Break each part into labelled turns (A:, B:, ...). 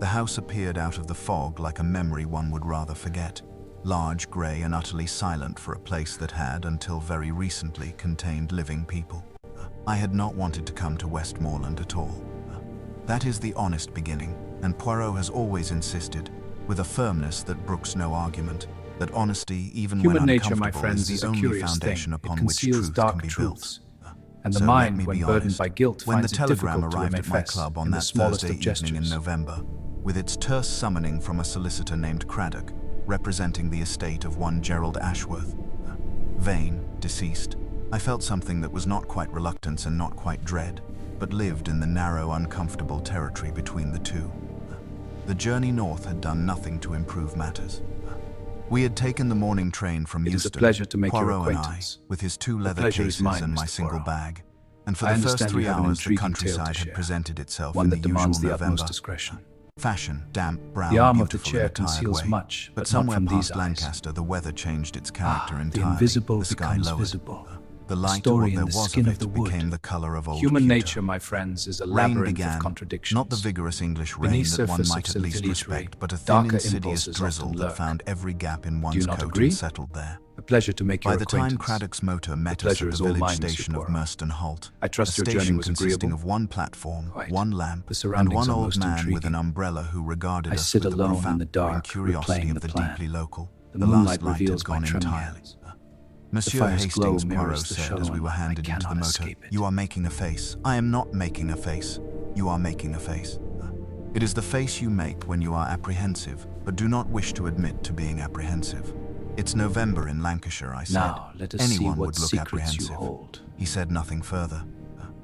A: The house appeared out of the fog like a memory one would rather forget. Large, grey and utterly silent for a place that had, until very recently, contained living people. I had not wanted to come to Westmoreland at all. That is the honest beginning, and Poirot has always insisted, with a firmness that brooks no argument, that honesty, even
B: Human
A: when
B: nature,
A: uncomfortable,
B: my friends,
A: is
B: is
A: the
B: a
A: only
B: curious
A: foundation
B: thing.
A: upon
B: It
A: which
B: conceals
A: truth
B: dark
A: can be
B: truths.
A: built.
B: And the
A: So
B: mind,
A: let me
B: when
A: be
B: burdened
A: honest.
B: by guilt,
A: When the
B: finds it
A: telegram
B: difficult to
A: arrived
B: remain
A: at my
B: fast
A: club on
B: in the
A: that
B: smallest
A: Thursday
B: of
A: evening in
B: gestures.
A: November, with its terse summoning from a solicitor named Craddock, representing the estate of one Gerald Ashworth, Vane, deceased, I felt something that was not quite reluctance and not quite dread, but lived in the narrow, uncomfortable territory between the two. The journey north had done nothing to improve matters. We had taken the morning train from
B: It is a
A: Euston,
B: pleasure to make your
A: Poirot and I,
B: acquaintance.
A: with his 2
B: The
A: leather
B: pleasure is
A: cases
B: mine,
A: and my
B: Mr.
A: single
B: Poirot.
A: bag, and for
B: I
A: the first
B: understand
A: 3
B: you have an
A: hours the
B: intriguing tale to
A: countryside
B: share,
A: had presented itself
B: one
A: in
B: that
A: the usual
B: demands the utmost
A: November
B: discretion.
A: fashion, damp, brown,
B: The arm of the
A: beautiful
B: chair
A: in a tired
B: conceals
A: way.
B: much,
A: But
B: but not
A: somewhere
B: from these
A: past
B: eyes.
A: Lancaster, the weather changed its character
B: The
A: entirely.
B: invisible
A: The sky
B: becomes
A: lowered.
B: visible.
A: The
B: A
A: light, or
B: story
A: what
B: in
A: there
B: the
A: was
B: skin
A: of
B: of the
A: it,
B: wood.
A: became the color of old
B: Human
A: pewter.
B: nature, my friends, is a
A: Rain
B: labyrinth
A: began,
B: of contradictions.
A: not the vigorous English rain
B: Beneath
A: that one
B: surface
A: might
B: of
A: at least
B: literary,
A: respect, but a thin,
B: darker
A: insidious
B: impulses
A: drizzle
B: often
A: that
B: lurk.
A: found every gap in
B: Do
A: one's
B: you not
A: coat
B: agree?
A: and settled there.
B: A pleasure to make
A: By
B: your
A: the time
B: acquaintance.
A: Craddock's motor met us
B: pleasure
A: at
B: is
A: the
B: all
A: village
B: mine,
A: station
B: Monsieur
A: of
B: Poirot.
A: Merston Holt,
B: I trust
A: a
B: your journey
A: station
B: was
A: consisting
B: agreeable?
A: of one platform,
B: Quite.
A: one lamp,
B: The
A: and
B: surroundings
A: one
B: are
A: old
B: most
A: man with
B: intriguing.
A: an umbrella who regarded
B: I
A: us
B: sit
A: with the
B: alone in the
A: devouring
B: dark,
A: curiosity
B: replaying
A: of
B: the
A: the
B: plan.
A: deeply local.
B: The
A: last
B: moonlight
A: light had
B: reveals my
A: gone
B: trembling
A: entirely.
B: hands.
A: Monsieur
B: fire's glow
A: Hastings, Poirot
B: mirrors the
A: said as
B: shadow
A: we were
B: and I
A: handed into the
B: cannot
A: motor,
B: escape it.
A: "You are making a face." "I am not making a face. You are making a face." It is the face you make when you are apprehensive, but do not wish to admit to being apprehensive. "It's November in Lancashire," I said.
B: Now, let us see
A: "Anyone
B: what
A: would look
B: secrets you
A: apprehensive."
B: hold.
A: He said nothing further.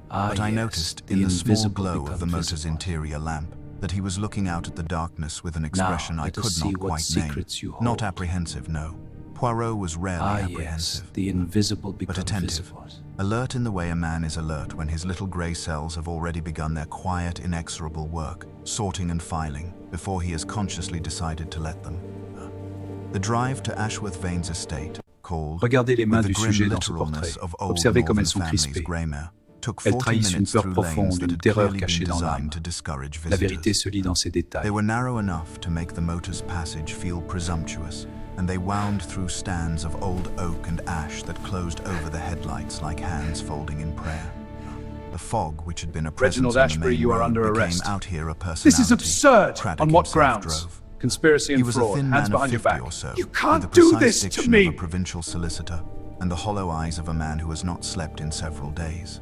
B: Ah,
A: But I
B: yes,
A: noticed,
B: the
A: in the small
B: invisible
A: glow of the
B: become
A: motor's
B: visible.
A: interior lamp, that he was looking out at the darkness with an expression
B: Now,
A: I
B: let us
A: could
B: see
A: not
B: what
A: quite name.
B: secrets you
A: Not
B: hold.
A: apprehensive, no. Poirot was rarely
B: Ah, yes,
A: apprehensive.
B: the invisible becomes
A: attentive.
B: visible.
A: Alert in the way a man is alert when his little grey cells have already begun their quiet, inexorable work, sorting and filing, before he has consciously decided to let them. The drive to Ashworth Vane's estate, called,
B: Regardez les mains
A: with the
B: du
A: grim
B: sujet dans ce
A: literalness
B: portrait.
A: of old
B: Observez comme
A: northern
B: elles sont
A: families'
B: crispées.
A: Greymare, took
B: Elles
A: 40
B: trahissent une
A: minutes
B: peur
A: through lanes
B: profonde,
A: that
B: une
A: had
B: terreur
A: clearly been
B: cachée dans
A: designed
B: l'âme.
A: to discourage
B: La vérité
A: visitors.
B: se lit dans ces détails.
A: They were narrow enough to make the motor's passage feel presumptuous, and they wound through stands of old oak and ash that closed over the headlights like hands folding in prayer. The fog, which had been a presence
B: Reginald
A: on the
B: Ashbury,
A: main
B: you are
A: road,
B: under
A: became
B: arrest.
A: out here a personality.
B: This is absurd!
A: Craddock
B: On what
A: himself
B: grounds?
A: drove.
B: Conspiracy
A: He
B: and
A: was a
B: fraud.
A: thin
B: Hands
A: man of
B: behind your
A: 50
B: back.
A: or so,
B: You
A: with
B: can't
A: the
B: do
A: precise
B: this to
A: diction
B: me!
A: of a provincial solicitor and the hollow eyes of a man who has not slept in several days.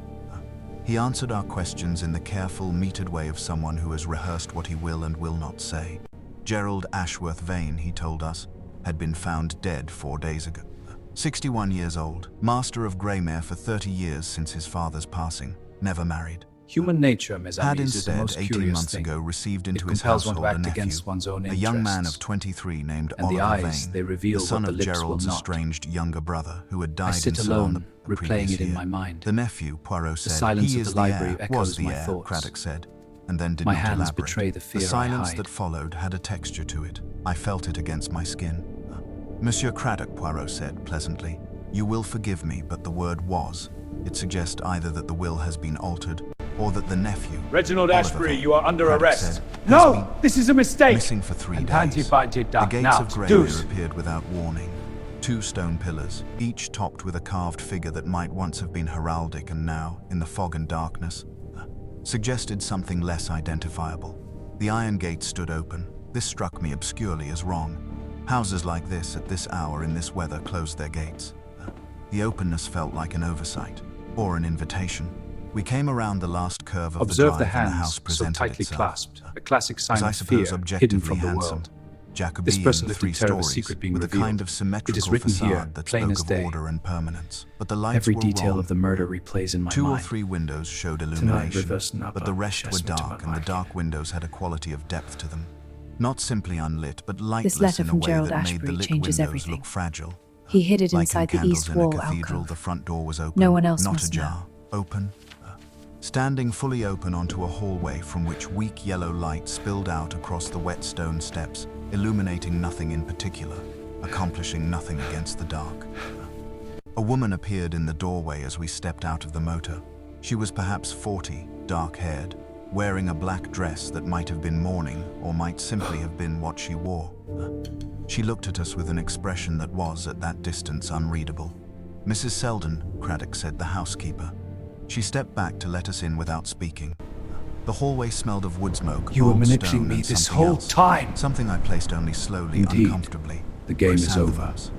A: He answered our questions in the careful, metered way of someone who has rehearsed what he will and will not say. Gerald Ashworth Vane, he told us, had been found dead 4 days ago. 61 years old, master of Greymare for 30 years since his father's passing, never married.
B: Human nature, mes
A: Had
B: amis, is the
A: instead,
B: most
A: 18
B: curious
A: months
B: thing.
A: ago, received into
B: It
A: his
B: compels one
A: household
B: to
A: a
B: act
A: nephew,
B: against one's own
A: a young man
B: interests.
A: of 23 named
B: And the
A: Oliver
B: eyes,
A: Vane,
B: they reveal
A: the son
B: what
A: of
B: the lips will
A: Gerald's
B: not.
A: estranged younger brother, who had
B: I
A: died
B: sit
A: in Ceylon
B: alone,
A: the
B: replaying
A: previous
B: it in
A: year.
B: my mind.
A: The nephew, Poirot said,
B: silence
A: he
B: of
A: is
B: the library
A: heir,
B: echoes
A: was the
B: my
A: heir,
B: thoughts.
A: Craddock said, and then did
B: My
A: not
B: hands
A: elaborate.
B: betray the fear I
A: silence
B: hide.
A: that followed had a texture to it. I felt it against my skin. Monsieur Craddock, Poirot said pleasantly, you will forgive me, but the word was. It suggests either that the will has been altered, or that the nephew,
B: Reginald
A: Oliver
B: Ashbury,
A: Vane,
B: you are under
A: Craddock
B: arrest.
A: said, has
B: No!
A: been
B: This is a mistake!
A: missing for 3
B: And
A: days.
B: anti-binded
A: The
B: duck.
A: gates
B: Now,
A: of Greymare
B: deuce.
A: appeared without warning. 2 stone pillars, each topped with a carved figure that might once have been heraldic and now, in the fog and darkness, suggested something less identifiable. The iron gate stood open. This struck me obscurely as wrong. Houses like this, at this hour, in this weather, closed their gates. The openness felt like an oversight, or an invitation. We came around the last curve of
B: Observe
A: the
B: the
A: drive and the
B: hands,
A: house
B: so
A: presented
B: tightly
A: itself.
B: clasped, a classic sign
A: As I
B: of
A: suppose
B: fear, hidden
A: objectively
B: from the
A: handsome,
B: world.
A: Jacobean
B: This person lived
A: 3
B: in terror of a
A: stories,
B: secret being
A: with a
B: revealed.
A: kind of
B: It
A: symmetrical
B: is written
A: facade
B: here,
A: that
B: plain
A: spoke
B: as
A: of
B: day.
A: order and permanence. But the lights
B: Every
A: were
B: detail
A: wrong.
B: of the murder replays in my
A: 2 or
B: mind.
A: 3 windows showed
B: Tonight,
A: illumination,
B: reverse Napa,
A: but the rest were
B: chasse me to
A: dark,
B: my
A: and the
B: market.
A: dark windows had a quality of depth to them. Not simply unlit, but lightless
C: letter
A: in a
C: from
A: way
C: Gerald
A: that made the
C: Ashbury
A: lit
C: changes
A: windows
C: everything.
A: look fragile.
C: He hid it
A: Like
C: inside
A: in
C: the
A: candles
C: east
A: in a
C: wall
A: cathedral,
C: alcove.
A: the front door was open,
C: No one else
A: not
C: must
A: ajar, open. Standing fully open onto a hallway from which weak yellow light spilled out across the wet stone steps, illuminating nothing in particular, accomplishing nothing against the dark. A woman appeared in the doorway as we stepped out of the motor. She was perhaps 40, dark-haired, wearing a black dress that might have been mourning or might simply have been what she wore. She looked at us with an expression that was, at that distance, unreadable. "Mrs. Selden," Craddock said, the housekeeper. She stepped back to let us in without speaking. The hallway smelled of wood smoke,
B: You were
A: old
B: manipulating
A: stone,
B: me
A: and
B: this
A: something
B: whole
A: else.
B: time.
A: Something I placed only slowly,
B: Indeed.
A: uncomfortably.
B: The game is over.
A: Chrysanthemums.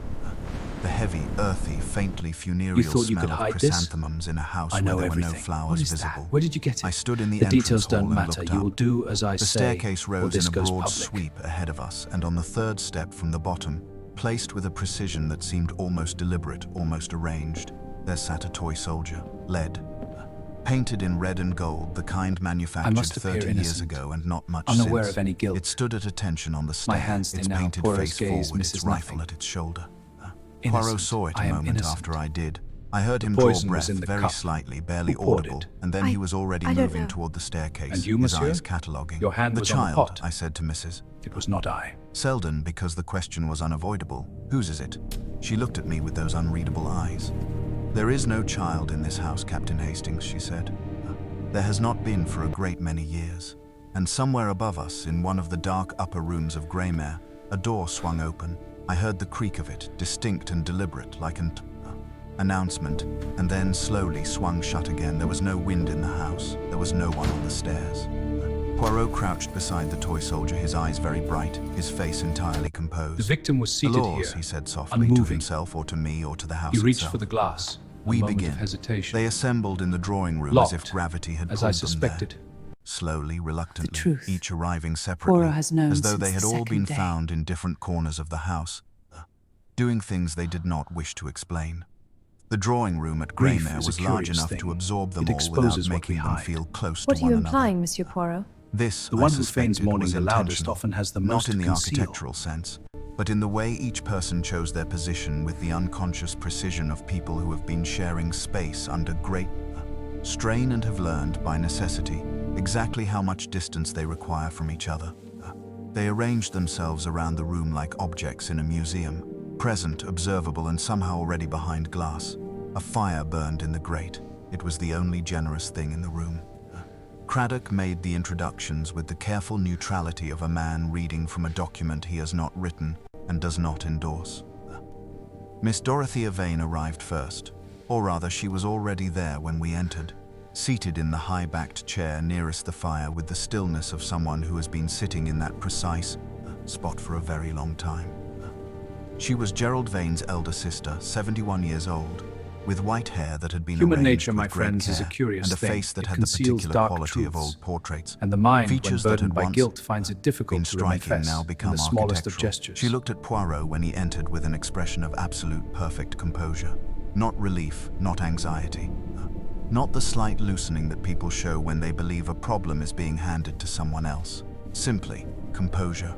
A: The heavy, earthy, faintly funereal
B: You thought you
A: smell
B: could
A: of
B: hide this?
A: chrysanthemums in a house
B: I
A: where
B: know
A: there were no
B: everything.
A: flowers
B: What is
A: visible.
B: that? Where did you get it?
A: I stood in the
B: The
A: entrance
B: details
A: hall
B: don't
A: and
B: matter.
A: looked
B: You will
A: up.
B: do as I
A: The
B: say,
A: staircase
B: or
A: rose
B: this
A: in a
B: goes
A: broad
B: public.
A: sweep ahead of us, and on the third step from the bottom, placed with a precision that seemed almost deliberate, almost arranged, there sat a toy soldier, lead. Painted in red and gold, the kind manufactured
B: must appear
A: 30 years
B: innocent,
A: ago and not much
B: unaware
A: since.
B: of any guilt.
A: It stood at attention on the stair,
B: My hands stay
A: its
B: now.
A: painted
B: Poirot's
A: face
B: gaze
A: forward, its
B: misses
A: rifle
B: nothing.
A: at its shoulder.
B: Innocent.
A: Poirot saw it
B: I
A: a
B: am
A: moment
B: innocent.
A: after I did. I heard
B: The
A: him draw
B: poison was
A: breath
B: in the
A: very
B: cup.
A: slightly, barely
B: Who poured
A: audible,
B: it?
A: and then he was already
C: I don't
A: moving
C: know.
A: toward the staircase,
B: And you,
A: his
B: monsieur?
A: eyes cataloguing.
B: Your hand
A: "The
B: was on the
A: child,"
B: pot.
A: I said to Mrs.
B: It was not I.
A: Selden, because the question was unavoidable. "Whose is it?" She looked at me with those unreadable eyes. "There is no child in this house, Captain Hastings," she said. "There has not been for a great many years." And somewhere above us, in one of the dark upper rooms of Greymere, a door swung open. I heard the creak of it, distinct and deliberate, like an announcement, and then slowly swung shut again. There was no wind in the house. There was no one on the stairs. Poirot crouched beside the toy soldier, his eyes very bright, his face entirely composed.
B: The victim was seated
A: "Laws,"
B: here,
A: he said softly, to
B: unmoving.
A: himself or to me or to the house
B: He reached
A: itself.
B: for the glass.
A: "We
B: a moment
A: begin."
B: of hesitation.
A: They assembled in the drawing room
B: Locked,
A: as if gravity had
B: as
A: pulled
B: I
A: them there.
B: suspected.
A: Slowly, reluctantly,
C: The truth.
A: each arriving separately,
C: Poirot has known
A: as though
C: since
A: they had
C: the
A: all been
C: second day.
A: found in different corners of the house, doing things they did not wish to explain. The drawing room at
B: Grief
A: Greymere
B: is a
A: was large
B: curious
A: enough
B: thing.
A: to absorb them
B: It
A: all without
B: exposes what
A: making
B: we
A: them
B: hide.
A: feel close
C: What
A: to
C: are you
A: one another.
C: implying, Monsieur Poirot?
A: This,
B: The
A: I
B: one who feigns
A: suspected,
B: mourning
A: was
B: the loudest
A: intentional,
B: often has the most
A: not in
B: to
A: the
B: conceal.
A: architectural sense, but in the way each person chose their position with the unconscious precision of people who have been sharing space under great strain and have learned, by necessity, exactly how much distance they require from each other. They arranged themselves around the room like objects in a museum, present, observable, and somehow already behind glass. A fire burned in the grate. It was the only generous thing in the room. Craddock made the introductions with the careful neutrality of a man reading from a document he has not written and does not endorse. Miss Dorothea Vane arrived first, or rather she was already there when we entered, seated in the high-backed chair nearest the fire with the stillness of someone who has been sitting in that precise spot for a very long time. She was Gerald Vane's elder sister, 71 years old, with white hair that had been
B: Human
A: arranged
B: nature,
A: with
B: my
A: great
B: friends, is a
A: care,
B: curious
A: and a
B: thing.
A: face that
B: It
A: had the
B: conceals
A: particular
B: dark
A: quality of
B: truths.
A: old portraits.
B: And the mind, when
A: Features that
B: burdened
A: had
B: by
A: once
B: guilt, finds it difficult
A: been
B: to
A: striking,
B: remain
A: now
B: in
A: become
B: the smallest of
A: architectural.
B: gestures.
A: She looked at Poirot when he entered with an expression of absolute perfect composure. Not relief, not anxiety. Not the slight loosening that people show when they believe a problem is being handed to someone else. Simply composure.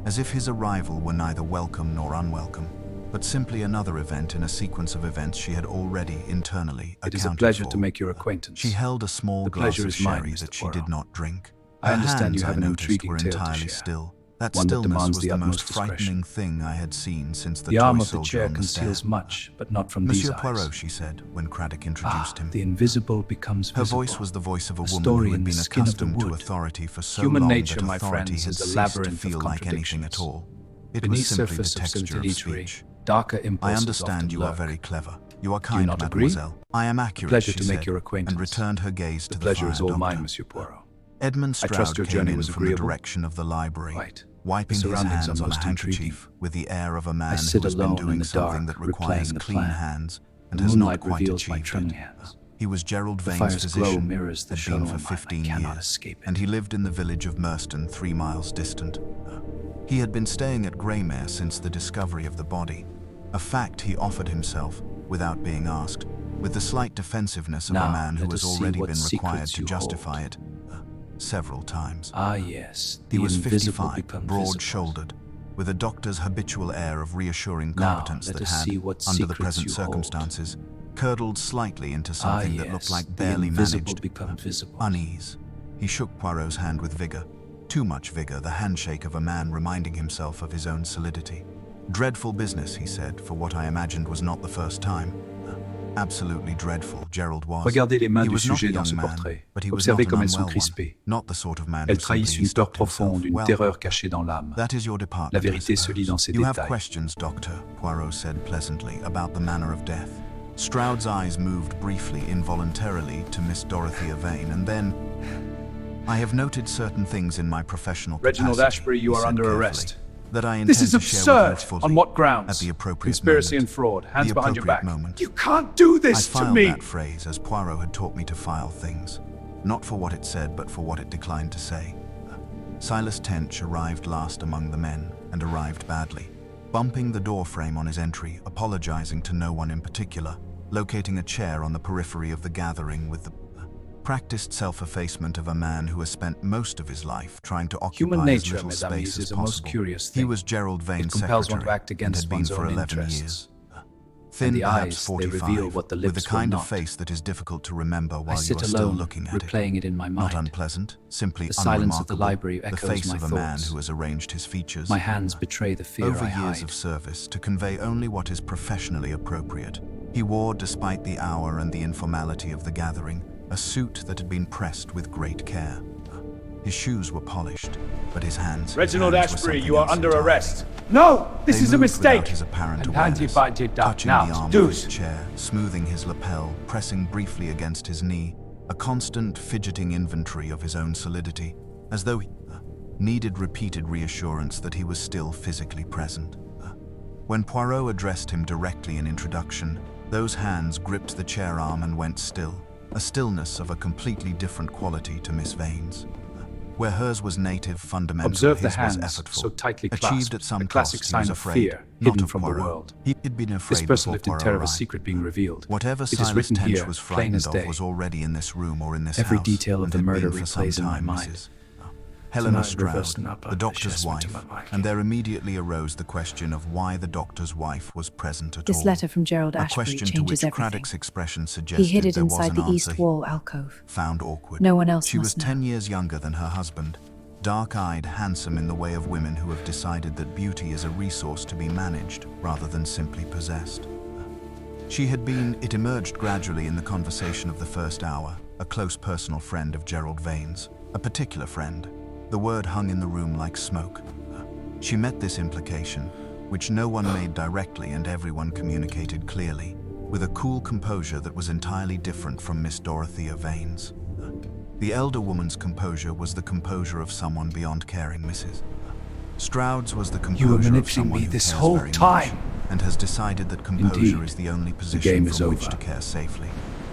A: As if his arrival were neither welcome nor unwelcome, but simply another event in a sequence of events she had already internally accounted for.
B: It is a pleasure to make your acquaintance.
A: She held a small
B: The
A: glass
B: pleasure
A: of
B: is mine,
A: sherry
B: Mr.
A: that she
B: Poirot.
A: did not drink.
B: I
A: Her
B: understand you
A: hands,
B: have
A: I
B: an
A: noticed,
B: intriguing
A: were
B: tale to
A: entirely
B: share.
A: still. That
B: One that
A: stillness
B: demands
A: was
B: the
A: the most
B: utmost discretion.
A: frightening thing I had seen since the
B: The
A: toy
B: arm of the
A: soldier
B: chair
A: on the stair.
B: conceals much, but not from these
A: Monsieur
B: eyes.
A: Poirot, she said, when Craddock introduced him.
B: The invisible becomes
A: Her
B: visible.
A: voice was the voice of a
B: The
A: woman
B: story
A: who had
B: in the
A: been
B: skin of the
A: accustomed to
B: wood.
A: authority for so
B: Human
A: long
B: nature,
A: that
B: my
A: authority
B: friends,
A: had
B: is a
A: ceased to
B: labyrinth of
A: feel like anything at
B: contradictions.
A: all. It
B: Beneath
A: was simply the
B: surface of
A: texture of
B: similitude,
A: speech.
B: darker
A: I
B: impulses
A: understand
B: often
A: you are
B: lurk.
A: very clever. You are
B: Do you
A: kind,
B: not agree?
A: mademoiselle. I am accurate,
B: pleasure
A: she
B: to make
A: said,
B: your acquaintance.
A: and returned her gaze
B: The
A: to the
B: pleasure
A: fire
B: is all
A: doctor.
B: mine, Monsieur Poirot.
A: Edmund
B: I
A: Stroud
B: trust your
A: came
B: journey
A: in
B: was
A: from the
B: agreeable?
A: direction of the library,
B: Quite.
A: wiping
B: The
A: his
B: surroundings
A: hands
B: are
A: on a
B: most
A: handkerchief
B: intriguing.
A: with the air of a
B: I
A: man
B: sit
A: who has been
B: alone in
A: doing
B: the
A: something
B: dark,
A: that requires
B: replaying the
A: clean
B: plan.
A: hands and
B: The
A: has not
B: moonlight
A: quite
B: reveals my
A: achieved
B: trembling
A: it.
B: hands.
A: He was Gerald
B: The
A: Vane's
B: fire's glow
A: physician,
B: mirrors the
A: had
B: shadow
A: been for
B: in mine. I
A: 15
B: cannot
A: years,
B: escape it.
A: and he lived in the village of Merston, 3 miles distant. He had been staying at Greymere since the discovery of the body, a fact he offered himself, without being asked, with the slight defensiveness of
B: Now,
A: a man who
B: let
A: has
B: us see
A: already
B: what
A: been required
B: secrets
A: to
B: you
A: justify it several times.
B: Ah, yes.
A: He
B: The
A: was
B: invisible
A: 55,
B: become visible.
A: broad-shouldered, with a doctor's habitual air of reassuring
B: Now,
A: competence
B: let
A: that
B: us
A: had,
B: see what
A: under the
B: secrets
A: present
B: you hold.
A: circumstances, curdled slightly into
B: Ah,
A: something
B: yes.
A: that looked like
B: The
A: barely
B: invisible
A: managed
B: become visible.
A: unease. He shook Poirot's hand with vigor. Too much vigor, the handshake of a man reminding himself of his own solidity. "Dreadful business," he said, for what I imagined was not the first time. absolutely dreadful Gerald was.
B: Regardez les mains
A: He
B: du
A: was not a
B: sujet dans ce
A: young man,
B: portrait.
A: but he was
B: Observez
A: not an
B: comme elles sont
A: unwell one.
B: crispées.
A: Not the sort of man
B: Elles
A: who simply
B: trahissent une peur
A: stopped himself.
B: profonde, une
A: Well,
B: terreur cachée dans l'âme.
A: that is your department,
B: La vérité
A: I
B: se lit
A: suppose.
B: dans ces
A: You have
B: détails.
A: questions, Doctor, Poirot said pleasantly, about the manner of death. Stroud's eyes moved briefly, involuntarily, to Miss Dorothea Vane, and then... I have noted certain things in my professional capacity,
B: Reginald Ashbury, you
A: he
B: are
A: said
B: under
A: carefully,
B: arrest.
A: that I intend
B: This is
A: to share with you
B: absurd.
A: fully
B: On what grounds?
A: at the appropriate
B: Conspiracy
A: moment.
B: and fraud. Hands
A: The
B: behind your back.
A: appropriate moment.
B: You can't do
A: I
B: this to
A: filed
B: me.
A: that phrase as Poirot had taught me to file things, not for what it said, but for what it declined to say. Silas Tench arrived last among the men, and arrived badly, bumping the door frame on his entry, apologizing to no one in particular, locating a chair on the periphery of the gathering with the practiced self-effacement of a man who has spent most of his life trying to occupy
B: Human
A: as
B: nature,
A: little
B: mes
A: space
B: amis,
A: as
B: is a most
A: possible.
B: curious
A: He
B: thing.
A: was Gerald Vane's
B: It compels one
A: secretary
B: to act
A: and
B: against
A: had been
B: one's
A: for
B: own
A: 11
B: interests.
A: years. Thin,
B: the
A: perhaps
B: eyes, they
A: 45,
B: reveal what the
A: with the
B: lips will
A: kind of
B: not.
A: face that is difficult to remember
B: I
A: while you
B: sit
A: are still
B: alone,
A: looking at it.
B: replaying it in my
A: Not
B: mind.
A: unpleasant, simply
B: The silence of the
A: unremarkable,
B: library
A: the
B: echoes
A: face
B: my
A: of a man
B: thoughts.
A: who has arranged his features.
B: My hands betray the fear
A: Over
B: I
A: years
B: hide.
A: of service, to convey only what is professionally appropriate, he wore, despite the hour and the informality of the gathering, a suit that had been pressed with great care. His shoes were polished, but his hands...
C: Reginald
A: his hands were
C: Ashbury,
A: something
C: you are
A: else
C: under
A: entirely.
C: arrest. No, this
A: They
C: is a
A: moved without
C: mistake.
A: his apparent
C: And hand
A: awareness,
C: you by the dark
A: touching
C: now.
A: the arm
C: Do
A: of his
C: it.
A: chair, smoothing his lapel, pressing briefly against his knee, a constant fidgeting inventory of his own solidity, as though he needed repeated reassurance that he was still physically present. When Poirot addressed him directly in introduction, those hands gripped the chair arm and went still, a stillness of a completely different quality to Miss Vane's. Where hers was native, fundamental,
B: Observe the
A: his was
B: hands,
A: effortful.
B: so tightly
A: Achieved
B: clasped,
A: at some
B: a classic
A: cost, he
B: sign
A: was
B: of
A: afraid,
B: fear,
A: not
B: hidden
A: of
B: from the
A: Poirot.
B: world.
A: He had been afraid
B: This person
A: before
B: lived in
A: Poirot
B: terror of a
A: arrived.
B: secret being revealed.
A: Whatever
B: It is
A: Silas
B: written
A: Tench
B: here,
A: was
B: plain
A: frightened
B: as
A: of
B: day.
A: was already in this room or in this
B: Every
A: house,
B: detail of
A: and
B: the
A: had been
B: murder
A: for some
B: replays in my
A: time,
B: mind.
A: Mrs. Helena
B: Tonight, reversed
A: Stroud,
B: and up,
A: the doctor's
B: just went to
A: wife,
B: my mind.
A: and there immediately arose the question of why the doctor's wife was present at
D: This
A: all.
D: letter from Gerald
A: A
D: Ashbury
A: question to
D: changes
A: which
D: everything.
A: Craddock's expression suggested
D: He hid it
A: there was
D: inside
A: an
D: the
A: answer
D: east
A: he
D: wall alcove.
A: found awkward.
D: No one else
A: She was
D: must know.
A: 10 years younger than her husband, dark-eyed, handsome in the way of women who have decided that beauty is a resource to be managed rather than simply possessed. She had been, it emerged gradually in the conversation of the first hour, a close personal friend of Gerald Vane's, a particular friend. The word hung in the room like smoke. She met this implication, which no one made directly and everyone communicated clearly, with a cool composure that was entirely different from Miss Dorothea Vane's. The elder woman's composure was the composure of someone beyond caring, Mrs. Stroud's was the composure of
B: manipulating
A: someone
B: me
A: who
B: this
A: cares
B: whole
A: very
B: time.
A: much and has decided that composure
B: Indeed,
A: is the only
B: game
A: position
B: is
A: from which
B: over.
A: to care safely.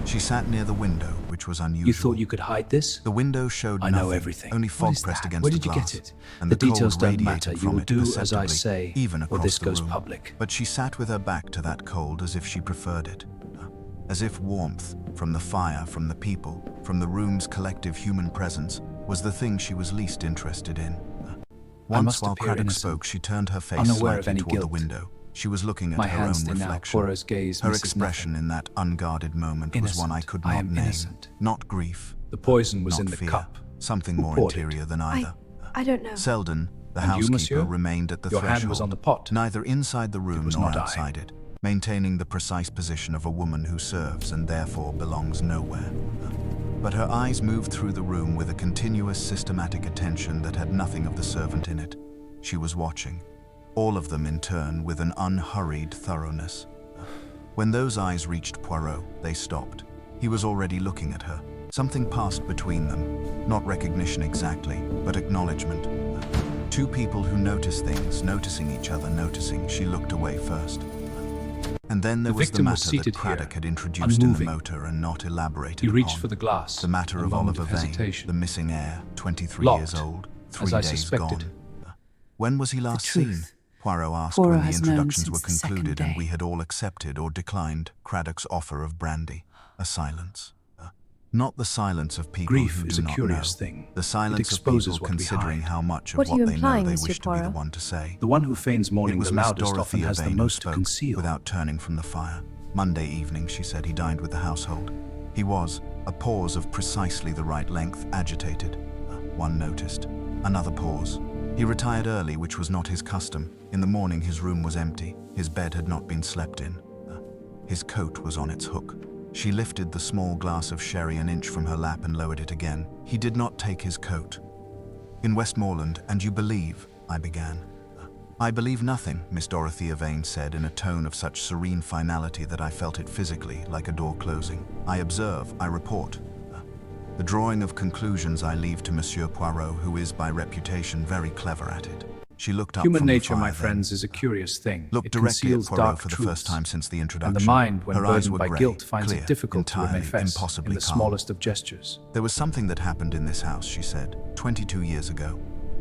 A: She sat near the window, which was unusual.
B: You thought you could hide this?
A: The window showed
B: I
A: nothing,
B: know everything.
A: only
B: What
A: fog
B: is
A: pressed
B: that?
A: against
B: Where
A: the
B: did you
A: glass,
B: get it?
A: and
B: The
A: the cold
B: details don't
A: radiated
B: matter. You
A: from
B: will
A: it
B: do as I
A: perceptibly,
B: say,
A: even
B: or
A: across
B: this
A: the
B: goes
A: room.
B: public.
A: But she sat with her back to that cold as if she preferred it. As if warmth, from the fire, from the people, from the room's collective human presence, was the thing she was least interested in.
B: I
A: Once
B: must
A: while
B: appear
A: Craddock
B: innocent,
A: spoke, she turned her face
B: unaware of
A: slightly
B: any
A: toward the
B: guilt.
A: window. She was looking at
B: My
A: her
B: hands
A: own
B: stay now.
A: reflection.
B: Poirot's gaze
A: Her
B: misses
A: expression
B: nothing.
A: in that unguarded moment was one I
B: Innocent.
A: could
B: I
A: not
B: am
A: name.
B: innocent.
A: Not grief,
B: The poison was
A: not
B: in the
A: fear.
B: cup.
A: Something
B: Who
A: more
B: poured it?
A: interior than either.
D: I don't know.
A: Selden, the
B: And you,
A: housekeeper,
B: monsieur?
A: remained at the
B: Your
A: threshold,
B: hand was on the pot.
A: neither inside the room
B: was
A: nor
B: not I.
A: outside it, maintaining the precise position of a woman who serves and therefore belongs nowhere. But her eyes moved through the room with a continuous, systematic attention that had nothing of the servant in it. She was watching, all of them in turn, with an unhurried thoroughness. When those eyes reached Poirot, they stopped. He was already looking at her. Something passed between them, not recognition exactly, but acknowledgement. Two people who notice things, noticing each other, noticing. She looked away first. And then there
B: The
A: was the
B: victim was
A: matter
B: seated
A: that Craddock
B: here,
A: had introduced in the
B: unmoving.
A: motor and not elaborated
B: He reached
A: upon.
B: for the glass.
A: The matter
B: A
A: of
B: moment
A: Oliver Vane,
B: hesitation.
A: the missing heir, 23
B: Locked,
A: years old, 3
B: as I
A: days
B: suspected.
A: gone. When was he last seen?
D: truth.
A: Poirot asked
D: Poirot
A: when the
D: has known
A: introductions were
D: since the second
A: concluded and
D: day.
A: we had all accepted or declined Craddock's offer of brandy. A silence. Not the silence of people
B: Grief
A: who
B: is
A: do
B: a
A: not
B: curious
A: know.
B: thing.
A: The silence
B: It
A: of
B: exposes
A: people
B: what we
A: considering
B: hide.
A: how much of
D: What are
A: what
D: you
A: they know
D: implying,
A: they
D: Monsieur
A: wish to be the
D: Poirot?
A: one to say.
B: The one who feigns
A: It
B: mourning
A: was
B: the
A: Miss
B: loudest often
A: Dorothea
B: has the
A: Vane who
B: most to
A: spoke,
B: conceal.
A: without turning from the fire. Monday evening, she said, he dined with the household. He was, a pause of precisely the right length, agitated. One noticed. Another pause. He retired early, which was not his custom. In the morning his room was empty. His bed had not been slept in. His coat was on its hook. She lifted the small glass of sherry an inch from her lap and lowered it again. He did not take his coat. "In Westmoreland, and you believe," I began. "I believe nothing," Miss Dorothea Vane said in a tone of such serene finality that I felt it physically, like a door closing. "I observe, I report. The drawing of conclusions I leave to Monsieur Poirot, who is by reputation very clever at it." She looked up
B: Human
A: from the
B: nature,
A: fire,
B: my
A: then
B: friends, is a curious thing.
A: looked
B: It
A: directly at
B: conceals
A: Poirot
B: dark
A: for the
B: truths,
A: first time since the introduction.
B: and the mind, when
A: Her eyes
B: burdened
A: were
B: by
A: grey,
B: guilt, finds
A: clear,
B: it difficult to
A: entirely,
B: remain fast in
A: impossibly
B: the
A: calm.
B: smallest of gestures.
A: "There was something that happened in this house," she said, 22 years ago.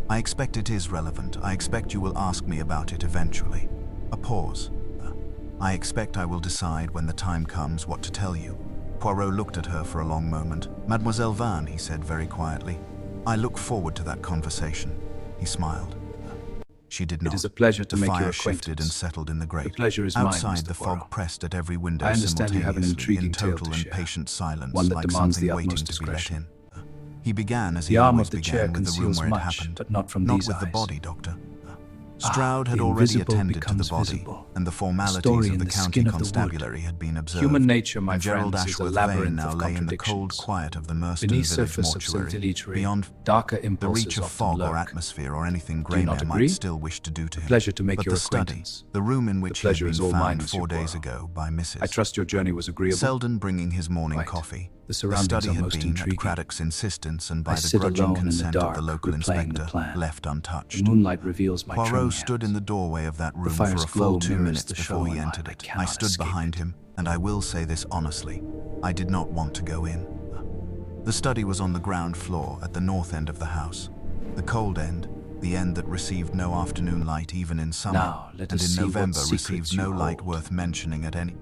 A: "I expect it is relevant. I expect you will ask me about it eventually." A pause. "I expect I will decide when the time comes what to tell you." Poirot looked at her for a long moment. "Mademoiselle Vane," he said very quietly, "I look forward to that conversation." He smiled. She did not.
B: It is a pleasure to
A: The
B: make your
A: fire shifted and
B: acquaintance.
A: settled in the grate.
B: The pleasure is mine,
A: Outside,
B: Mr.
A: the fog
B: Poirot.
A: pressed at every window
B: I understand you have an
A: simultaneously,
B: intriguing
A: in
B: tale
A: total
B: to
A: and
B: share,
A: patient silence,
B: one that
A: like
B: demands
A: something
B: the
A: waiting
B: utmost
A: to be let
B: discretion.
A: in. He began as
B: The
A: he
B: arm
A: always
B: of the chair
A: began, with the room
B: conceals
A: where it
B: much,
A: happened.
B: but not from
A: Not
B: these
A: with the
B: eyes.
A: body, Doctor. Stroud had
B: the
A: already
B: invisible
A: attended to the
B: becomes
A: body,
B: visible.
A: and the
B: The
A: formalities
B: story
A: of
B: in
A: the
B: the
A: county
B: skin of the wood.
A: constabulary had been observed.
B: Human nature, my
A: and Gerald
B: friends, is a
A: Ashworth Vane
B: labyrinth
A: now
B: of
A: lay in the cold
B: contradictions.
A: quiet of the Merston
B: Beneath
A: village
B: surface of
A: mortuary,
B: scintillatory,
A: beyond
B: darker
A: the
B: impulses
A: reach of
B: often
A: fog or
B: lurk.
A: atmosphere or anything
B: Do you not
A: Greymare
B: agree?
A: might still wish to do to him.
B: Pleasure to make
A: But
B: your
A: the study,
B: acquaintance.
A: the room in which he had
B: pleasure is
A: been
B: all mine,
A: found
B: Monsieur
A: 4 days
B: Poirot.
A: ago by Mrs.
B: I trust your journey was agreeable.
A: Selden bringing his morning
B: Right.
A: coffee.
B: The surroundings
A: study
B: are
A: had
B: most
A: been,
B: intriguing.
A: at Craddock's insistence and by
B: I
A: the
B: sit
A: grudging
B: alone in the
A: consent of
B: dark,
A: the local
B: replaying the
A: inspector,
B: plan.
A: left
B: The
A: untouched.
B: moonlight reveals my
A: Poirot
B: training
A: stood in
B: hands.
A: the doorway of that room for
B: fire's
A: a full
B: glow
A: 2
B: mirrors
A: minutes
B: the
A: before
B: show
A: he
B: in
A: entered
B: mine. I
A: it. I
B: cannot
A: stood
B: escape
A: behind
B: it.
A: him, and I will say this honestly, I did not want to go in. The study was on the ground floor at the north end of the house. The cold end, the end that received no afternoon light even in summer,
B: Now, let
A: and
B: us
A: in
B: see what
A: November
B: secrets
A: received
B: you
A: no light
B: hold.
A: worth mentioning at any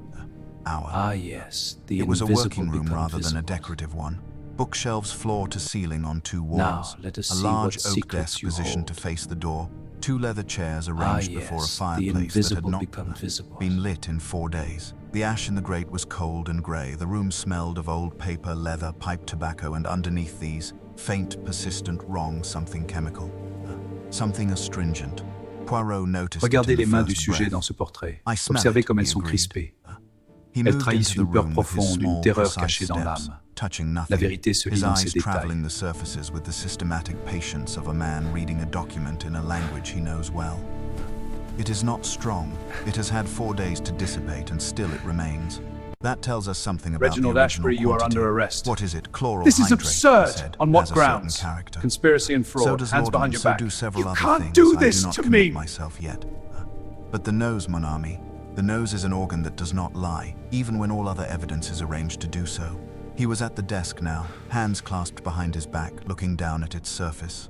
A: hour.
B: Ah, yes, the
A: It was a
B: invisible
A: working room
B: become
A: rather than a
B: visible.
A: decorative one. Bookshelves floor to ceiling on 2 walls.
B: Now, let us
A: a
B: see
A: large
B: what
A: oak
B: secrets
A: desk
B: you
A: positioned
B: hold.
A: to face the door. 2 leather chairs
B: Ah,
A: arranged before a
B: yes, the
A: fireplace that had
B: invisible
A: not
B: become visible.
A: been lit in 4 days. The ash in the grate was cold and grey. The room smelled of old paper, leather, pipe tobacco, and underneath these, faint, persistent, wrong, something chemical. Something astringent. Poirot noticed
B: Regardez
A: it in
B: les
A: the
B: mains du
A: first
B: sujet
A: breath.
B: dans ce portrait.
A: I smell
B: Observez
A: it,
B: comme
A: he
B: elles sont
A: agreed.
B: crispées.
A: He
B: Elles
A: moved
B: trahissent
A: into the
B: une peur
A: room with his
B: profonde, une
A: small,
B: terreur
A: precise
B: cachée dans
A: steps,
B: l'âme.
A: touching
B: La
A: nothing,
B: vérité se lit
A: his
B: dans
A: eyes
B: ces détails.
A: traveling the surfaces with the systematic patience of a man reading a document in a language he knows well. It is not strong. It has had 4 days to dissipate, and still it remains. That tells us something about
B: Reginald
A: the original
B: Ashbury, you are
A: quantity.
B: under arrest.
A: What is it? Chloral
B: This is
A: hydrate, he
B: absurd!
A: said,
B: On what
A: has a certain
B: grounds?
A: character.
B: Conspiracy and fraud.
A: So does
B: Hands
A: Laudanum,
B: behind your
A: so
B: back.
A: do several
B: You
A: other
B: can't
A: things.
B: do
A: I
B: this
A: do not
B: to
A: commit
B: me!
A: myself yet. But the nose, mon ami, the nose is an organ that does not lie, even when all other evidence is arranged to do so. He was at the desk now, hands clasped behind his back, looking down at its surface.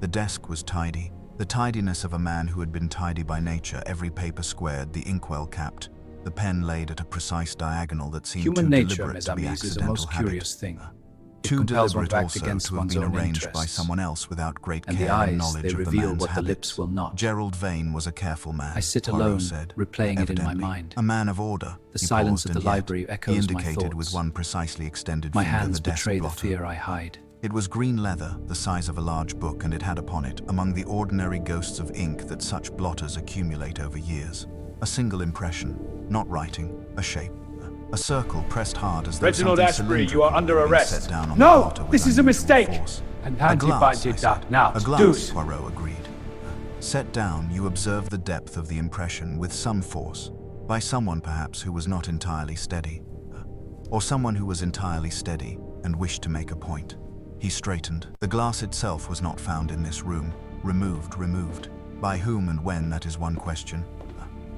A: The desk was tidy, the tidiness of a man who had been tidy by nature, every paper squared, the inkwell capped, the pen laid at a precise diagonal that seemed
B: Human
A: too
B: nature,
A: deliberate
B: mes
A: to be
B: amis, is a
A: accidental
B: most
A: habit.
B: curious thing. It
A: Too
B: compels one
A: deliberate
B: to act
A: also
B: against
A: to have
B: one's
A: been
B: own
A: arranged by
B: interests.
A: someone else without great
B: And
A: care
B: the
A: and
B: eyes,
A: knowledge
B: they
A: of the
B: reveal
A: man's
B: what the
A: habits.
B: lips will not.
A: Gerald Vane was a careful man,
B: I sit
A: Poirot
B: alone,
A: said,
B: replaying it in my
A: evidently.
B: mind.
A: A man of order.
B: The
A: He
B: silence
A: paused,
B: of the
A: and yet
B: library echoes
A: he
B: my
A: indicated with
B: thoughts.
A: one precisely extended
B: My
A: finger
B: hands
A: the desk
B: betray the
A: blotter.
B: fear I hide.
A: It was green leather, the size of a large book, and it had upon it, among the ordinary ghosts of ink that such blotters accumulate over years, a single impression, not writing, a shape. A circle pressed hard as though
B: Reginald
A: something
B: Ashbury, you
A: cylindrical
B: are under
A: had been
B: arrest.
A: set down on
B: No!
A: the blotter with
B: This is a
A: unusual
B: mistake!
A: force.
B: And
A: A glass, I said.
B: Now,
A: A glass,
B: deuce!
A: Poirot agreed. Set down, you observe the depth of the impression with some force, by someone perhaps who was not entirely steady, or someone who was entirely steady and wished to make a point. He straightened. The glass itself was not found in this room. Removed. By whom and when, that is one question.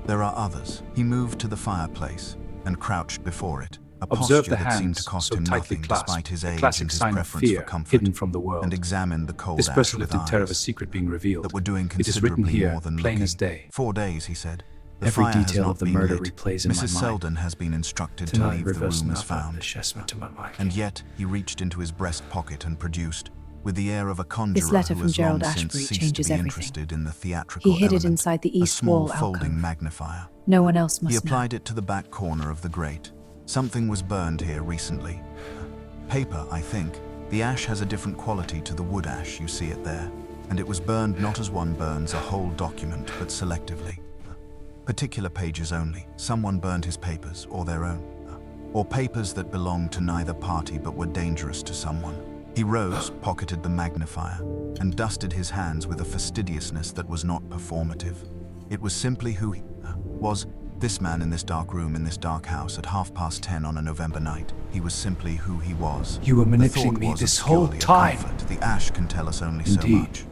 A: There are others. He moved to the fireplace and crouched before it, a
B: Observe
A: posture
B: the
A: that seemed to
B: hands,
A: cost
B: so
A: him
B: tightly
A: nothing
B: clasped,
A: despite his
B: a
A: age and
B: classic
A: his
B: sign of
A: preference
B: fear,
A: for comfort,
B: hidden from the world.
A: and examined the cold
B: This person
A: ash
B: lived
A: with
B: in terror of a
A: eyes
B: secret being revealed.
A: that were doing
B: It is written
A: considerably
B: here,
A: more than
B: plain
A: looking.
B: as day.
A: 4 days, he said. The
B: Every
A: fire has
B: detail
A: not
B: of the
A: been
B: murder
A: lit.
B: replays in my
A: Mrs.
B: mind.
A: Selden has been instructed to
B: Tonight
A: leave the
B: reverse
A: room as
B: nothing,
A: found.
B: the chessman to my mind.
A: And yet, he reached into his breast pocket and produced, with the air of a conjurer
C: letter
A: who
C: from
A: has long
C: Gerald
A: since
C: Ashbury
A: ceased
C: changes
A: to be
C: everything.
A: interested in the theatrical
C: He hid it
A: element,
C: inside the
A: a
C: east
A: small
C: wall
A: folding
C: alcove.
A: magnifier.
C: No one else
A: He
C: must know.
A: applied it to the back corner of the grate. Something was burned here recently. Paper, I think. The ash has a different quality to the wood ash, you see it there. And it was burned not as one burns a whole document, but selectively. Particular pages only. Someone burned his papers, or their own. Or papers that belonged to neither party but were dangerous to someone. He rose, pocketed the magnifier, and dusted his hands with a fastidiousness that was not performative. It was simply who he was. This man in this dark room in this dark house at 10:30 on a November night. He was simply who he was.
B: You were
A: The
B: manipulating
A: thought
B: me
A: was
B: this whole
A: obscurely a
B: time.
A: comfort. The ash can tell us only so
B: Indeed.
A: much.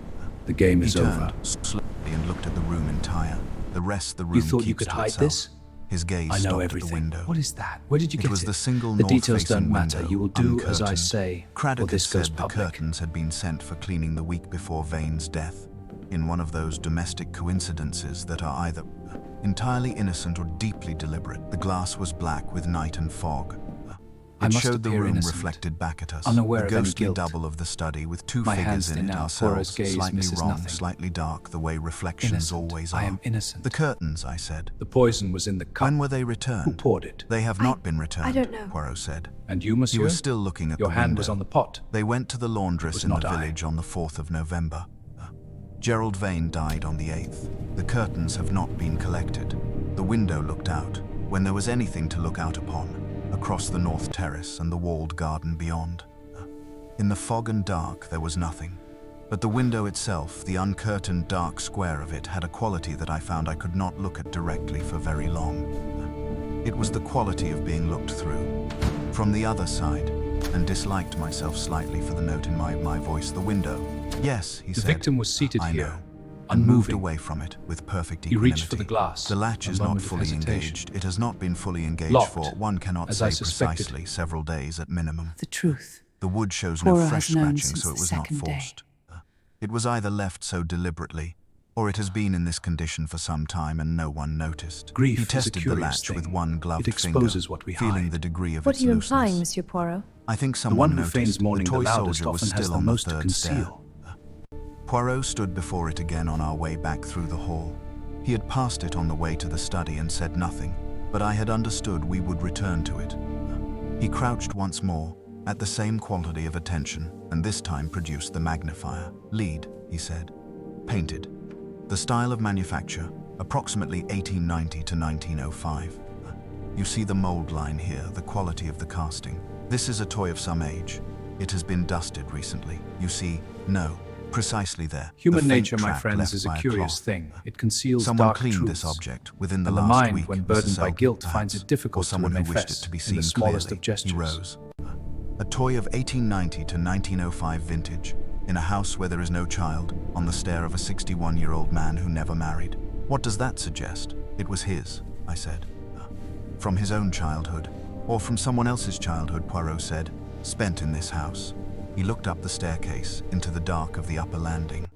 B: The game
A: He
B: is over.
A: turned slowly and looked at the room entire. The rest the room
B: You thought you
A: keeps
B: could
A: to
B: hide
A: itself.
B: this?
A: His gaze
B: I know
A: stopped at
B: everything.
A: the window.
B: What is that? Where did you get
A: It was the single
B: The details
A: north-facing
B: don't matter.
A: window,
B: You will do as I
A: uncurtained.
B: say, or
A: Craddock
B: this
A: had
B: goes
A: said the
B: public.
A: curtains had been sent for cleaning the week before Vane's death. In one of those domestic coincidences that are either entirely innocent or deeply deliberate. The glass was black with night and fog.
B: I
A: It
B: must
A: showed the
B: appear
A: room
B: innocent,
A: reflected back at us,
B: unaware
A: a
B: of any
A: ghostly
B: guilt.
A: double of the study with two
B: My
A: figures
B: hands
A: in
B: thin
A: it
B: now.
A: ourselves,
B: Poirot's gaze
A: slightly
B: misses
A: wrong,
B: nothing.
A: slightly dark, the way reflections
B: Innocent.
A: always
B: I
A: are.
B: am innocent.
A: The curtains, I said.
B: The poison was in the cup.
A: When were they returned?
B: Who poured it?
A: They have not been returned,
C: I don't know.
A: Poirot said.
B: And you,
A: He
B: monsieur?
A: was still looking at
B: Your
A: the
B: hand
A: window.
B: was on the pot.
A: They went to the laundress
B: was
A: in the
B: not I.
A: village on the 4th of November. Gerald Vane died on the 8th. The curtains have not been collected. The window looked out, when there was anything to look out upon, across the north terrace and the walled garden beyond. In the fog and dark there was nothing. But the window itself, the uncurtained dark square of it, had a quality that I found I could not look at directly for very long. It was the quality of being looked through, from the other side, and disliked myself slightly for the note in my voice. The window. Yes, he
B: The
A: said.
B: victim was seated
A: I
B: here,
A: know. And moved
B: unmoving.
A: away from it with perfect
B: He
A: equanimity.
B: reached for the glass.
A: The latch
B: A
A: is not
B: moment of
A: fully
B: hesitation.
A: engaged. It has not been fully engaged
B: Locked,
A: for, one cannot
B: as
A: say
B: I suspected.
A: precisely, several days at minimum.
C: The truth.
A: The wood shows no
C: Poirot
A: fresh
C: has known
A: scratching,
C: since
A: so it
C: the
A: was not
C: second day.
A: forced. It was either left so deliberately, or it has been in this condition for some time and no one noticed.
B: Grief
A: He
B: is a
A: tested the
B: curious
A: latch
B: thing.
A: with one gloved
B: It exposes
A: finger,
B: what we
A: feeling
B: hide.
A: the degree of
C: What
A: its
C: are you
A: looseness.
C: implying, Monsieur Poirot?
A: I think
B: The
A: someone
B: one who
A: noticed.
B: feigns mourning
A: the
B: the
A: toy
B: loudest
A: soldier was
B: often has
A: still
B: the
A: on
B: most
A: the
B: to
A: third stair.
B: conceal.
A: Poirot stood before it again on our way back through the hall. He had passed it on the way to the study and said nothing, but I had understood we would return to it. He crouched once more, at the same quality of attention, and this time produced the magnifier. Lead, he said. Painted. The style of manufacture, approximately 1890 to 1905. You see the mold line here, the quality of the casting. This is a toy of some age. It has been dusted recently. You see, no, precisely there.
B: Human
A: the faint
B: nature, my
A: track
B: friends,
A: left
B: is a
A: by
B: curious
A: cloth.
B: thing. It conceals
A: Someone
B: dark
A: cleaned
B: truths.
A: this object within the
B: And the
A: last
B: mind,
A: week.
B: when
A: Mrs.
B: burdened by
A: Selby,
B: guilt,
A: perhaps,
B: finds it difficult
A: or someone
B: to
A: who
B: manifest
A: wished it to be
B: in
A: seen
B: the smallest
A: clearly.
B: of gestures.
A: He rose. A toy of 1890 to 1905 vintage, in a house where there is no child, on the stair of a 61-year-old man who never married. What does that suggest? It was his, I said. From his own childhood, or from someone else's childhood, Poirot said, spent in this house. He looked up the staircase, into the dark of the upper landing.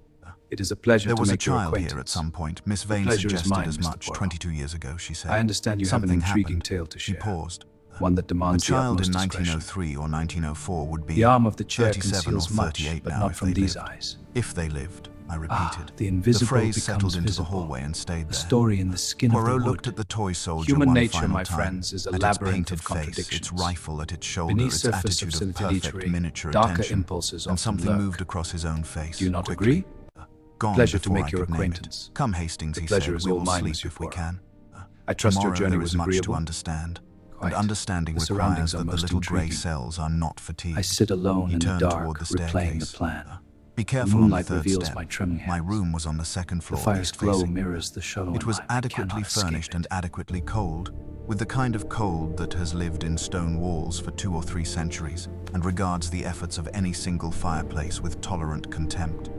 B: It is a pleasure
A: There
B: to
A: was a
B: make your
A: child
B: acquaintance.
A: here at some point. Miss Vane
B: pleasure is
A: suggested
B: mine,
A: as
B: Mr.
A: much
B: Poirot.
A: 22 years ago, she said.
B: I understand you
A: Something
B: have an intriguing
A: happened.
B: tale to
A: She
B: share.
A: paused.
B: One that
A: A
B: demands the
A: child in
B: utmost discretion.
A: 1903 or 1904 would be
B: The arm of the chair
A: 37 or
B: conceals much,
A: 38
B: but
A: now
B: not
A: if
B: from
A: they
B: these
A: lived.
B: eyes.
A: If they lived, I repeated.
B: The invisible
A: phrase
B: becomes
A: settled into
B: visible.
A: the hallway and stayed
B: A
A: there.
B: story in the skin
A: Poirot
B: of the wood.
A: looked at the toy soldier
B: Human
A: one
B: nature,
A: final
B: my
A: time,
B: friends, is a
A: at its
B: labyrinth
A: painted
B: of
A: face,
B: contradictions.
A: its rifle at its shoulder,
B: Beneath
A: its
B: surface of
A: attitude of
B: facility,
A: perfect miniature
B: darker
A: attention,
B: impulses
A: and
B: often
A: something
B: lurk.
A: moved across his own face.
B: Do you not
A: quickly.
B: agree?
A: Gone
B: Pleasure to
A: before
B: make
A: I
B: your
A: could name it.
B: acquaintance.
A: Come, Hastings,
B: The
A: he
B: pleasure
A: said.
B: is
A: We
B: all
A: will
B: mine,
A: sleep
B: Monsieur
A: if we
B: Poirot.
A: can.
B: I trust your
A: Tomorrow
B: journey
A: there
B: was
A: is much to
B: agreeable.
A: understand.
B: Quite.
A: And understanding
B: The
A: requires
B: surroundings are
A: that the
B: most
A: little grey
B: intriguing.
A: cells are not fatigued.
B: I sit alone
A: He
B: in the
A: turned
B: dark,
A: toward the
B: replaying the
A: staircase.
B: plan.
A: Be
B: The
A: careful on the
B: moonlight
A: third
B: reveals
A: step.
B: my trembling
A: My
B: hands.
A: room was on the second
B: The
A: floor,
B: fire's
A: east
B: glow
A: facing.
B: mirrors the shadow
A: It
B: in
A: was
B: mine. I
A: adequately
B: cannot escape
A: furnished
B: it.
A: and adequately cold, with the kind of cold that has lived in stone walls for 2 or 3 centuries and regards the efforts of any single fireplace with tolerant contempt.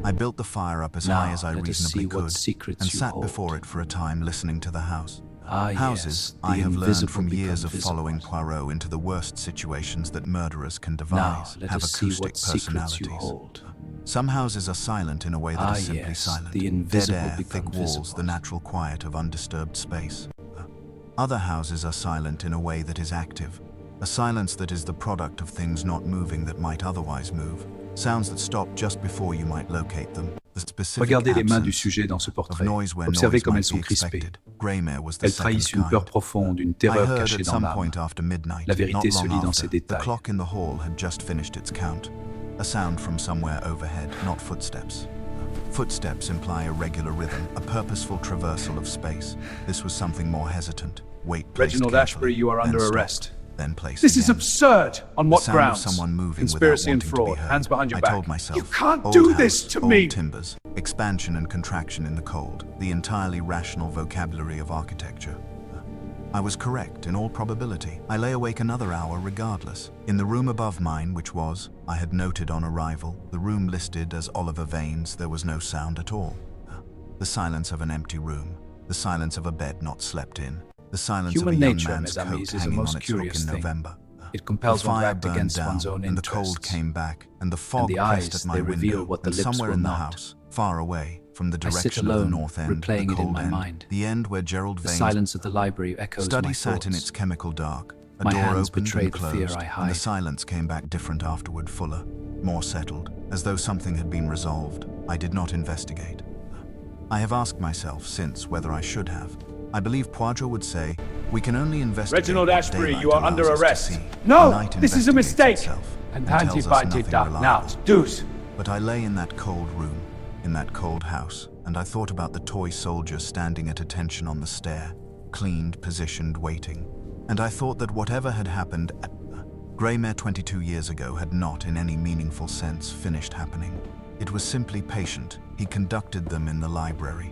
A: I built the fire up as
B: Now,
A: high as I
B: let us
A: reasonably
B: see what
A: could
B: secrets
A: and
B: you
A: sat
B: hold.
A: before it for a time listening to the house.
B: Ah,
A: Houses,
B: yes, the
A: I have learned
B: invisible
A: from years
B: become
A: of
B: visible.
A: following Poirot into the worst situations that murderers can
B: Now,
A: devise,
B: let
A: have
B: us see
A: acoustic
B: what secrets
A: personalities.
B: you hold.
A: Some houses are silent in a way that
B: Ah,
A: is simply
B: yes,
A: silent.
B: the
A: Dead
B: invisible
A: air,
B: become
A: thick walls,
B: visible.
A: the natural quiet of undisturbed space. Other houses are silent in a way that is active, a silence that is the product of things not moving that might otherwise move, sounds that stop just before you might locate them. The specific
B: Regardez les mains du
A: absence
B: sujet dans ce
A: of
B: portrait.
A: noise where
B: Observez
A: noise
B: comme
A: might
B: elles sont
A: be
B: crispées.
A: expected. Greymare was the
B: Elles
A: second
B: trahissent une
A: kind.
B: peur profonde, une
A: I
B: terreur
A: heard
B: cachée
A: at
B: dans
A: some
B: l'âme.
A: point after midnight,
B: La vérité
A: not
B: se
A: long
B: lit dans
A: after,
B: ces
A: the
B: détails.
A: clock in the hall had just finished its count. A sound from somewhere overhead, not footsteps. Footsteps imply a regular rhythm, a purposeful traversal of space. This was something more hesitant. Weight placed
C: Reginald
A: carefully,
C: Ashbury, you are
A: then
C: under
A: stopped,
C: arrest.
A: Then placed
C: This is
A: again.
C: absurd! On what
A: The sound
C: grounds?
A: of someone moving
C: Conspiracy
A: without
C: and
A: wanting to be
C: fraud.
A: heard.
C: Hands behind your
A: I
C: back.
A: told myself,
C: You can't
A: old
C: do
A: house,
C: this to
A: old
C: me!
A: timbers, expansion and contraction in the cold, the entirely rational vocabulary of architecture. I was correct, in all probability. I lay awake another hour regardless. In the room above mine, which was, I had noted on arrival, the room listed as Oliver Vane's, there was no sound at all. The silence of an empty room, the silence of a bed not slept in, the silence
B: Human
A: of a young
B: nature,
A: man's
B: mes
A: coat
B: amis, is a
A: hanging
B: most
A: on its hook
B: curious
A: in
B: thing.
A: November.
B: It compels
A: The
B: one to
A: fire
B: act
A: burned
B: against
A: down,
B: one's own
A: and the
B: interests.
A: cold came back, and the fog
B: the
A: pressed
B: eyes,
A: at my
B: they
A: window,
B: reveal what the
A: and
B: lips
A: somewhere
B: will
A: in the
B: not.
A: house, far away, from the
B: I sit
A: direction of the
B: alone,
A: north end,
B: replaying
A: the
B: it in
A: cold
B: my
A: end,
B: mind.
A: the end where Gerald
B: The
A: Vane's
B: silence of the library echoes
A: study
B: my
A: sat in
B: thoughts.
A: its chemical dark. A
B: My
A: door
B: hands
A: opened
B: betray
A: and
B: the fear
A: closed,
B: I
A: and
B: hide.
A: the silence came back different afterward, fuller, more settled, as though something had been resolved. I did not investigate. I have asked myself since whether I should have. I believe Poirot would say, we can only investigate
C: Reginald
A: what
C: Ashbury,
A: daylight
C: you are
A: allows
C: under
A: us to
C: arrest.
A: see.
C: No,
A: The night
C: this is a
A: investigates
C: mistake.
A: itself
C: And
A: tells
C: handy
A: us
C: by
A: nothing
C: dark
A: reliable.
C: now, deuce.
A: But I lay in that cold room, in that cold house, and I thought about the toy soldier standing at attention on the stair, cleaned, positioned, waiting. And I thought that whatever had happened at Greymere 22 years ago had not, in any meaningful sense, finished happening. It was simply patient. He conducted them in the library.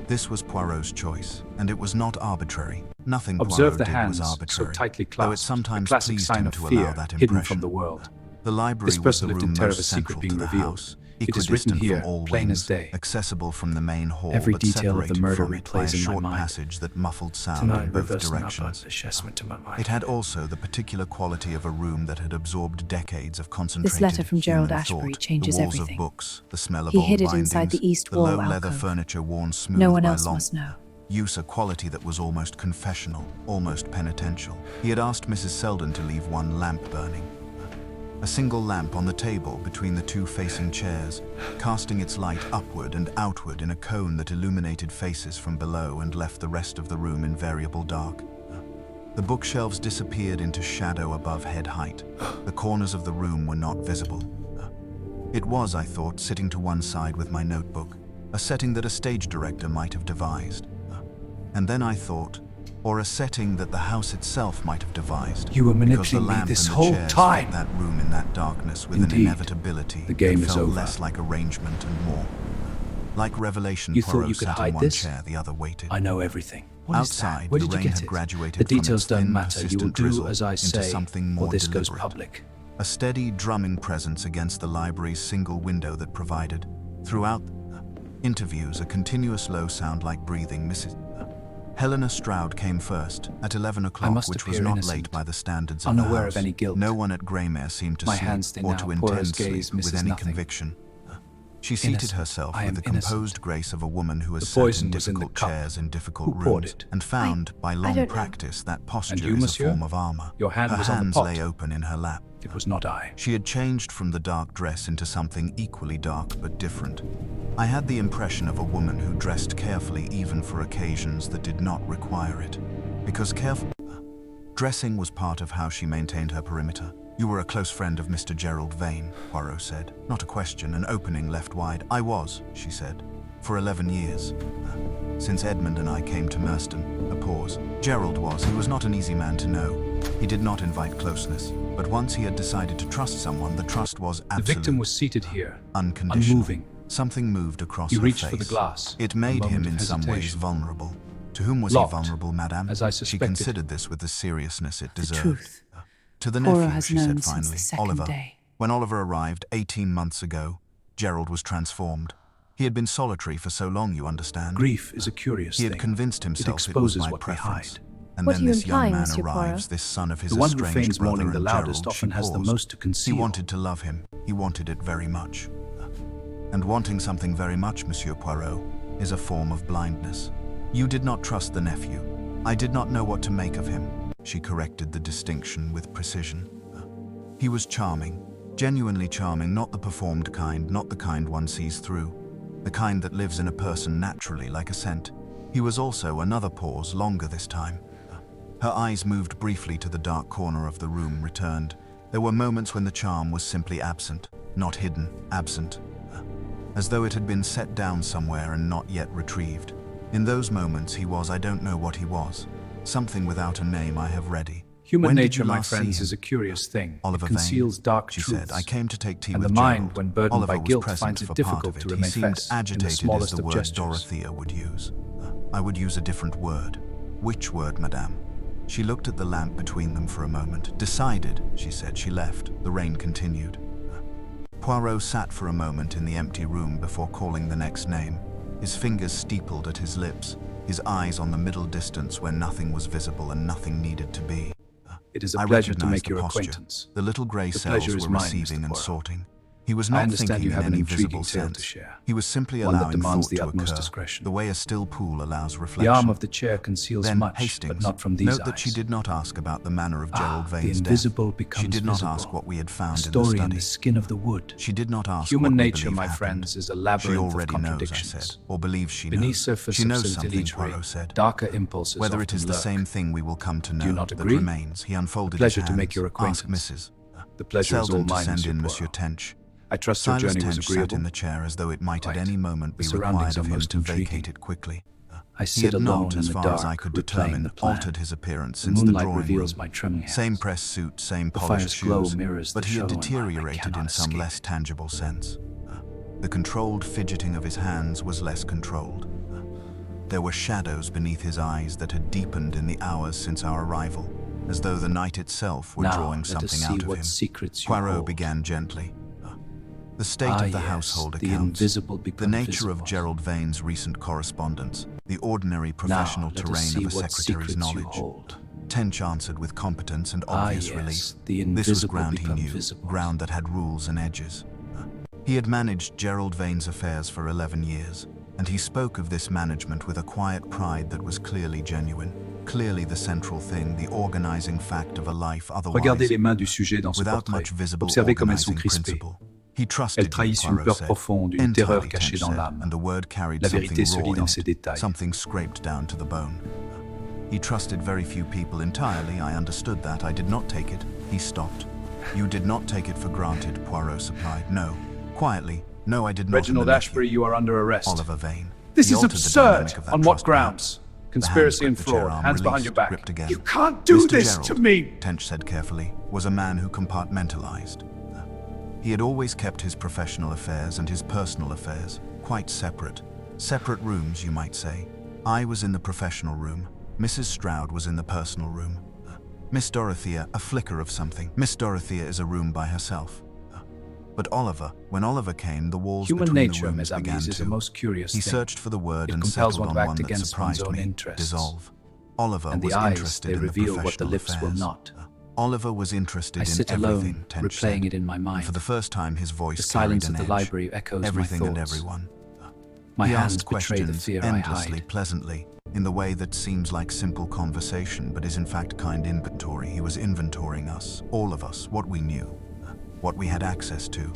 A: This was Poirot's choice, and it was not arbitrary. Nothing
B: Observe
A: Poirot
B: the
A: did
B: hands,
A: was
B: so
A: arbitrary,
B: tightly
A: though it
B: clasped,
A: sometimes
B: a classic
A: pleased
B: sign
A: him
B: of
A: to
B: fear,
A: allow that
B: hidden
A: impression.
B: from the world.
A: The library
B: This
A: was the
B: person lived in
A: room
B: terror
A: most
B: of a secret
A: central
B: being
A: to the
B: revealed.
A: house,
B: It is written
A: equidistant
B: here,
A: from all
B: plain
A: wings,
B: as day.
A: accessible from the main hall,
B: Every
A: but
B: detail of the
A: separated
B: murder
A: from it by a
B: replays in my
A: short
B: mind.
A: passage that muffled sound
B: Tonight,
A: in both
B: reversing
A: directions.
B: assessment to my mind.
A: It had also the particular quality of a room that had absorbed decades of concentrated
D: This letter from Gerald
A: human
D: Ashbury
A: thought.
D: changes
A: The walls
D: everything.
A: of books, the smell of
D: He
A: old
D: hid it
A: bindings,
D: inside the east
A: the
D: wall
A: low leather
D: alcove.
A: furniture worn smooth
D: No one
A: by
D: else
A: long
D: must know.
A: use, a quality that was almost confessional, almost penitential. He had asked Mrs. Selden to leave one lamp burning. A single lamp on the table between the two facing chairs, casting its light upward and outward in a cone that illuminated faces from below and left the rest of the room in variable dark. The bookshelves disappeared into shadow above head height. The corners of the room were not visible. It was, I thought, sitting to one side with my notebook, a setting that a stage director might have devised. And then I thought, or a setting that the house itself might have devised.
B: You were
A: because the
B: manipulating me
A: lamp
B: this
A: and the
B: whole
A: chairs
B: time.
A: fit that room in that darkness with
B: Indeed.
A: an inevitability
B: The game
A: that
B: is
A: felt
B: over.
A: less like arrangement and more like revelation.
B: You thought
A: Poirot
B: you could
A: sat
B: hide
A: in one
B: this?
A: chair, the other waited.
B: I know everything. What is
A: Outside,
B: that? Where
A: the
B: did you
A: rain
B: get
A: had
B: it?
A: graduated
B: The
A: from
B: details
A: its
B: don't
A: thin,
B: matter. You will
A: persistent
B: do
A: drizzle
B: as I
A: into
B: say,
A: something
B: or
A: more
B: this goes
A: deliberate.
B: public.
A: A steady drumming presence against the library's single window that provided, throughout interviews, a continuous low sound like breathing. Mrs. Helena Stroud came first, at 11 o'clock,
B: must
A: which was
B: appear
A: not
B: innocent,
A: late by the standards of the
B: unaware
A: house.
B: of any guilt.
A: No one at Greymere seemed to
B: My
A: sleep
B: hands stay
A: or
B: now.
A: to
B: Poirot's
A: intend
B: gaze
A: sleep with
B: misses
A: any
B: nothing.
A: conviction. She seated
B: Innocent.
A: herself
B: I
A: with
B: am
A: the
B: innocent.
A: composed grace of a woman who has
B: The
A: sat in
B: poison was in the
A: difficult
B: cup.
A: chairs in difficult
B: Who poured
A: rooms
B: it?
A: and found, by long
D: don't know.
A: practice, that posture
B: you,
A: is
B: monsieur?
A: a form of armor.
B: Your hand
A: Her
B: was on the
A: hands
B: pot.
A: lay open in her lap.
B: It was not I.
A: She had changed from the dark dress into something equally dark but different. I had the impression of a woman who dressed carefully even for occasions that did not require it. Because careful dressing was part of how she maintained her perimeter. You were a close friend of Mr. Gerald Vane, Poirot said. Not a question, an opening left wide. I was, she said, for 11 years. Since Edmund and I came to Merston. A pause. Gerald was. He was not an easy man to know. He did not invite closeness. But once he had decided to trust someone, the trust was absolute.
B: The victim was seated here,
A: unconditional.
B: unmoving.
A: Something moved across
B: He
A: her
B: reached
A: face.
B: for the glass.
A: It
B: A
A: made
B: moment
A: him
B: of
A: in some ways
B: hesitation.
A: vulnerable. To whom was
B: Locked,
A: he vulnerable, madame?
B: as I
A: She
B: suspected.
A: considered this with the seriousness it
D: The
A: deserved.
D: truth.
A: To the
D: Poirot
A: nephew,
D: has
A: she
D: known
A: said
D: since
A: finally,
D: the second
A: Oliver.
D: day.
A: When Oliver arrived 18 months ago, Gerald was transformed. He had been solitary for so long, you understand.
B: Grief is a curious
A: He had
B: thing.
A: convinced
B: It
A: himself it was
B: exposes
A: my
B: what we
A: preference.
B: hide.
A: And
D: What
A: then
D: are you
A: this young
D: implying,
A: man
D: Monsieur
A: arrives,
D: Poirot?
A: this son of his
B: The one who
A: estranged
B: feigns
A: brother
B: mourning the
A: and
B: loudest
A: Gerald.
B: often
A: She
B: has the
A: paused.
B: most to
A: He
B: conceal.
A: wanted to love him. He wanted it very much. And wanting something very much, Monsieur Poirot, is a form of blindness. You did not trust the nephew. I did not know what to make of him. She corrected the distinction with precision. He was charming, genuinely charming, not the performed kind, not the kind one sees through, the kind that lives in a person naturally like a scent. He was also, another pause, longer this time. Her eyes moved briefly to the dark corner of the room, returned. There were moments when the charm was simply absent, not hidden, absent. as though it had been set down somewhere and not yet retrieved. In those moments he was, I don't know what he was, something without a name I have ready.
B: Human
A: When did
B: nature,
A: you
B: my
A: last see
B: friends,
A: him?
B: is a curious thing.
A: Oliver
B: It conceals
A: Vane,
B: dark
A: she
B: truths.
A: said. I came to take tea
B: and
A: with
B: the mind,
A: Gerald.
B: when burdened
A: Oliver
B: by
A: was
B: guilt,
A: present
B: finds it
A: for part
B: difficult
A: of
B: to
A: it.
B: remain
A: He seemed
B: fast in the
A: agitated as
B: smallest
A: the
B: of
A: word
B: gestures.
A: Dorothea would use. I would use a different word. Which word, madame? She looked at the lamp between them for a moment. Decided, she said. She left. The rain continued. Poirot sat for a moment in the empty room before calling the next name, his fingers steepled at his lips, his eyes on the middle distance where nothing was visible and nothing needed to be.
B: It is a
A: I
B: pleasure to
A: recognized
B: make
A: the
B: your
A: posture.
B: acquaintance.
A: The little grey
B: The
A: cells
B: pleasure is
A: were
B: mine,
A: receiving
B: Mr.
A: and
B: Poirot.
A: sorting. He was
B: I
A: not
B: understand
A: thinking
B: you
A: in
B: have an
A: any
B: intriguing
A: visible
B: tale to
A: sense.
B: share.
A: He was simply
B: One that
A: allowing
B: demands
A: thought
B: the
A: to
B: utmost
A: occur,
B: discretion.
A: the way a still pool allows
B: The
A: reflection.
B: arm of the chair conceals
A: Then
B: much,
A: Hastings,
B: but not from these
A: note
B: eyes.
A: that she did not ask about the manner of Gerald
B: The
A: Vane's
B: invisible
A: death.
B: becomes
A: She did not
B: visible.
A: ask what we had
B: A
A: found in the
B: story in
A: study.
B: the skin of the wood.
A: She did not ask
B: Human
A: what we
B: nature,
A: believe
B: my
A: happened.
B: friends, is a
A: She
B: labyrinth of
A: already knows, I
B: contradictions.
A: said, or believes she
B: Beneath
A: knows.
B: surface
A: She knows
B: obscenity
A: something,
B: literary,
A: Poirot said.
B: darker impulses
A: Whether it
B: often
A: is the
B: lurk.
A: same thing we will come to know
B: Do you not
A: that
B: agree?
A: remains. He unfolded
B: pleasure
A: his
B: to
A: hands.
B: make your
A: Ask
B: acquaintance.
A: Mrs.
B: The pleasure is all
A: Seldom to
B: mine,
A: send
B: Monsieur
A: in
B: Poirot.
A: Monsieur Tench.
B: I trust your
A: Silas
B: journey was
A: Tench
B: agreeable.
A: sat in the chair as though it might at
B: Quite.
A: any moment
B: The
A: be
B: surroundings
A: required of
B: are
A: him
B: most
A: to
B: intriguing.
A: vacate it quickly.
B: I
A: He
B: sit
A: had
B: alone
A: not,
B: in
A: as
B: the
A: far
B: dark,
A: as I could
B: replaying
A: determine,
B: the plan.
A: altered his appearance
B: The
A: since the
B: moonlight
A: drawing
B: reveals
A: room.
B: my trembling hands.
A: Same press suit, same
B: The
A: polished
B: fire's glow
A: shoes,
B: mirrors
A: but
B: the
A: he had
B: shadow in mine. I
A: deteriorated
B: cannot
A: in some
B: escape
A: less
B: it.
A: tangible sense. The controlled fidgeting of his hands was less controlled. There were shadows beneath his eyes that had deepened in the hours since our arrival, as though the night itself were
B: Now,
A: drawing
B: let us
A: something
B: see
A: out of
B: what
A: him.
B: secrets you
A: Poirot
B: hold.
A: began gently. The state
B: Ah,
A: of the
B: yes,
A: household
B: the
A: accounts,
B: invisible
A: the
B: become
A: nature of
B: visible.
A: Gerald Vane's recent correspondence, the ordinary professional
B: Now, let us
A: terrain
B: see
A: of a
B: what
A: secretary's
B: secrets you
A: knowledge.
B: hold.
A: Tench answered with competence and
B: Ah,
A: obvious
B: yes,
A: relief.
B: the
A: This was
B: invisible
A: ground he
B: become
A: knew,
B: visible.
A: ground that had rules and edges. He had managed Gerald Vane's affairs for 11 years, and he spoke of this management with a quiet pride that was clearly genuine, clearly the central thing, the organizing fact of a life otherwise,
B: Regardez les mains du sujet dans ce
A: without
B: portrait.
A: much visible
B: Observez comme elles sont
A: organizing
B: crispées.
A: principle. He trusted
B: Elles trahissent
A: you,
B: une
A: Poirot
B: peur
A: said.
B: profonde, une
A: Entirely,
B: terreur cachée
A: Tench
B: dans
A: said,
B: l'âme.
A: and the word carried
B: La
A: something
B: vérité se
A: raw
B: lit
A: in
B: dans
A: it,
B: ses détails.
A: something scraped down to the bone. He trusted very few people entirely. I understood that. I did not take it. He stopped. You did not take it for granted, Poirot supplied. No. Quietly. No, I did not.
B: Reginald
A: in the nephew.
B: Ashbury, you are under arrest.
A: Oliver Vane.
B: This
A: He
B: is
A: altered the
B: absurd.
A: dynamic of that
B: On what
A: trust,
B: grounds?
A: perhaps.
B: Conspiracy
A: The
B: and
A: hand gripped the chair
B: fraud.
A: arm,
B: Hands behind
A: released,
B: your back.
A: gripped again.
B: You can't do
A: Mr.
B: this
A: Gerald,
B: to me.
A: Tench said carefully, was a man who compartmentalized. He had always kept his professional affairs and his personal affairs quite separate. Separate rooms, you might say. I was in the professional room. Mrs. Stroud was in the personal room. Miss Dorothea, a flicker of something. Miss Dorothea is a room by herself. But Oliver, when Oliver came, the walls
B: Human
A: between
B: nature,
A: the rooms
B: mes
A: began
B: amis, is
A: to.
B: a most curious
A: He
B: thing.
A: searched for the word
B: It
A: and
B: compels
A: settled
B: one
A: on
B: to
A: one
B: act
A: that
B: against one's
A: surprised
B: own
A: me.
B: interests.
A: Dissolve. Oliver
B: And the
A: was
B: eyes,
A: interested
B: they
A: in the
B: reveal what the
A: professional
B: lips will
A: affairs.
B: not.
A: Oliver was interested
B: I
A: in
B: sit
A: everything,
B: alone,
A: Tench
B: replaying
A: said.
B: it in my
A: And
B: mind.
A: for the first time, his voice
B: The
A: carried
B: silence
A: an
B: of the
A: edge.
B: library echoes
A: Everything
B: my
A: and
B: thoughts.
A: everyone.
B: My
A: He
B: hands
A: asked
B: betray the
A: questions
B: fear I
A: endlessly,
B: hide.
A: pleasantly, in the way that seems like simple conversation, but is in fact kind inventory. He was inventorying us, all of us, what we knew, what we had access to.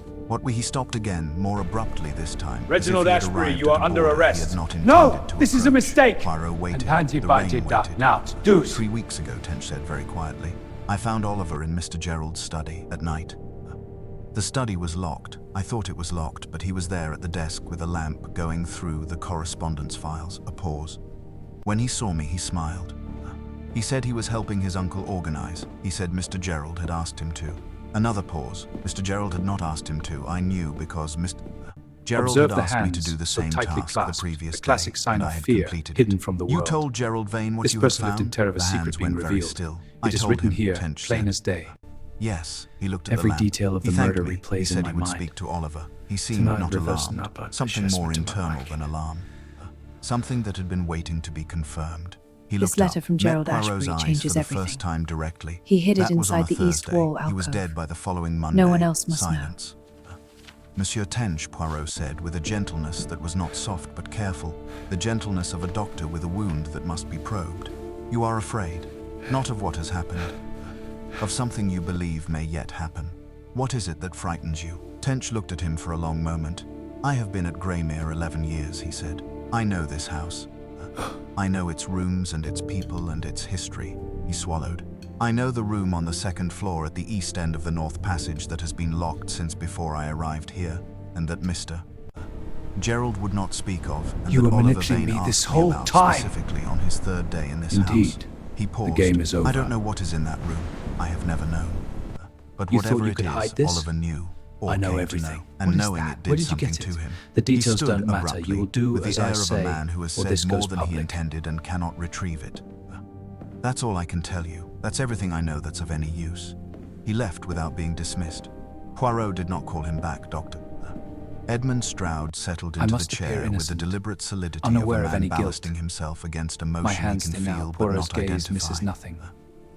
A: He stopped again, more abruptly this time. as
B: Reginald
A: if he had
B: Ashbury,
A: arrived
B: you
A: at
B: are
A: a
B: under
A: border he
B: arrest.
A: had not
B: No,
A: intended to
B: this is a
A: approach.
B: mistake.
A: Poirot waited.
B: And
A: The
B: by
A: rain
B: da.
A: waited.
B: Now, deuce.
A: 3 weeks ago, Tench said very quietly, I found Oliver in Mr. Gerald's study at night. The study was locked. I thought it was locked, but he was there at the desk with a lamp going through the correspondence files. A pause. When he saw me, he smiled. He said he was helping his uncle organize. He said Mr. Gerald had asked him to. Another pause. Mr. Gerald had not asked him to. I knew because Mr. Gerald
B: Observe
A: had
B: the
A: asked me to
B: hands,
A: do the
B: so
A: same
B: tightly
A: task
B: clasped,
A: the previous
B: a classic
A: day,
B: sign
A: and
B: of
A: I had
B: fear,
A: completed
B: hidden
A: it.
B: from the
A: You
B: world.
A: told Gerald Vane what
B: This
A: you had
B: person lived in
A: found?
B: terror of a
A: The
B: secret
A: hands
B: being
A: went very
B: revealed.
A: still.
B: It is
A: told
B: written
A: him,
B: here,
A: Tench
B: plain
A: said.
B: as day.
A: Yes, he looked at
B: Every
A: the lamp.
B: detail of
A: He
B: the
A: thanked
B: murder
A: me.
B: replays
A: He said
B: in
A: he
B: my
A: would
B: mind.
A: speak to Oliver. He seemed
B: Tonight
A: not
B: reverse
A: alarmed.
B: nappa,
A: Something more
B: chessmen to
A: internal
B: back.
A: than alarm. Something that had been waiting to be confirmed. He
C: This
A: looked
C: letter
A: up,
C: from
A: met
C: Gerald
A: Poirot's
C: Ashbury
A: eyes
C: changes
A: for the
C: everything.
A: first time directly.
C: He hid it
A: That was on
C: inside
A: a
C: the east
A: Thursday.
C: wall
A: He was
C: alcove.
A: dead by the following Monday.
C: one else must know.
A: Silence. Monsieur Tench, Poirot said, with a gentleness that was not soft but careful, the gentleness of a doctor with a wound that must be probed. You are afraid, not of what has happened, of something you believe may yet happen. What is it that frightens you? Tench looked at him for a long moment. I have been at Greymere 11 years, he said. I know this house. I know its rooms and its people and its history. He swallowed. I know the room on the second floor at the east end of the North Passage that has been locked since before I arrived here, and that Mr. Gerald would not speak of, and
C: You
A: that
C: were
A: Oliver
C: manipulating
A: Vane
C: me this
A: asked me
C: whole
A: about
C: time.
A: specifically on his third day in this house.
C: Indeed.
A: He paused.
C: game is over.
A: I don't know what is in that room. I have never known. But
C: You thought
A: whatever
C: you
A: it
C: could
A: is,
C: hide this?
A: Oliver knew. Or
C: I know
A: came
C: everything.
A: To know, and
C: What is
A: knowing
C: that?
A: it did
C: Where did you
A: something
C: get it?
A: to him.
C: The details
A: He stood
C: don't matter.
A: abruptly,
C: You will do
A: with
C: as
A: the
C: I
A: air
C: say,
A: of a man who has
C: or
A: said
C: this
A: more
C: goes
A: than he
C: public.
A: intended and cannot retrieve it. That's all I can tell you. That's everything I know that's of any use. He left without being dismissed. Poirot did not call him back, Doctor. Edmund Stroud settled into the
C: must appear
A: chair with the
C: innocent,
A: deliberate solidity
C: unaware
A: of
C: of
A: a man
C: any guilt.
A: ballasting himself against a
C: My
A: motion he
C: hands
A: can
C: stay now.
A: feel but
C: Poirot's
A: not
C: gaze
A: identify.
C: misses nothing.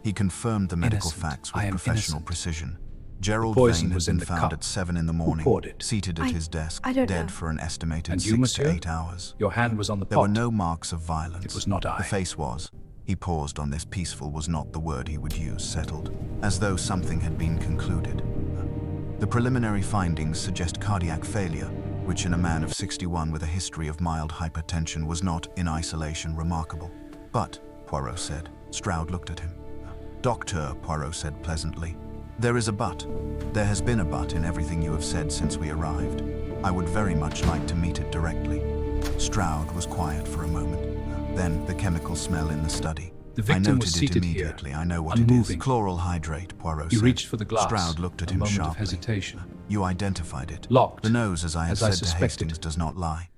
A: He confirmed the medical
C: Innocent.
A: facts
C: I
A: with
C: am
A: professional
C: innocent.
A: precision. Gerald
C: poison
A: Vane
C: was
A: had
C: in
A: been
C: the
A: found
C: cup.
A: at 7 in the morning,
C: poured it?
A: seated at his desk,
D: I don't
A: dead
D: know.
A: for an estimated
C: And you,
A: 6 to
C: monsieur?
A: 8 hours.
C: Your hand was on the
A: There
C: pot.
A: were no marks of violence.
C: It was not I.
A: The face was. He paused on this. Peaceful was not the word he would use. Settled, as though something had been concluded. The preliminary findings suggest cardiac failure, which in a man of 61 with a history of mild hypertension was not, in isolation, remarkable. But, Poirot said. Stroud looked at him. Doctor, Poirot said pleasantly. There is a but. There has been a but in everything you have said since we arrived. I would very much like to meet it directly. Stroud was quiet for a moment. Then the chemical smell in the study.
C: The
A: I
C: victim
A: noted
C: was
A: it
C: seated here,
A: immediately. I know what it is.
C: unmoving.
A: Chloral hydrate, Poirot
C: He
A: said.
C: reached for the glass.
A: Stroud looked at
C: A
A: him
C: moment of
A: sharply.
C: hesitation.
A: You identified it.
C: Locked,
A: The nose, as I have
C: as I
A: said to
C: suspected.
A: Hastings, does not lie.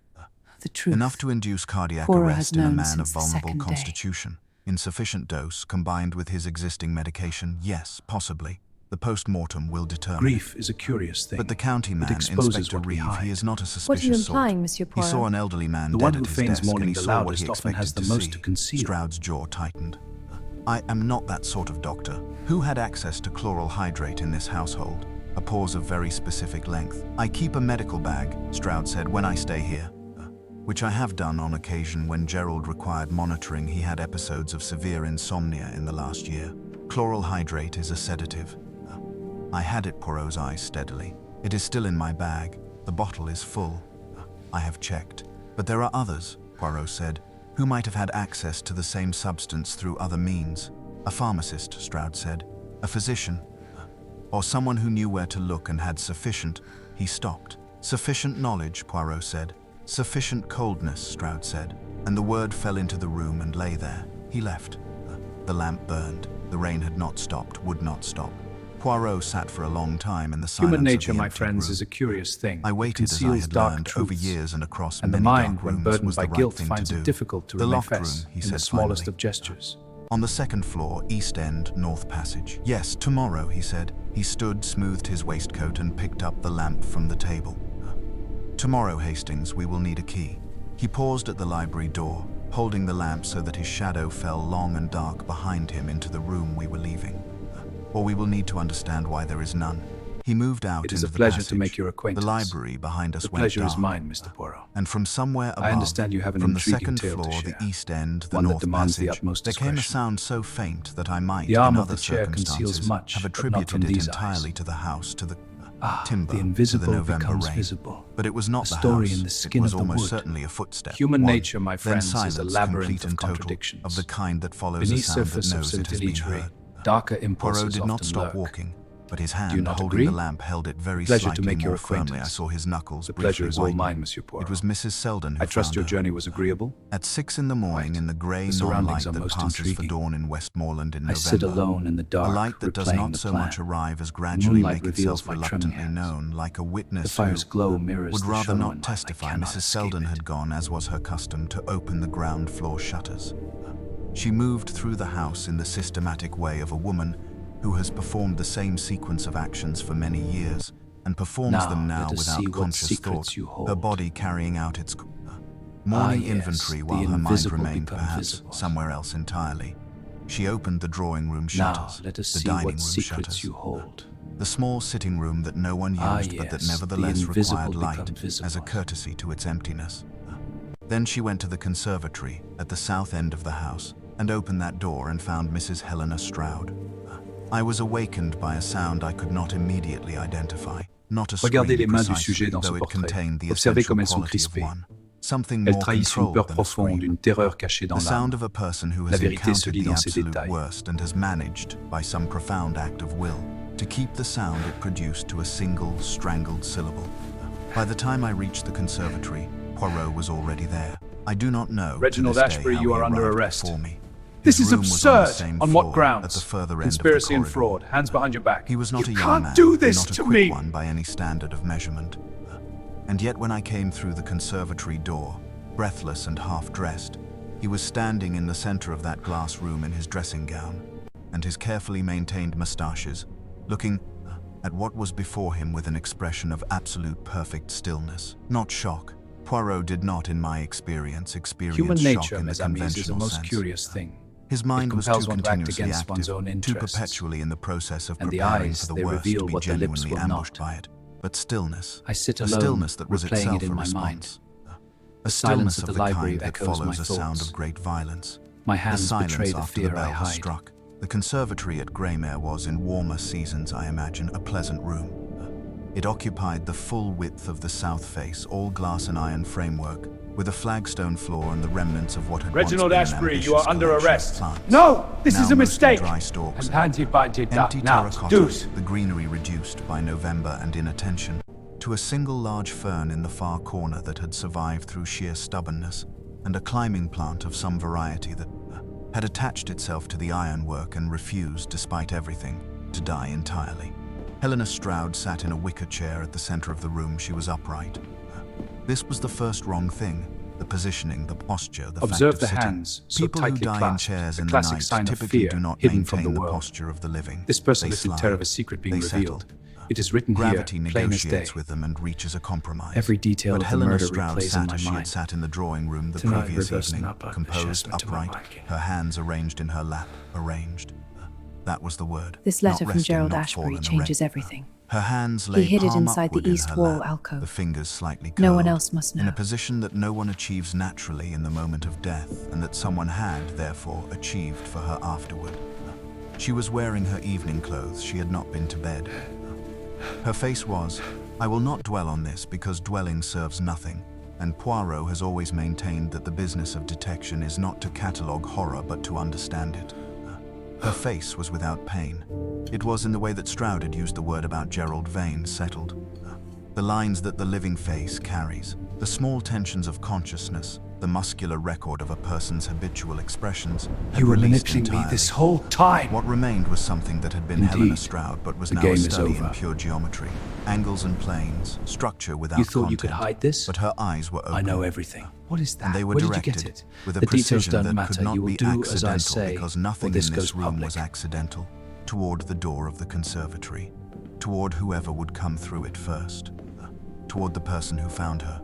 D: The truth.
A: Enough to induce cardiac
D: Poirot
A: arrest
D: has
A: in a
D: known
A: man of
D: since the
A: vulnerable
D: second day.
A: constitution. In sufficient dose, combined with his existing medication, yes, possibly. The post-mortem will determine.
C: Grief is a curious thing.
A: But the county man,
C: exposes
A: Inspector
C: what we
A: Reeve,
C: hide.
A: he is not a
D: What are you
A: suspicious sort.
D: implying, Monsieur
A: He
D: Poirot?
A: saw an elderly man
C: The
A: dead
C: one
A: at
C: who
A: his
C: feigns
A: desk, and
C: mourning
A: he
C: the
A: saw what
C: loudest
A: he
C: often has
A: expected
C: the
A: to
C: most
A: see.
C: to conceal.
A: Stroud's jaw tightened. I am not that sort of doctor. Who had access to chloral hydrate in this household? A pause of very specific length. I keep a medical bag, Stroud said, when I stay here. Which I have done on occasion when Gerald required monitoring. He had episodes of severe insomnia in the last year. Chloral hydrate is a sedative. I had it, Poirot's eyes steadily. It is still in my bag. The bottle is full. I have checked. But there are others, Poirot said, who might have had access to the same substance through other means. A pharmacist, Stroud said. A physician. Or someone who knew where to look and had sufficient. He stopped. Sufficient knowledge, Poirot said. Sufficient coldness, Stroud said. And the word fell into the room and lay there. He left. The lamp burned. The rain had not stopped, would not stop. Poirot sat for a long time in the silence
C: Human
A: of
C: nature,
A: the
C: my
A: empty
C: friends,
A: room.
C: is a curious thing.
A: I
C: It
A: waited as I
C: conceals
A: had
C: dark
A: learned over
C: truths.
A: years and across
C: And the
A: many
C: mind,
A: dark
C: when
A: rooms,
C: burdened
A: was the
C: by
A: right
C: guilt,
A: thing
C: finds
A: to
C: it
A: do.
C: difficult to
A: The
C: remain
A: locked room,
C: fess
A: he
C: in
A: said
C: the smallest
A: finally.
C: of gestures.
A: On the second floor, East End, North Passage. Yes, tomorrow, he said. He stood, smoothed his waistcoat and picked up the lamp from the table. Tomorrow, Hastings, we will need a key. He paused at the library door, holding the lamp so that his shadow fell long and dark behind him into the room we were leaving. Or we will need to understand why there is none. He moved out
C: It is
A: into
C: a
A: the
C: pleasure
A: passage.
C: to make your acquaintance.
A: The library behind us
C: The
A: went
C: pleasure is
A: dark.
C: mine, Mr. Poirot.
A: And from somewhere above,
C: I understand you have an
A: from the
C: intriguing
A: second
C: tale to
A: floor,
C: share.
A: the East End, the
C: One that
A: North
C: demands the
A: Passage,
C: utmost
A: there came a
C: discretion.
A: sound so faint that I might,
C: The arm
A: in
C: of the
A: other
C: chair conceals
A: circumstances,
C: much,
A: have
C: but not
A: attributed
C: from
A: it
C: these
A: entirely
C: eyes.
A: to the house, to the
C: Ah,
A: timber,
C: the
A: to
C: invisible
A: the November
C: becomes
A: rain.
C: visible.
A: But it was not
C: A
A: the
C: story
A: house.
C: in the skin
A: it was
C: of the
A: almost
C: wood.
A: certainly a footstep.
C: Human
A: One,
C: nature, my
A: then
C: friends,
A: silence,
C: is a labyrinth
A: complete
C: of
A: and total,
C: contradictions.
A: of the kind that follows
C: Beneath
A: a sound that
C: surface of
A: knows it has been
C: scintillatory,
A: heard.
C: darker impulses
A: Poirot did not
C: often
A: stop
C: lurk.
A: walking, but his
C: Do you
A: hand
C: not
A: holding
C: agree?
A: the lamp held it very
C: Pleasure to
A: slightly
C: make your
A: more firmly. I
C: acquaintance.
A: saw his knuckles
C: The
A: briefly
C: pleasure is all
A: widen.
C: mine, Monsieur Poirot.
A: It was Mrs. Selden who
C: I trust
A: found
C: your
A: her.
C: journey was agreeable.
A: At 6 in the morning,
C: Right.
A: in the grey
C: The
A: non-light
C: surroundings are
A: that
C: most
A: passes for
C: intriguing.
A: dawn in Westmoreland in
C: I
A: November.
C: sit alone in the dark,
A: a light that does
C: replaying
A: not
C: the
A: so
C: plan.
A: much arrive as gradually
C: moonlight
A: make
C: reveals
A: itself
C: my trembling
A: reluctantly
C: hands.
A: known, like a witness
C: The fire's
A: who
C: glow mirrors
A: would
C: the
A: rather
C: shadow in
A: not
C: mine. I
A: testify.
C: cannot
A: Mrs.
C: escape
A: Selden
C: it.
A: had gone, as was her custom, to open the ground floor shutters. She moved through the house in the systematic way of a woman who has performed the same sequence of actions for many years and performs them now
C: let us
A: without
C: see what
A: conscious
C: secrets
A: thought,
C: you hold.
A: her body carrying out its morning
C: yes,
A: inventory
C: the
A: while her mind
C: invisible
A: remained
C: become
A: perhaps
C: visible.
A: somewhere else entirely. She opened the drawing room
C: Now,
A: shutters,
C: let us
A: the
C: see
A: dining
C: what
A: room
C: secrets
A: shutters,
C: you hold.
A: the small sitting room that no one used but that
C: yes,
A: nevertheless
C: the invisible
A: required light
C: become visible.
A: as a courtesy to its emptiness. Then she went to the conservatory at the south end of the house and opened that door and found Mrs. Helena Stroud. I was awakened by a sound I could not immediately identify, not a scream
C: Regardez les mains du
A: precisely,
C: sujet dans ce
A: though it
C: portrait.
A: contained the
C: Observez
A: essential
C: comme elles sont
A: quality of
C: crispées.
A: one. Something
C: Elles
A: more
C: trahissent une
A: controlled
C: peur
A: than a
C: profonde,
A: scream.
C: une terreur cachée dans
A: The sound
C: l'âme.
A: of a person who
C: La
A: has
C: vérité se
A: encountered
C: lit
A: the
C: dans ces
A: absolute
C: détails.
A: worst and has managed, by some profound act of will, to keep the sound it produced to a single, strangled syllable. By the time I reached the conservatory, Poirot was already there. I do not know.
B: Reginald
A: to this
B: Ashbury,
A: day,
B: you
A: how he
B: are under
A: arrived
B: arrest.
A: before me.
B: This
A: His
B: is
A: room was on the
B: absurd.
A: same
B: On what
A: floor,
B: grounds?
A: At the further
B: Conspiracy
A: end
B: and
A: of the corridor.
B: fraud. Hands behind your back.
A: He was not
B: You
A: a young
B: can't
A: man,
B: do this
A: not a
B: to
A: quick
B: me.
A: one by any standard of measurement. And yet when I came through the conservatory door, breathless and half-dressed, he was standing in the center of that glass room in his dressing gown, and his carefully maintained moustaches, looking at what was before him with an expression of absolute perfect stillness, not shock. Poirot did not, in my experience
B: Human
A: shock
B: nature,
A: in the
B: mes amis, is a
A: conventional
B: most
A: sense.
B: curious thing.
A: His mind was too
B: compels one to act
A: continuously
B: against one's
A: active,
B: own
A: too
B: interests.
A: perpetually in the process of
B: And the
A: preparing
B: eyes,
A: for the
B: they
A: worst
B: reveal
A: to be
B: what the lips
A: genuinely
B: will
A: ambushed
B: not.
A: by it. But stillness,
B: I sit
A: a
B: alone,
A: stillness that was
B: replaying
A: itself
B: it in
A: a
B: my mind.
A: response. A
B: The silence
A: stillness
B: of
A: of
B: the library
A: kind that
B: echoes my
A: follows a sound
B: thoughts.
A: of great violence.
B: My
A: The
B: hands
A: silence
B: betray the
A: after the
B: fear I
A: bell was
B: hide.
A: struck. The conservatory at Greymere was, in warmer seasons, I imagine, a pleasant room. It occupied the full width of the south face, all glass and iron framework, with a flagstone floor and the remnants of what had
B: Reginald
A: once been
B: Ashbury,
A: an
B: you are
A: ambitious
B: under
A: collection of
B: arrest.
A: plants.
B: No, this
A: Now
B: is a
A: mostly
B: mistake.
A: Dry stalks,
B: Empty
A: empty
B: now,
A: terracotta,
B: deuce.
A: the greenery reduced by November and inattention, to a single large fern in the far corner that had survived through sheer stubbornness, and a climbing plant of some variety that had attached itself to the ironwork and refused, despite everything, to die entirely. Helena Stroud sat in a wicker chair at the center of the room. She was upright. This was the first wrong thing. The positioning, the posture, the
B: Observe
A: fact
B: the
A: of sitting.
B: hands, so
A: People who
B: tightly
A: die in
B: clasped,
A: chairs
B: the
A: in the
B: classic
A: night
B: sign of
A: typically
B: fear
A: do not
B: hidden from
A: maintain
B: the
A: the
B: world.
A: posture of the living.
B: This person
A: They
B: lives in
A: slide,
B: terror of a secret being
A: they
B: revealed.
A: settle.
B: It is written
A: Gravity
B: here, plain as day.
A: negotiates with them and reaches a compromise.
B: Every detail
A: but
B: of the
A: Helena
B: murder
A: Stroud
B: replays in
A: sat
B: my
A: as she had
B: mind.
A: sat in the drawing room the
B: Tonight,
A: previous
B: reversing
A: evening,
B: up,
A: composed,
B: adjustment to my
A: upright,
B: liking.
A: her hands arranged in her lap, arranged. That was the word.
D: This
A: Not
D: letter from
A: resting,
D: Gerald
A: not
D: Ashbury
A: fallen,
D: changes
A: erect.
D: everything.
A: Her hands lay
D: He hid it
A: palm
D: inside the
A: upward in
D: east
A: her
D: wall
A: lap,
D: alcove.
A: the fingers slightly curled,
D: No one else must
A: in a
D: know.
A: position that no one achieves naturally in the moment of death, and that someone had, therefore, achieved for her afterward. She was wearing her evening clothes. She had not been to bed. Her face was, I will not dwell on this because dwelling serves nothing, and Poirot has always maintained that the business of detection is not to catalogue horror but to understand it. Her face was without pain. It was in the way that Stroud had used the word about Gerald Vane, settled. The lines that the living face carries, the small tensions of consciousness, the muscular record of a person's habitual expressions, had
B: You were
A: released
B: manipulating me
A: entirely.
B: this whole time.
A: What remained was something that had been
B: Indeed.
A: Helena Stroud but was
B: The
A: now
B: game
A: a
B: is
A: study in
B: over.
A: pure geometry, angles and planes, structure without
B: You thought
A: content.
B: you could hide this?
A: But her eyes were open.
B: I know everything. What is that?
A: And they were
B: Where did
A: directed
B: you get it?
A: with a
B: The details
A: precision
B: don't
A: that
B: matter.
A: could not
B: You will
A: be
B: do as I
A: accidental
B: say,
A: because
B: or
A: nothing
B: this
A: in this
B: goes
A: room
B: public.
A: was accidental. Toward the door of the conservatory, toward whoever would come through it first, toward the person who found her.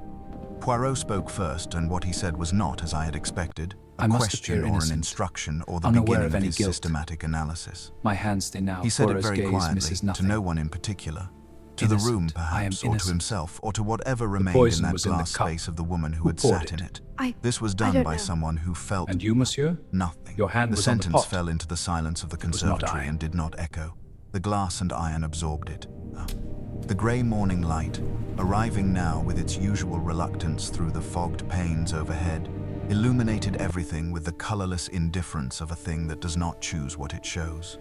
A: Poirot spoke first, and what he said was not, as I had expected, a
B: I must
A: question
B: appear
A: or an
B: innocent,
A: instruction or the
B: unaware
A: beginning
B: of
A: of
B: any
A: his
B: guilt.
A: systematic analysis.
B: My hands stay now.
A: He said it
B: Poirot's
A: very
B: gaze
A: quietly,
B: misses
A: to
B: nothing.
A: no one in particular. To the
B: Innocent.
A: room,
B: I am
A: perhaps, or to
B: innocent.
A: himself, or to whatever remained in
B: poison
A: that
B: was in the
A: glass
B: cup.
A: space of the woman who
B: Who
A: had
B: poured
A: sat in
B: it?
A: it. This was done
D: don't
A: by
D: know.
A: someone who felt
B: And you, monsieur?
A: nothing.
B: Your hand
A: the
B: was on the
A: sentence
B: pot.
A: fell into the silence of the
B: was not
A: conservatory
B: I.
A: and did not echo. The glass and iron absorbed it. The grey morning light, arriving now with its usual reluctance through the fogged panes overhead, illuminated everything with the colourless indifference of a thing that does not choose what it shows.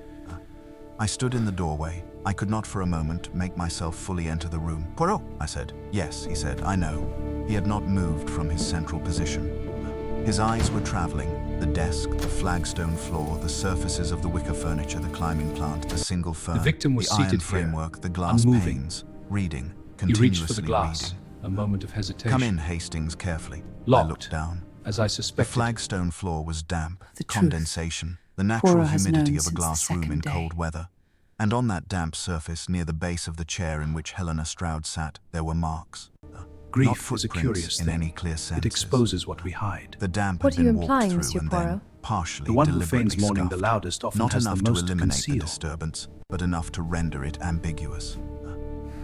A: I stood in the doorway. I could not for a moment make myself fully enter the room. Poirot, I said. Yes, he said, I know. He had not moved from his central position. His eyes were travelling. The desk, the flagstone floor, the surfaces of the wicker furniture, the climbing plant, the single fern,
B: The victim was
A: the iron
B: seated here,
A: framework, the glass
B: unmoving.
A: panes, reading,
B: He
A: continuously
B: reached for the glass.
A: reading.
B: A moment of hesitation.
A: Come in, Hastings, carefully. I
B: Locked.
A: looked down.
B: As I
A: The
B: suspected.
A: flagstone floor was damp,
D: The truth.
A: condensation, the natural
D: Poirot has
A: humidity
D: known
A: of a
D: since the
A: glass room in
D: second day.
A: cold weather. And on that damp surface, near the base of the chair in which Helena Stroud sat, there were marks.
B: Grief
A: not
B: is a
A: footprints
B: curious
A: in
B: thing.
A: any clear sense.
B: It exposes what we hide.
A: The damp
D: What
A: had
D: are you
A: been walked
D: implying,
A: through
D: Monsieur
A: and
D: Poirot?
A: then partially,
B: The one who
A: deliberately
B: feigns mourning the
A: scuffed.
B: loudest often
A: Not
B: has the
A: enough to
B: most to
A: eliminate the
B: conceal.
A: disturbance, but enough to render it ambiguous.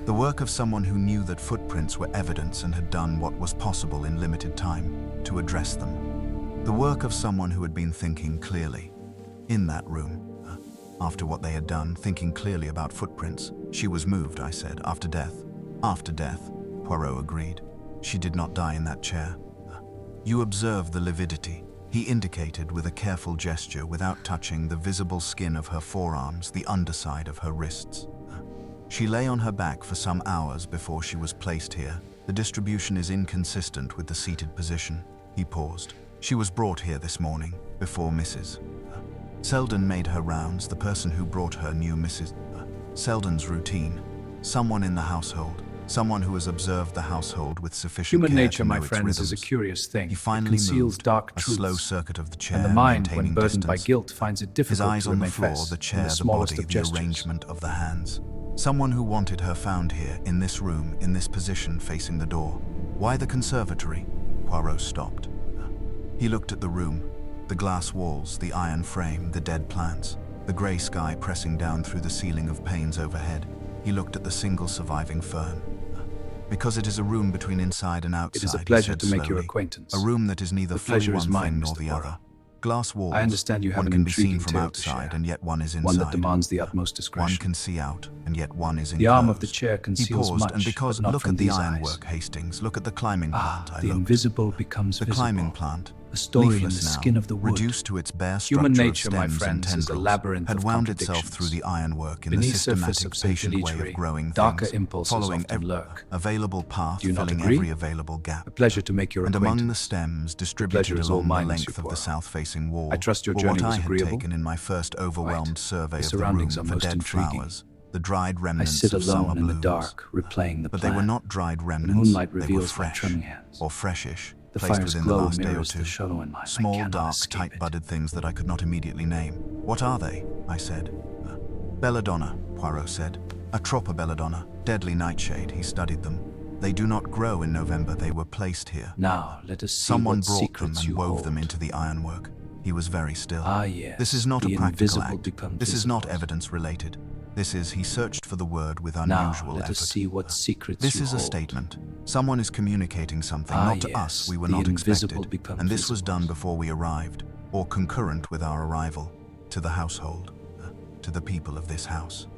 A: The work of someone who knew that footprints were evidence and had done what was possible in limited time to address them. The work of someone who had been thinking clearly. In that room, after what they had done, thinking clearly about footprints. She was moved, I said, after death. After death, Poirot agreed. She did not die in that chair. You observe the lividity, he indicated with a careful gesture without touching the visible skin of her forearms, the underside of her wrists. She lay on her back for some hours before she was placed here, The distribution is inconsistent with the seated position. He paused. She was brought here this morning, before Mrs. Selden made her rounds. The person who brought her knew Mrs. Selden's routine. Someone in the household. Someone who has observed the household with sufficient
B: Human
A: care
B: nature,
A: to know
B: my
A: its
B: friends, is a
A: rhythms.
B: curious thing.
A: He
B: It
A: finally
B: conceals
A: moved,
B: dark
A: a
B: truths.
A: slow circuit of the chair,
B: And the mind, when
A: maintaining
B: burdened by
A: distance.
B: guilt, finds it
A: His
B: difficult
A: eyes
B: to
A: on the
B: remain
A: floor,
B: fast
A: the
B: in
A: chair,
B: the
A: the
B: smallest
A: body,
B: of
A: the
B: gestures.
A: arrangement of the hands. Someone who wanted her found here, in this room, in this position, facing the door. Why the conservatory? Poirot stopped. He looked at the room, the glass walls, the iron frame, the dead plants, the grey sky pressing down through the ceiling of panes overhead. He looked at the single surviving fern. Because it is a room between inside and outside,
B: It is a
A: he
B: pleasure
A: said
B: to make your
A: slowly.
B: acquaintance.
A: A room that is neither
B: The
A: fully
B: pleasure is
A: one
B: mine,
A: thing nor
B: Mr.
A: the
B: Poirot.
A: other. Glass walls.
B: I understand you have
A: one
B: an
A: can be seen
B: intriguing
A: from
B: tale to
A: outside,
B: share.
A: and yet one is inside.
B: One that demands the utmost
A: One
B: discretion.
A: can see out, and yet one is enclosed.
B: The arm of the chair
A: He
B: conceals
A: paused,
B: much,
A: and because
B: but not
A: look
B: from
A: at the
B: these eyes.
A: ironwork, Hastings. Look at the climbing plant. I
B: The
A: looked.
B: invisible becomes
A: The
B: visible.
A: climbing plant,
B: A story in the
A: leafless now,
B: skin of the wood.
A: reduced to its bare structure
B: Human
A: of
B: nature, my
A: stems
B: friends,
A: and
B: is a
A: tendrils,
B: labyrinth
A: had
B: of
A: wound itself
B: contradictions.
A: through the ironwork in the
B: Beneath surface
A: systematic,
B: of so
A: patient way
B: literary,
A: of growing
B: darker
A: things,
B: impulses
A: following
B: often lurk.
A: available path,
B: Do you not
A: filling
B: agree?
A: every available gap.
B: A pleasure to make your
A: And
B: acquaintance.
A: among the stems, distributed
B: pleasure is all
A: along the
B: mine,
A: length
B: Monsieur
A: of the
B: Poirot.
A: south-facing wall,
B: I trust your
A: were
B: journey
A: what
B: was
A: I had
B: agreeable?
A: taken in my first overwhelmed survey
B: The
A: of the room
B: surroundings are
A: for
B: most
A: dead
B: intriguing.
A: flowers, the dried
B: I
A: remnants
B: sit
A: of summer
B: alone in the
A: blooms.
B: dark, replaying the
A: But
B: plan.
A: they were not dried
B: The
A: remnants.
B: moonlight
A: They were
B: reveals my
A: fresh,
B: trembling hands.
A: or freshish,
B: The
A: placed
B: fire's
A: within the
B: glow
A: last day or
B: mirrors
A: two.
B: the shadow in mine. I
A: Small,
B: cannot
A: dark,
B: escape it.
A: tight-budded things that I could not immediately name. What are they? I said. Belladonna, Poirot said. A troppa belladonna, deadly nightshade. He studied them. They do not grow in November. They were placed here.
B: Now, let us see
A: Someone
B: what
A: brought them
B: secrets
A: and
B: you
A: wove
B: hold.
A: them into the ironwork. He was very still.
B: Ah, yes.
A: This is not
B: the
A: a practical
B: invisible
A: act.
B: becomes
A: This is not
B: visible.
A: evidence-related. This is, he searched for the word with
B: Now,
A: unusual
B: let
A: effort.
B: us see what secrets
A: This
B: you
A: is a
B: hold.
A: statement. Someone is communicating something,
B: Ah,
A: not to
B: yes,
A: us. We were
B: the
A: not
B: invisible
A: expected.
B: becomes
A: And this was
B: visible.
A: done before we arrived, or concurrent with our arrival, to the household, to the people of this house.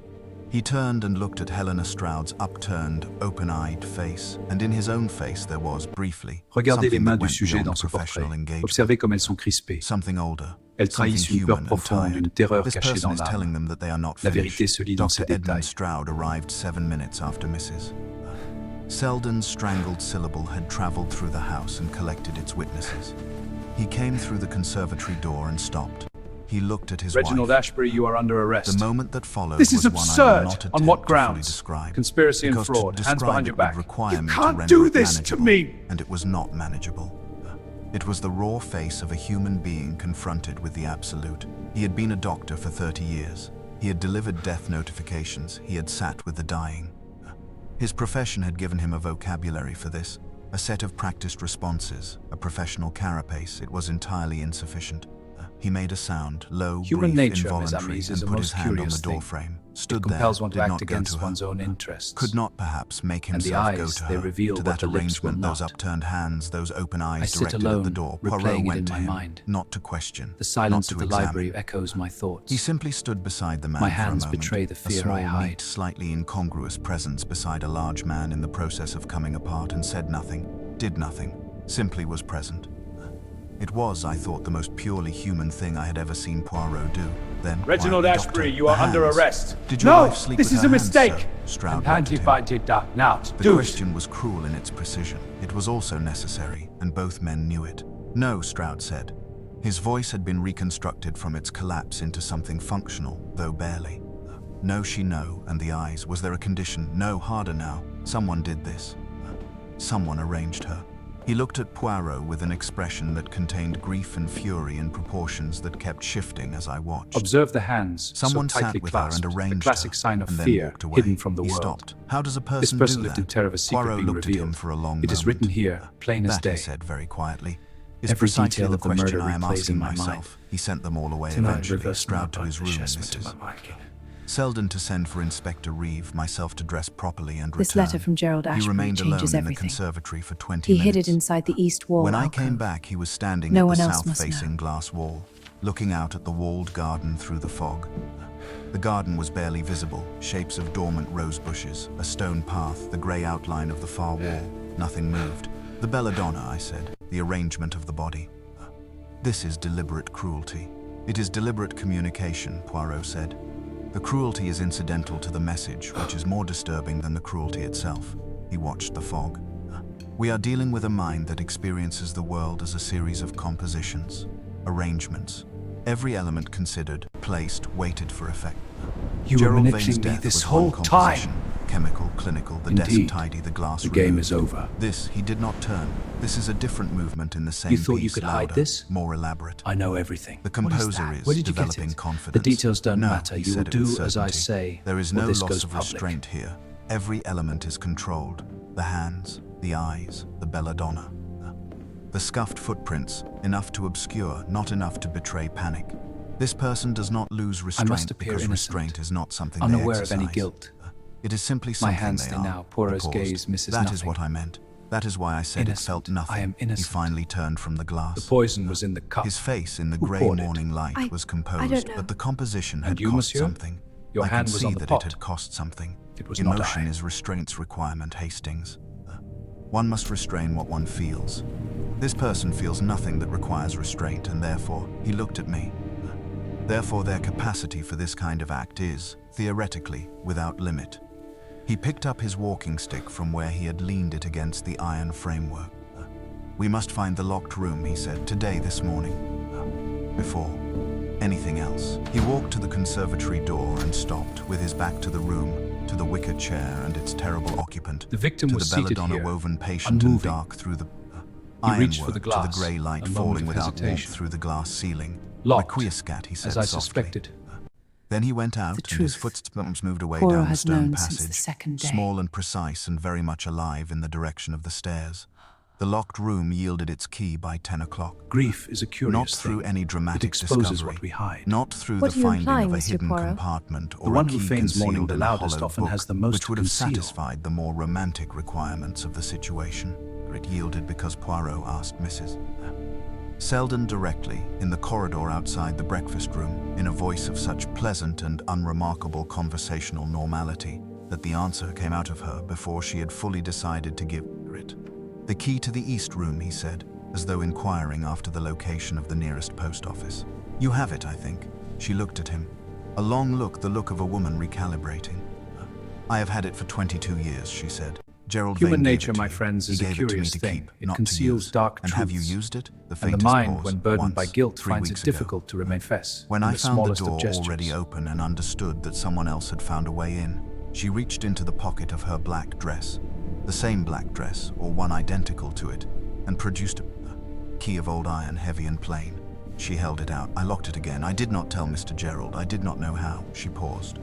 A: He turned and looked at Helena Stroud's upturned, open-eyed face, and in his own face there was, briefly,
C: Regardez les
A: something
C: mains
A: that
C: du
A: went
C: sujet
A: beyond
C: dans ce
A: professional
C: portrait.
A: engagement.
C: Observez comme elles sont crispées.
A: Something older,
C: Elles trahissent
A: something
C: une peur
A: human and
C: profonde,
A: tired.
C: une terreur
A: This
C: cachée
A: person
C: dans
A: is telling
C: l'âme.
A: them that they are not
C: La
A: finished.
C: vérité se lit dans
A: Dr.
C: ces
A: Edmund
C: détails.
A: Stroud arrived 7 minutes after Mrs. Selden's strangled syllable had traveled through the house and collected its witnesses. He came through the conservatory door and stopped. He looked at his
B: Reginald
A: wife.
B: Ashbury, you are under arrest.
A: The moment that followed
B: This is
A: was one I will
B: absurd.
A: not attempt
B: On what
A: to fully
B: grounds?
A: describe.
B: Conspiracy and
A: Because
B: fraud.
A: to
B: Hands
A: describe
B: behind
A: it
B: your
A: would
B: back.
A: require
B: You
A: me to
B: can't
A: render
B: do
A: it
B: this to
A: manageable,
B: me.
A: and it was not manageable. It was the raw face of a human being confronted with the absolute. He had been a doctor for 30 years. He had delivered death notifications. He had sat with the dying. His profession had given him a vocabulary for this, a set of practiced responses, a professional carapace. It was entirely insufficient. He made a sound, low,
B: Human
A: brief,
B: nature, mes
A: involuntary,
B: amis,
A: and
B: is a
A: put his
B: most
A: hand on the
B: curious thing.
A: doorframe. Stood
B: It compels
A: there,
B: one to
A: did
B: act
A: not go
B: against
A: to her.
B: one's own interests.
A: Could not perhaps make
B: And the
A: himself go
B: eyes,
A: to
B: they
A: her,
B: reveal
A: to
B: what
A: that
B: the lips will
A: arrangement, those
B: not.
A: upturned hands, those open eyes
B: I sit
A: directed at the
B: alone,
A: door.
B: replaying
A: Poirot
B: it
A: went
B: in
A: to
B: my
A: him,
B: mind.
A: not to question,
B: The silence
A: not
B: of
A: to
B: the
A: examine.
B: library echoes my thoughts.
A: He simply stood beside the man
B: My
A: for
B: hands
A: a moment,
B: betray the
A: a
B: fear
A: small,
B: I hide.
A: neat, slightly incongruous presence beside a large man in the process of coming apart, and said nothing, did nothing, simply was present. It was, I thought, the most purely human thing I had ever seen Poirot do. Then,
B: Reginald
A: quietly,
B: Ashbury,
A: "Doctor,
B: you are
A: the
B: under
A: hands.
B: arrest.
A: Did your
B: No,
A: wife sleep
B: this
A: with
B: is
A: her
B: a
A: hands,
B: mistake.
A: sir?" Stroud
B: And
A: looked at him.
B: I did that. Now,
A: The
B: do
A: question was cruel in its precision. It was also necessary, and both men knew it. "No," Stroud said. His voice had been reconstructed from its collapse into something functional, though barely. "No, she no," and the eyes. "Was there a condition?" "No," harder now. "Someone did this. Someone arranged her." He looked at Poirot with an expression that contained grief and fury in proportions that kept shifting as I watched.
B: Observe the hands,
A: Someone
B: so tightly
A: sat with her
B: clasped,
A: and
B: the
A: arranged
B: classic
A: her,
B: sign of
A: and then
B: fear,
A: walked away.
B: hidden from the
A: He
B: world.
A: stopped. How does a person
B: This person
A: do
B: lived
A: that?
B: in terror of a secret
A: Poirot
B: being
A: looked at him
B: revealed.
A: for a long
B: It is
A: moment.
B: written here, plain as
A: That,
B: day.
A: he said very quietly, is
B: Every
A: precisely
B: detail
A: the
B: of the
A: question
B: murder
A: I am
B: replays
A: asking
B: in my mind.
A: myself. He sent them all away
B: Tonight,
A: eventually,
B: reverse
A: Stroud to his room,
B: to
A: Mrs.
B: my liking.
A: Selden to send for Inspector Reeve, myself to dress properly and
D: This
A: return.
D: letter from Gerald
A: He
D: Ashbury
A: remained alone
D: changes
A: in the
D: everything.
A: conservatory for 20
D: He
A: minutes.
D: hid it inside the east wall
A: When I
D: alcove.
A: came back, he was standing
D: No
A: at the
D: one else must
A: south-facing
D: know.
A: glass wall, looking out at the walled garden through the fog. The garden was barely visible, shapes of dormant rose bushes, a stone path, the grey outline of the far wall. Nothing moved. "The belladonna," I said, "the arrangement of the body. This is deliberate cruelty. It is deliberate communication," Poirot said. "The cruelty is incidental to the message, which is more disturbing than the cruelty itself." He watched the fog. We are dealing with a mind that experiences the world as a series of compositions, arrangements, every element considered, placed, weighted for effect.
B: You were
A: Gerald
B: manipulating
A: Vane's
B: me
A: death
B: this
A: was
B: whole
A: one composition,
B: time.
A: chemical, clinical, the desk
B: Indeed.
A: tidy, the glass
B: The game
A: removed.
B: is over.
A: This he did not turn. This is a different movement in the same
B: You thought you
A: piece,
B: could hide
A: louder,
B: this?
A: more elaborate.
B: I know everything.
A: The
B: What
A: composer
B: that?
A: is
B: Where did you get
A: developing
B: it?
A: confidence.
B: The details don't
A: No,
B: matter.
A: he
B: You will
A: said it with
B: do as I
A: certainty.
B: say.
A: There is
B: or
A: no
B: this
A: loss
B: goes
A: of
B: public.
A: restraint here. Every element is controlled. The hands, the eyes, the belladonna. The scuffed footprints, enough to obscure, not enough to betray panic. This person does not lose restraint
B: appear
A: because
B: innocent,
A: restraint is not something
B: unaware
A: they
B: of any
A: exercise.
B: guilt.
A: It is simply
B: My
A: something
B: hands
A: they
B: stay
A: are.
B: now.
A: He
B: Poirot's
A: paused.
B: gaze misses
A: That is
B: nothing.
A: what I meant. That is why I said
B: Innocent.
A: it felt nothing.
B: I am innocent.
A: He finally turned from the glass.
B: The poison was in the cup.
A: His face in the
B: Who
A: grey
B: poured it?
A: morning light was composed,
D: don't know.
A: but the composition
B: And
A: had
B: you,
A: cost
B: monsieur?
A: something.
B: Your
A: I
B: hand
A: could
B: was
A: see
B: on the
A: that
B: pot.
A: it had cost something.
B: It was not
A: Emotion
B: I.
A: is restraint's requirement, Hastings. One must restrain what one feels. This person feels nothing that requires restraint, and therefore, he looked at me. Therefore, their capacity for this kind of act is, theoretically, without limit. He picked up his walking stick from where he had leaned it against the iron framework. We must find the locked room, he said, today, this morning. Before anything else. He walked to the conservatory door and stopped, with his back to the room, to the wicker chair and its terrible occupant,
B: The victim
A: to
B: was
A: the
B: seated
A: belladonna
B: here,
A: woven patient and
B: unmoving.
A: dark through the
B: He reached for the
A: ironwork, to the
B: glass,
A: grey light
B: a moment
A: falling
B: of
A: without warmth
B: hesitation.
A: through the glass ceiling.
B: Locked,
A: Requiescat, he said
B: as I
A: softly.
B: suspected.
A: Then he went out,
D: The
A: and his
D: truth.
A: footsteps moved away
D: Poirot
A: down the
D: has
A: stone
D: known
A: passage,
D: since the second day.
A: small and precise and very much alive in the direction of the stairs. The locked room yielded its key by 10 o'clock.
B: Grief is a curious
A: Not
B: thing.
A: through any
B: It
A: dramatic
B: exposes
A: discovery,
B: what we hide.
A: not through
D: What
A: the
D: are you
A: finding
D: implying,
A: of a
D: Mr.
A: hidden
D: Poirot?
A: compartment or
B: The one
A: a
B: who
A: key
B: feigns mourning
A: concealed
B: the
A: in a
B: loudest
A: hollowed
B: often
A: book,
B: has the most
A: which
B: to
A: would have
B: conceal.
A: satisfied the more romantic requirements of the situation. It yielded because Poirot asked Mrs. Selden directly, in the corridor outside the breakfast room, in a voice of such pleasant and unremarkable conversational normality that the answer came out of her before she had fully decided to give it. The key to the east room, he said, as though inquiring after the location of the nearest post office. You have it, I think. She looked at him. A long look, the look of a woman recalibrating. I have had it for 22 years, she said. Gerald
B: Human
A: Vane gave
B: nature,
A: it to
B: my
A: you.
B: friends,
A: He
B: is a
A: gave it to me
B: curious
A: to
B: thing.
A: keep,
B: It
A: not to
B: conceals
A: use.
B: dark
A: And have you
B: truths.
A: used it? The
B: And the
A: faintest
B: mind,
A: pause.
B: when burdened
A: Once,
B: by guilt,
A: 3
B: finds
A: weeks
B: it
A: ago.
B: difficult to remain fess.
A: When
B: in
A: I
B: the
A: found the
B: smallest of
A: door
B: gestures.
A: already open and understood that someone else had found a way in, she reached into the pocket of her black dress, the same black dress, or one identical to it, and produced a key of old iron, heavy and plain. She held it out. I locked it again. I did not tell Mr. Gerald. I did not know how. She paused.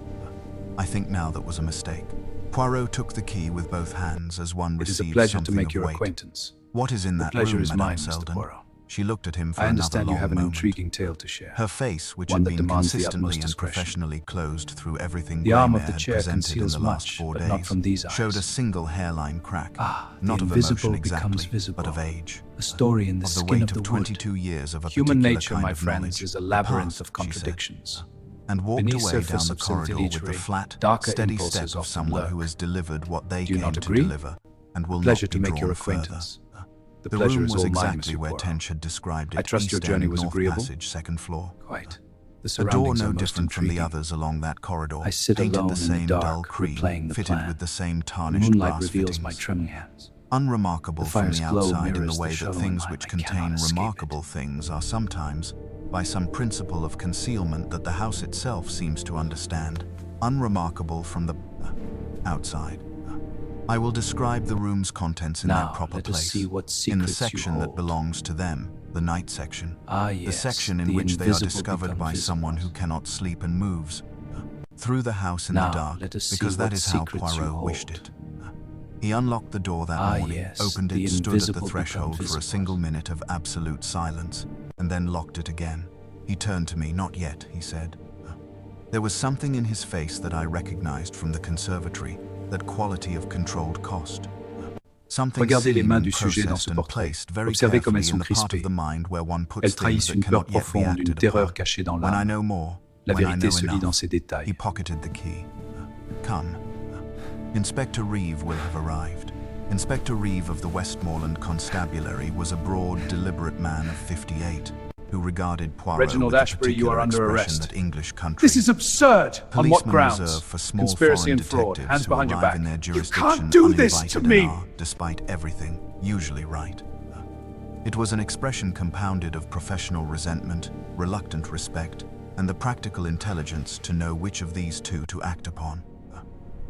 A: I think now that was a mistake. Poirot took the key with both hands as one
B: It is a
A: receives
B: pleasure to
A: something
B: make
A: of
B: your
A: weight.
B: acquaintance.
A: What is in
B: The
A: that
B: pleasure
A: room,
B: is
A: Madame
B: mine, Mr.
A: Selden?
B: Poirot.
A: She looked at him for
B: I
A: another
B: understand you
A: long
B: have an
A: moment.
B: intriguing tale to share.
A: Her face, which
B: One
A: had
B: that
A: been
B: demands the
A: consistently
B: utmost
A: and
B: discretion.
A: professionally closed through everything
B: The arm of
A: Greymare
B: the
A: had
B: chair
A: presented in
B: conceals
A: the last
B: much,
A: 4
B: but
A: days,
B: not from these
A: showed a
B: eyes.
A: single hairline crack,
B: Ah,
A: not
B: the
A: of
B: invisible
A: emotion
B: becomes
A: exactly,
B: visible.
A: but of age,
B: A story in the
A: of the
B: skin
A: weight
B: of the
A: of
B: wood.
A: 22 years of a
B: Human
A: particular
B: nature,
A: kind
B: my
A: of
B: friends,
A: knowledge.
B: is a
A: The
B: labyrinth
A: past,
B: of
A: she said,
B: contradictions.
A: and walked
B: Beneath
A: away
B: surface
A: down the
B: of some
A: corridor with the
B: dilatory,
A: flat,
B: darker
A: steady
B: impulses
A: step of
B: often
A: someone
B: lurk.
A: who has delivered what they
B: Do you
A: came
B: not
A: to
B: agree?
A: deliver and will
B: Pleasure
A: not
B: to
A: be
B: make your
A: drawn further.
B: acquaintance. The
A: The
B: pleasure
A: room
B: is
A: was
B: all mine,
A: exactly
B: Monsieur
A: where
B: Poirot.
A: Tench had described it.
B: I trust your
A: East
B: journey
A: End,
B: was
A: North
B: agreeable?
A: Passage, second floor.
B: Quite. The
A: A door
B: surroundings
A: no
B: are most
A: different from the
B: intriguing.
A: others along that corridor,
B: I sit
A: painted
B: alone
A: the
B: in the
A: same dull
B: dark,
A: cream,
B: replaying the
A: fitted
B: plan.
A: with the same
B: The
A: tarnished
B: moonlight
A: glass
B: reveals my
A: fittings.
B: trembling hands.
A: Unremarkable
B: The
A: from
B: fire's
A: the
B: glow
A: outside in the
B: mirrors
A: way
B: the
A: that
B: shadow in
A: things
B: mine.
A: which
B: I
A: contain
B: cannot escape
A: remarkable
B: it.
A: things are sometimes, by some principle of concealment that the house itself seems to understand, unremarkable from the outside. I will describe the room's contents in their
B: Now,
A: proper
B: let us
A: place,
B: see what
A: in the
B: secrets you
A: section that
B: hold.
A: belongs to them, the night section,
B: Ah,
A: the
B: yes,
A: section in
B: the
A: which they are
B: invisible
A: discovered
B: become
A: by
B: visible.
A: someone who cannot sleep and moves through the house in
B: Now,
A: the dark,
B: let us see
A: because that
B: what
A: is how
B: secrets you
A: Poirot wished
B: hold.
A: it. He unlocked the door that
B: Ah,
A: morning,
B: yes,
A: opened
B: the
A: it, stood at the
B: invisible become
A: threshold for
B: visible.
A: a single minute of absolute silence, and then locked it again. He turned to me. Not yet, he said. There was something in his face that I recognized from the conservatory, that quality of controlled cost. Something
B: Regardez les
A: seen
B: mains
A: and
B: du sujet dans
A: processed
B: ce
A: and
B: portrait.
A: placed very
B: Observez comme
A: carefully
B: elles
A: in
B: sont
A: the part
B: crispées.
A: of the mind where one puts
B: Elles
A: things
B: trahissent
A: that
B: une peur
A: cannot yet be
B: profonde, une
A: acted
B: terreur
A: upon.
B: cachée dans
A: When I
B: l'âme.
A: know more,
B: La
A: when I
B: vérité
A: know
B: se lit
A: enough,
B: dans ces
A: he
B: détails.
A: pocketed the key. Come. Inspector Reeve will have arrived. Inspector Reeve of the Westmoreland Constabulary was a broad, deliberate man of 58, who regarded Poirot
D: Reginald
A: with the
D: Ashbury, you are
A: particular
D: under
A: expression
D: arrest.
A: that English country.
D: This is absurd. On what
A: Policemen
D: grounds?
A: reserve for small
D: Conspiracy
A: foreign
D: and fraud.
A: detectives
D: Hands
A: who
D: behind your
A: arrive
D: back.
A: in their
D: You
A: jurisdiction
D: can't do this
A: uninvited
D: to
A: and
D: me.
A: are, despite everything, usually right. It was an expression compounded of professional resentment, reluctant respect, and the practical intelligence to know which of these two to act upon.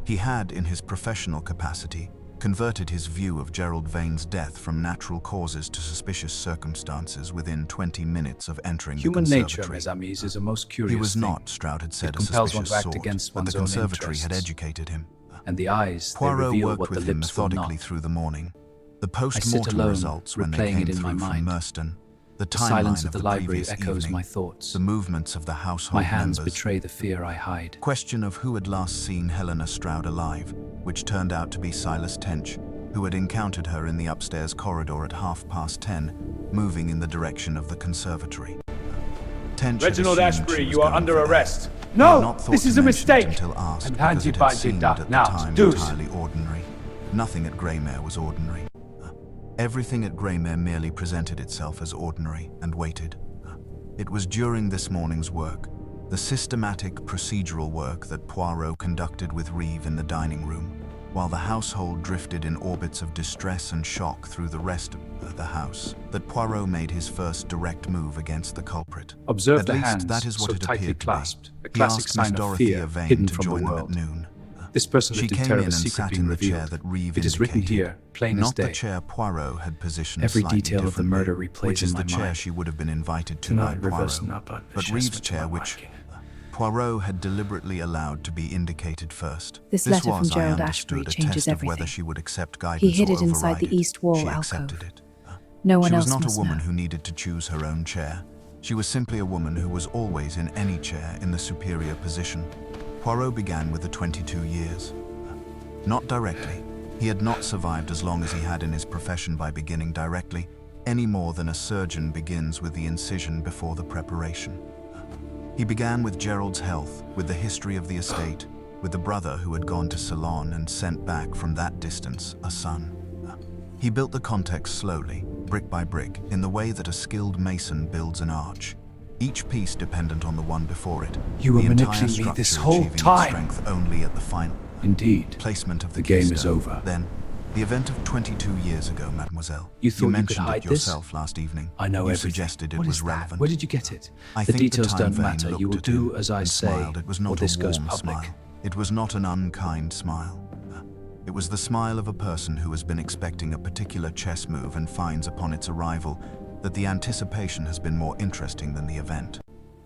A: He had, in his professional capacity, converted his view of Gerald Vane's death from natural causes to suspicious circumstances within 20 minutes of entering
C: Human
A: the
C: nature,
A: conservatory.
C: mes amis, is a most curious
A: He was
C: thing.
A: not, Stroud had said,
C: It
A: a
C: compels one
A: suspicious
C: to act
A: sort,
C: against
A: but the
C: one's own
A: conservatory had
C: interests.
A: educated him.
C: And the eyes, they
A: Poirot
C: reveal
A: worked
C: what the
A: with him
C: lips will
A: methodically
C: not.
A: through the morning. The
C: I sit
A: post-mortem
C: alone,
A: results when they
C: replaying
A: came
C: it in my
A: through from
C: mind.
A: Merston, the
C: The silence
A: timeline
C: of the
A: the
C: library
A: previous
C: echoes
A: evening,
C: my thoughts.
A: the movements of the household
C: My hands
A: members,
C: betray the fear I hide.
A: question of who had last seen Helena Stroud alive, which turned out to be Silas Tench, who had encountered her in the upstairs corridor at 10:30, moving in the direction of the conservatory. Tench had
D: Reginald
A: assumed
D: Ashbury,
A: she was
D: you are
A: going
D: under
A: for that.
D: arrest.
A: He had
D: No,
A: not thought
D: this
A: to
D: is a
A: mention it
D: mistake.
A: until asked,
D: And
A: because it had
D: anti-budget
A: seemed
D: that
A: at the
D: now,
A: time
D: deuce.
A: entirely ordinary. Nothing at Greymere was ordinary. Everything at Greymere merely presented itself as ordinary and waited. It was during this morning's work, the systematic procedural work that Poirot conducted with Reeve in the dining room, while the household drifted in orbits of distress and shock through the rest of the house, that Poirot made his first direct move against the culprit.
C: Observe
A: At
C: the
A: least
C: hands,
A: that is what
C: so
A: it
C: tightly
A: appeared to
C: clasped,
A: be.
C: a
A: He
C: classic
A: asked Miss
C: sign of
A: Dorothea
C: fear
A: Vane
C: hidden
A: to
C: from the
A: join them
C: world.
A: at noon.
C: This person
A: She
C: lived in
A: came
C: terror
A: in
C: of a
A: and
C: secret
A: sat
C: being
A: in the chair
C: revealed.
A: that Reeve
C: It is written
A: indicated,
C: here, plain as
A: not the
C: day.
A: chair Poirot had positioned
C: Every
A: slightly
C: detail of the
A: differently,
C: murder replays
A: which
C: in
A: is
C: my
A: the chair
C: mind.
A: she would have been invited to
C: Do
A: by
C: not reverse
A: Poirot,
C: not on
A: but Reeve's chair, which Poirot had deliberately allowed to be indicated first.
E: This letter
A: was,
E: from Gerald
A: I
E: Ashbury
A: understood, a
E: changes
A: test of whether
E: everything.
A: she would accept guidance
E: He hid
A: or
E: it inside
A: override
E: the
A: it.
E: east wall
A: She
E: alcove.
A: accepted it.
E: No one
A: She was
E: else
A: not a
E: must
A: woman
E: know.
A: who needed to choose her own chair. She was simply a woman who was always in any chair in the superior position. Poirot began with the 22 years. Not directly. He had not survived as long as he had in his profession by beginning directly, any more than a surgeon begins with the incision before the preparation. He began with Gerald's health, with the history of the estate, with the brother who had gone to Ceylon and sent back from that distance a son. He built the context slowly, brick by brick, in the way that a skilled mason builds an arch, each piece dependent on the one before it.
C: You were
A: the entire
C: manipulating me this
A: structure
C: whole
A: achieving its
C: time.
A: strength only at the final
C: Indeed.
A: placement of the
C: game is
A: keystone.
C: over.
A: Then, the event of 22 years ago, mademoiselle.
C: You thought you could
A: mentioned
C: hide
A: it
C: this?
A: yourself last evening.
C: I know
A: You
C: everything.
A: suggested it
C: What
A: was
C: is that?
A: relevant.
C: Where did you get it?
A: I
C: The
A: think
C: details
A: time
C: don't
A: Vane
C: matter. You will
A: looked at
C: do
A: him
C: as I
A: and
C: say,
A: smiled. It was
C: or
A: not
C: this
A: a
C: goes
A: warm
C: public.
A: smile. It was not an unkind smile. It was the smile of a person who has been expecting a particular chess move and finds upon its arrival that the anticipation has been more interesting than the event.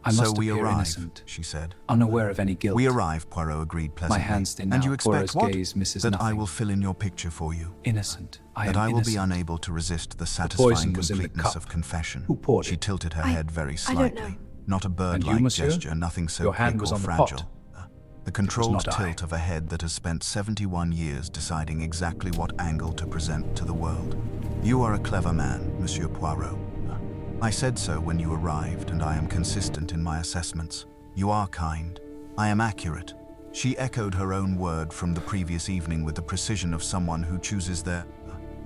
C: I
A: So
C: must
A: we
C: appear
A: arrive,
C: innocent,
A: she said.
C: unaware of any guilt.
A: We arrive, Poirot agreed pleasantly.
C: hands thin
A: And
C: now.
A: you expect
C: Poirot's
A: what?
C: gaze misses
A: That I
C: nothing.
A: will fill in your picture for you.
C: Innocent. I
A: That
C: am
A: I will be
C: innocent.
A: unable to resist the
C: poison
A: satisfying
C: was in the
A: completeness
C: cup.
A: of confession.
C: Who poured
A: She
C: it?
A: tilted her
E: I-
A: head very
E: I don't
A: slightly.
E: know.
A: Not a
C: And
A: bird-like
C: you, monsieur?
A: gesture, nothing so
C: Your hand
A: quick
C: was
A: or
C: on the
A: fragile.
C: pot.
A: The controlled
C: not I.
A: tilt of a head that has spent 71 years deciding exactly what angle to present to the world. You are a clever man, Monsieur Poirot. I said so when you arrived, and I am consistent in my assessments. You are kind. I am accurate. She echoed her own word from the previous evening with the precision of someone who chooses their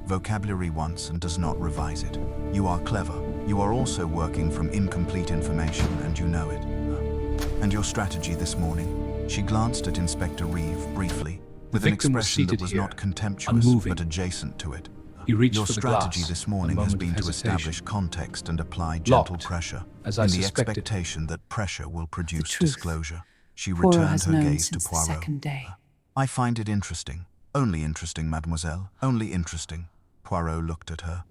A: vocabulary once and does not revise it. You are clever. You are also working from incomplete information, and you know it. And your strategy this morning? She glanced at Inspector Reeve briefly, with an
C: victim was
A: expression that
C: seated
A: was
C: here,
A: not contemptuous,
C: unmoving.
A: but adjacent to it.
C: He reached
A: Your
C: for the
A: strategy
C: glass.
A: this
C: A
A: morning has
C: moment
A: been
C: of
A: to
C: hesitation.
A: establish context and apply gentle
C: Locked,
A: pressure,
C: as I
A: in the
C: suspected.
A: expectation that pressure will produce
E: truth.
A: disclosure. She
E: Poirot
A: returned
E: has
A: her
E: known
A: gaze to
E: since the
A: Poirot.
E: second day.
A: I find it interesting. Only interesting, mademoiselle. Only interesting. Poirot looked at her.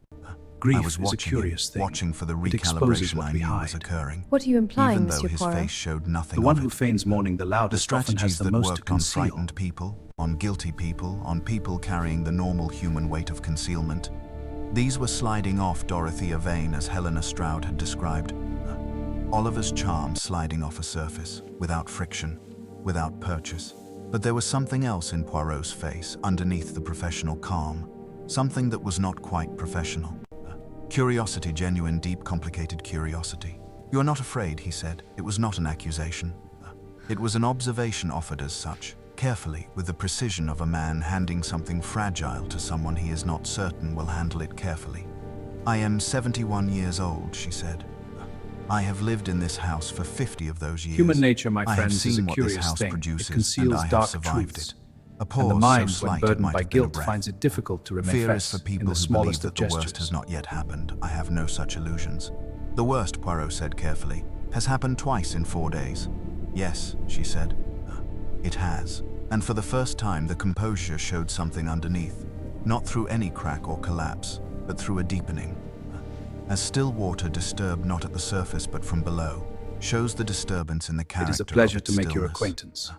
C: Grief
A: I was
C: is a
A: watching
C: curious
A: him,
C: thing.
A: watching for the
C: It exposes
A: recalibration
C: what
A: I
C: we
A: knew was
C: hide.
A: occurring.
E: What are you implying,
A: Even though
E: Monsieur
A: his
E: Poirot?
A: face showed nothing
C: The one
A: of
C: who
A: it.
C: feigns mourning the
A: The
C: loudest often
A: strategies
C: has the
A: that
C: most to
A: worked on
C: conceal.
A: frightened people, on guilty people, on people carrying the normal human weight of concealment. These were sliding off Dorothea Vane as Helena Stroud had described. Oliver's charm sliding off a surface, without friction, without purchase. But there was something else in Poirot's face, underneath the professional calm. Something that was not quite professional. Curiosity, genuine, deep, complicated curiosity. You are not afraid, he said. It was not an accusation. It was an observation offered as such, carefully, with the precision of a man handing something fragile to someone he is not certain will handle it carefully. I am 71 years old, she said. I have lived in this house for 50 of those years.
C: Human nature, my
A: I have
C: friends, is a
A: seen what this
C: curious
A: house
C: thing.
A: produces,
C: It conceals
A: and I have
C: dark
A: survived
C: truths.
A: it. A pause
C: And the mind,
A: so
C: when
A: slight it
C: burdened
A: might
C: by
A: have been a
C: guilt,
A: breath.
C: finds it difficult to remain
A: Fear is
C: fast
A: for people
C: in the
A: who
C: smallest
A: believe
C: of
A: that the worst
C: gestures.
A: has not yet happened. I have no such illusions. The worst, Poirot said carefully, has happened twice in 4 days. Yes, she said. It has. And for the first time, the composure showed something underneath, not through any crack or collapse, but through a deepening. As still water disturbed not at the surface but from below, shows the disturbance in the
C: It
A: character
C: is a pleasure
A: of
C: to
A: its
C: make your
A: stillness.
C: acquaintance.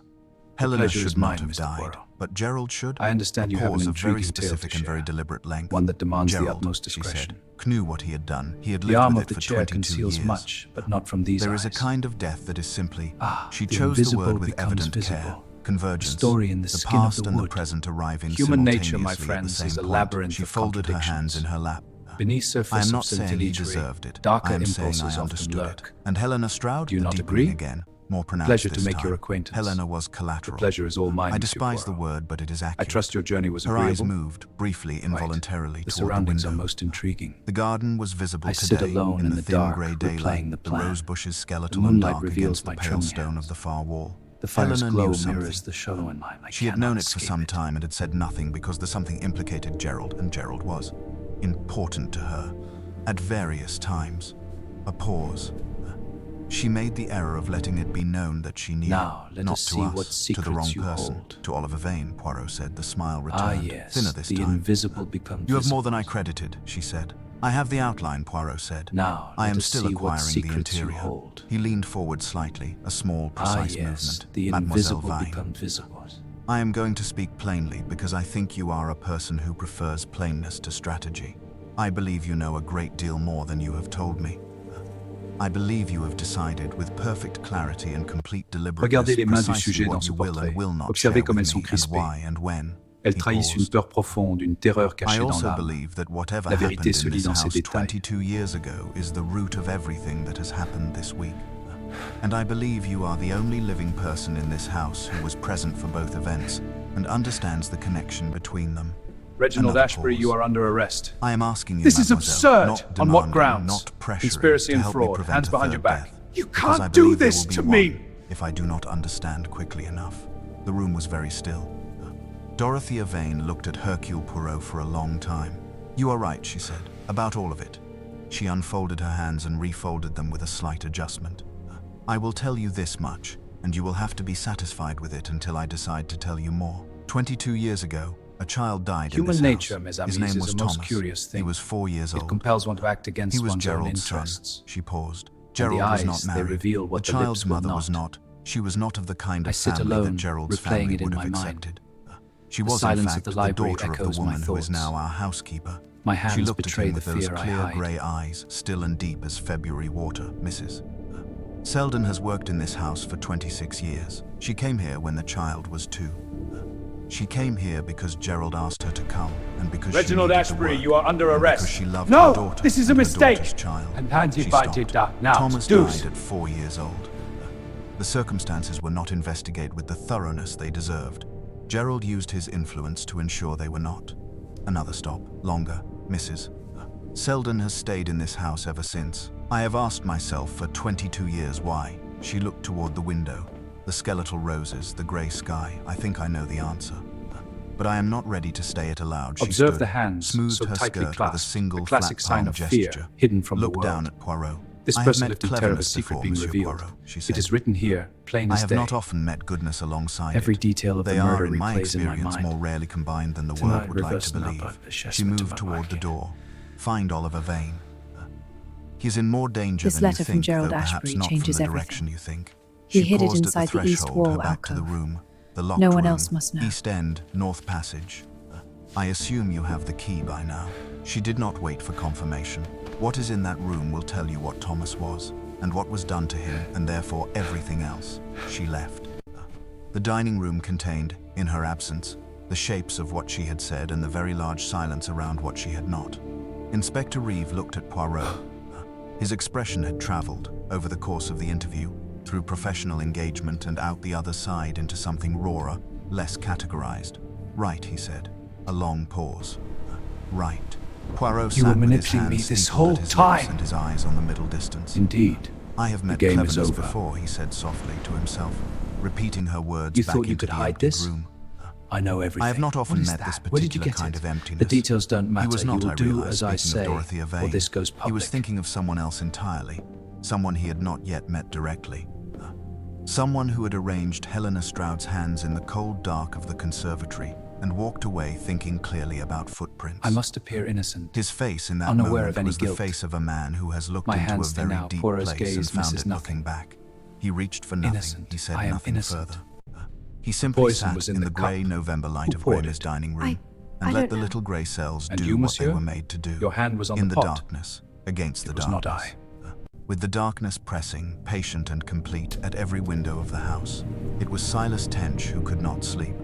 A: Helena
C: pleasure is
A: should not
C: mine,
A: have
C: Mr.
A: died,
C: Poirot.
A: but Gerald should.
C: I understand
A: A
C: you have an
A: pause of very
C: intriguing tale to
A: specific and very
C: share,
A: deliberate length.
C: one that demands the
A: Gerald,
C: utmost
A: she
C: discretion.
A: said, knew what he had done. He had
C: The
A: lived
C: arm
A: with
C: of
A: it
C: the
A: for
C: chair
A: 22
C: conceals
A: years.
C: much, but not from these
A: There
C: eyes.
A: is a kind of death that is simply, she
C: the
A: chose the
C: invisible
A: word with
C: becomes
A: evident care,
C: visible.
A: convergence,
C: The story in the skin of
A: past
C: the
A: and the
C: wood.
A: present arriving
C: Human nature,
A: simultaneously
C: my
A: at the
C: friends,
A: same
C: is a
A: point.
C: labyrinth
A: She
C: of
A: folded her hands
C: contradictions.
A: in her lap.
C: Beneath surface
A: I am
C: of
A: not saying he
C: scintillatory,
A: deserved it.
C: darker
A: I am saying
C: impulses
A: I
C: often
A: understood
C: lurk.
A: it. And Helena Stroud,
C: Do you
A: the
C: not
A: deepening
C: agree?
A: again, more pronounced
C: Pleasure
A: this
C: to make
A: time.
C: your acquaintance.
A: Helena was collateral.
C: The pleasure is all mine,
A: I
C: Monsieur
A: despise the
C: Poirot.
A: word, but it is accurate.
C: I trust your journey was
A: Her
C: agreeable.
A: eyes moved, briefly, involuntarily,
C: The
A: toward the
C: surroundings
A: window.
C: are most intriguing.
A: The garden was visible
C: I sit
A: today
C: alone
A: in
C: in
A: the
C: the
A: thin
C: dark,
A: grey
C: replaying
A: daylight,
C: the
A: the
C: plan.
A: rose bushes
C: The
A: skeletal and
C: moonlight
A: dark
C: reveals
A: against the
C: my
A: pale
C: trembling
A: stone
C: hands.
A: of the far wall.
C: The fire's
A: Helena
C: glow
A: knew something.
C: mirrors the shadow in mine.
A: She had known it for some time and had said nothing because the something implicated Gerald, and Gerald was important to her. At various times. A pause. She made the error of letting it be known that she knew.
C: Now, let
A: not
C: us
A: to
C: see
A: us,
C: what
A: to the wrong
C: secrets you
A: person.
C: hold.
A: To Oliver Vane, Poirot said, the smile
C: Ah,
A: returned,
C: yes,
A: thinner this
C: the
A: time.
C: invisible becomes
A: You have more
C: visible.
A: than I credited, she said. I have the outline, Poirot said.
C: Now,
A: I
C: let
A: am
C: us
A: still
C: see what
A: acquiring the
C: secrets you
A: interior.
C: hold.
A: He leaned forward slightly, a small, precise
C: yes,
A: movement.
C: the
A: Mademoiselle
C: invisible
A: Vane.
C: becomes visible.
A: I am going to speak plainly because I think you are a person who prefers plainness to strategy. I believe you know a great deal more than you have told me. I believe you have decided with perfect clarity and complete deliberateness
C: Regardez les mains du
A: precisely
C: sujet
A: what
C: dans ce
A: you will
C: portrait.
A: and will not
C: Observez
A: share
C: comme
A: with
C: elles sont
A: me, and
C: crispées.
A: why and when.
C: Elles
A: He
C: trahissent une
A: paused.
C: peur profonde, une terreur
A: I
C: cachée dans
A: also
C: l'âme.
A: believe that whatever
C: La vérité
A: happened
C: se
A: in
C: lit
A: this
C: dans ces
A: house
C: détails.
A: 22 years ago is the root of everything that has happened this week. And I believe you are the only living person in this house who was present for both events and understands the connection between them.
C: Reginald
A: Another
C: Ashbury,
A: pause.
C: you are under arrest.
A: I am asking you,
C: This is
A: mademoiselle,
C: absurd.
A: not
C: On what
A: demanding,
C: grounds?
A: not pressuring,
C: Conspiracy
A: to
C: and
A: help me
C: fraud.
A: prevent
C: Hands
A: a
C: behind
A: third
C: your back.
A: death.
C: You
A: Because
C: can't
A: I
C: do
A: believe there
C: this
A: will be
C: to
A: one
C: me.
A: if I do not understand quickly enough. The room was very still. Dorothea Vane looked at Hercule Poirot for a long time. You are right, she said, about all of it. She unfolded her hands and refolded them with a slight adjustment. I will tell you this much, and you will have to be satisfied with it until I decide to tell you more. 22 years ago, a child died in
C: Human
A: this
C: nature,
A: house.
C: mes
A: His
C: amis,
A: name
C: is
A: was
C: a most
A: Thomas.
C: curious thing.
A: He was 4 years
C: It
A: old.
C: compels one to act against
A: He was
C: one's own
A: Gerald's son.
C: interests.
A: She paused.
C: And
A: Gerald
C: the
A: was not
C: eyes, they
A: married.
C: reveal what
A: the
C: the
A: child's
C: lips will
A: mother was
C: not.
A: not. She was not of the kind
C: I
A: of
C: sit
A: family
C: alone,
A: that Gerald's
C: replaying
A: family
C: it in
A: would have
C: my mind.
A: accepted. She
C: The
A: was, in
C: silence of
A: fact,
C: the
A: the
C: library
A: daughter of the
C: echoes my
A: woman who is
C: thoughts.
A: now our housekeeper.
C: My
A: She
C: hands
A: looked at
C: betray
A: him
C: the
A: with those
C: fear I
A: clear
C: hide.
A: grey eyes, still and deep as February water, Mrs. Selden has worked in this house for 26 years. She came here when the child was 2. She came here because Gerald asked her to come, and because
C: Reginald
A: she needed the
C: Ashbury,
A: work,
C: you are under
A: and
C: arrest.
A: because she loved
C: No,
A: her daughter
C: this is a
A: and her
C: mistake.
A: daughter's child.
C: And handy
A: She
C: by
A: stopped.
C: did that. Now,
A: Thomas
C: deuce.
A: died at 4 years old. The circumstances were not investigated with the thoroughness they deserved. Gerald used his influence to ensure they were not. Another stop. Longer. Mrs. Selden has stayed in this house ever since. I have asked myself for 22 years why. She looked toward the window. The skeletal roses, the grey sky. I think I know the answer. But I am not ready to say it aloud. She
C: Observe
A: stood,
C: the hands,
A: smoothed
C: so
A: her
C: tightly
A: skirt with a
C: clasped,
A: single
C: the classic
A: flat
C: sign
A: palm
C: of fear,
A: gesture.
C: hidden from the
A: Looked
C: world.
A: down at Poirot.
C: This
A: I have
C: person
A: met
C: lived in terror of
A: cleverness
C: a secret
A: before,
C: being
A: Monsieur
C: revealed.
A: Poirot, she said.
C: It is written here, plain
A: I
C: as
A: have
C: day.
A: not often met goodness alongside
C: Every
A: it.
C: detail of
A: They
C: the murder
A: are, in my
C: replays in my
A: experience,
C: mind.
A: more rarely combined than the
C: Tonight,
A: world would like to
C: reverse and
A: believe.
C: up of the
A: She
C: assessment
A: moved
C: of
A: toward
C: my
A: the
C: market.
A: door. Find Oliver Vane. He is in more danger
D: This
A: than you
D: letter from
A: think,
D: Gerald
A: though perhaps
D: Ashbury
A: not
D: changes
A: from the
D: everything.
A: direction you think.
D: He
A: She
D: hid it
A: paused at
D: inside the east
A: threshold, her
D: wall
A: back to the
D: alcove.
A: room, the locked
D: No one
A: room,
D: else must know.
A: East End, North Passage. I assume you have the key by now. She did not wait for confirmation. What is in that room will tell you what Thomas was, and what was done to him, and therefore everything else. She left. The dining room contained, in her absence, the shapes of what she had said and the very large silence around what she had not. Inspector Reeve looked at Poirot. His expression had travelled, over the course of the interview, through professional engagement and out the other side into something rawer, less categorized. Right, he said. A long pause. Right. Poirot
C: You were
A: sat with his
C: manipulating me
A: hands
C: this
A: steepled
C: whole
A: at his lips
C: time.
A: and his eyes on the middle distance.
C: Indeed.
A: I have met
B: game is
A: cleverness
B: over.
A: before, he said softly to himself, repeating her words
C: You
A: back
C: thought you
A: into
C: could
A: the
C: hide
A: emptied
C: this?
A: room.
B: I know everything.
A: I have not often
C: What is
A: met this
C: that? Where did you
A: particular
C: get
A: kind
C: it?
A: of emptiness.
C: The details don't matter.
A: He was not,
C: You will
A: I
C: do
A: realized,
C: as I
A: speaking of
C: say,
A: Dorothea
C: or
A: Vane.
C: this goes
A: He was
C: public.
A: thinking of someone else entirely, someone he had not yet met directly. Someone who had arranged Helena Stroud's hands in the cold dark of the conservatory and walked away thinking clearly about footprints.
C: I must appear innocent.
A: His face in that
C: Unaware
A: moment
C: of any
A: was the
C: guilt.
A: face of a man who has looked
C: My
A: into a
C: hands stay
A: very
C: now.
A: deep
C: Poirot's
A: place and
C: gaze
A: found
C: misses
A: it nothing
C: nothing.
A: back. He reached for nothing.
C: Innocent.
A: He said
C: I am
A: nothing
C: innocent.
A: further. He simply
C: poison
A: sat
C: was
A: in
C: in
A: the
C: the
A: grey
C: cup.
A: November light
C: Who
A: of
C: poured
A: Grahama's
C: it?
A: dining room
D: I
A: and let
D: don't
A: the
D: know.
A: little grey cells
C: And
A: do
C: you,
A: what
C: monsieur?
A: they were made to do.
C: Your hand was on
A: in
C: the
A: the
C: pot.
A: darkness, against the
C: It was not
A: darkness.
C: I.
A: With the darkness pressing, patient and complete, at every window of the house, it was Silas Tench who could not sleep.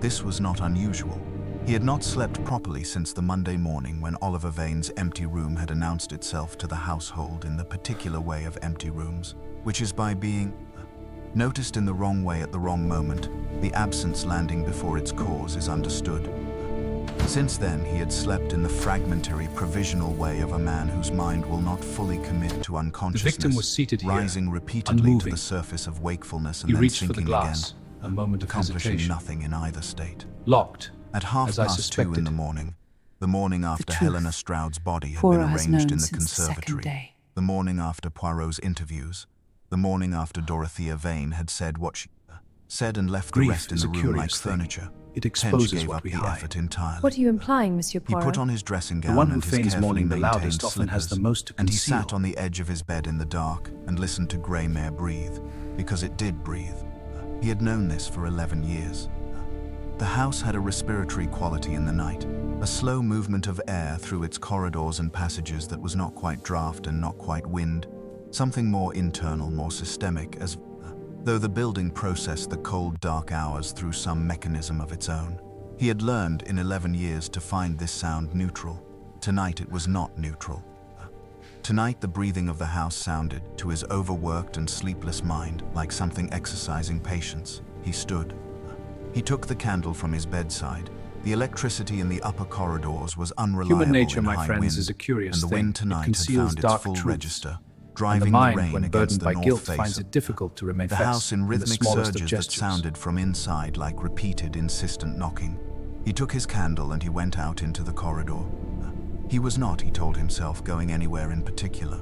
A: This was not unusual. He had not slept properly since the Monday morning when Oliver Vane's empty room had announced itself to the household in the particular way of empty rooms, which is by being noticed in the wrong way at the wrong moment. The absence landing before its cause is understood. Since then, he had slept in the fragmentary, provisional way of a man whose mind will not fully commit to
C: The
A: unconsciousness,
C: victim was seated here,
A: rising repeatedly to
C: unmoving.
A: the surface of wakefulness and
C: He
A: then
C: reached for
A: sinking
C: the glass.
A: again,
C: A moment of
A: accomplishing
C: hesitation.
A: nothing in either state.
C: Locked.
A: At half
C: As I
A: past 2 in
C: suspected.
A: the morning after
D: truth.
A: Helena Stroud's body had
D: Poirot
A: been
D: has
A: arranged
D: known
A: in the
D: since the second
A: conservatory,
D: day.
A: the morning after Poirot's interviews, the morning after Dorothea Vane had said what she said and left the
C: Grief
A: rest in
C: is
A: the
C: a
A: room like
C: curious thing.
A: furniture.
C: It
A: Tench
C: exposes
A: gave
C: what
A: up
C: we
A: the
C: hide.
A: effort entirely.
D: What are you implying, Monsieur
A: He
D: Poirot?
A: put on his dressing gown
C: The one who
A: and his
C: feigns
A: carefully
C: mourning the
A: maintained
C: loudest often has
A: slippers,
C: the most to
A: and he
C: conceal.
A: sat on the edge of his bed in the dark and listened to grey mare breathe, because it did breathe. He had known this for 11 years. The house had a respiratory quality in the night, a slow movement of air through its corridors and passages that was not quite draft and not quite wind, something more internal, more systemic, as though the building processed the cold, dark hours through some mechanism of its own. He had learned in 11 years to find this sound neutral. Tonight it was not neutral. Tonight the breathing of the house sounded, to his overworked and sleepless mind, like something exercising patience. He stood. He took the candle from his bedside. The electricity in the upper corridors was unreliable.
C: Human nature,
A: in
C: my
A: high
C: friends,
A: wind,
C: is a curious
A: and the
C: thing.
A: wind
C: It
A: tonight had
C: conceals
A: found its
C: dark
A: full
C: truths.
A: register,
C: And the
A: driving the
C: mind,
A: rain
C: when
A: against
C: burdened
A: the
C: by
A: north
C: guilt,
A: face
C: finds
A: of
C: it difficult to remain
A: the
C: fast
A: house in
C: the
A: rhythmic
C: smallest of
A: surges that
C: gestures.
A: sounded from inside like repeated, insistent knocking. He took his candle and he went out into the corridor. He was not, he told himself, going anywhere in particular.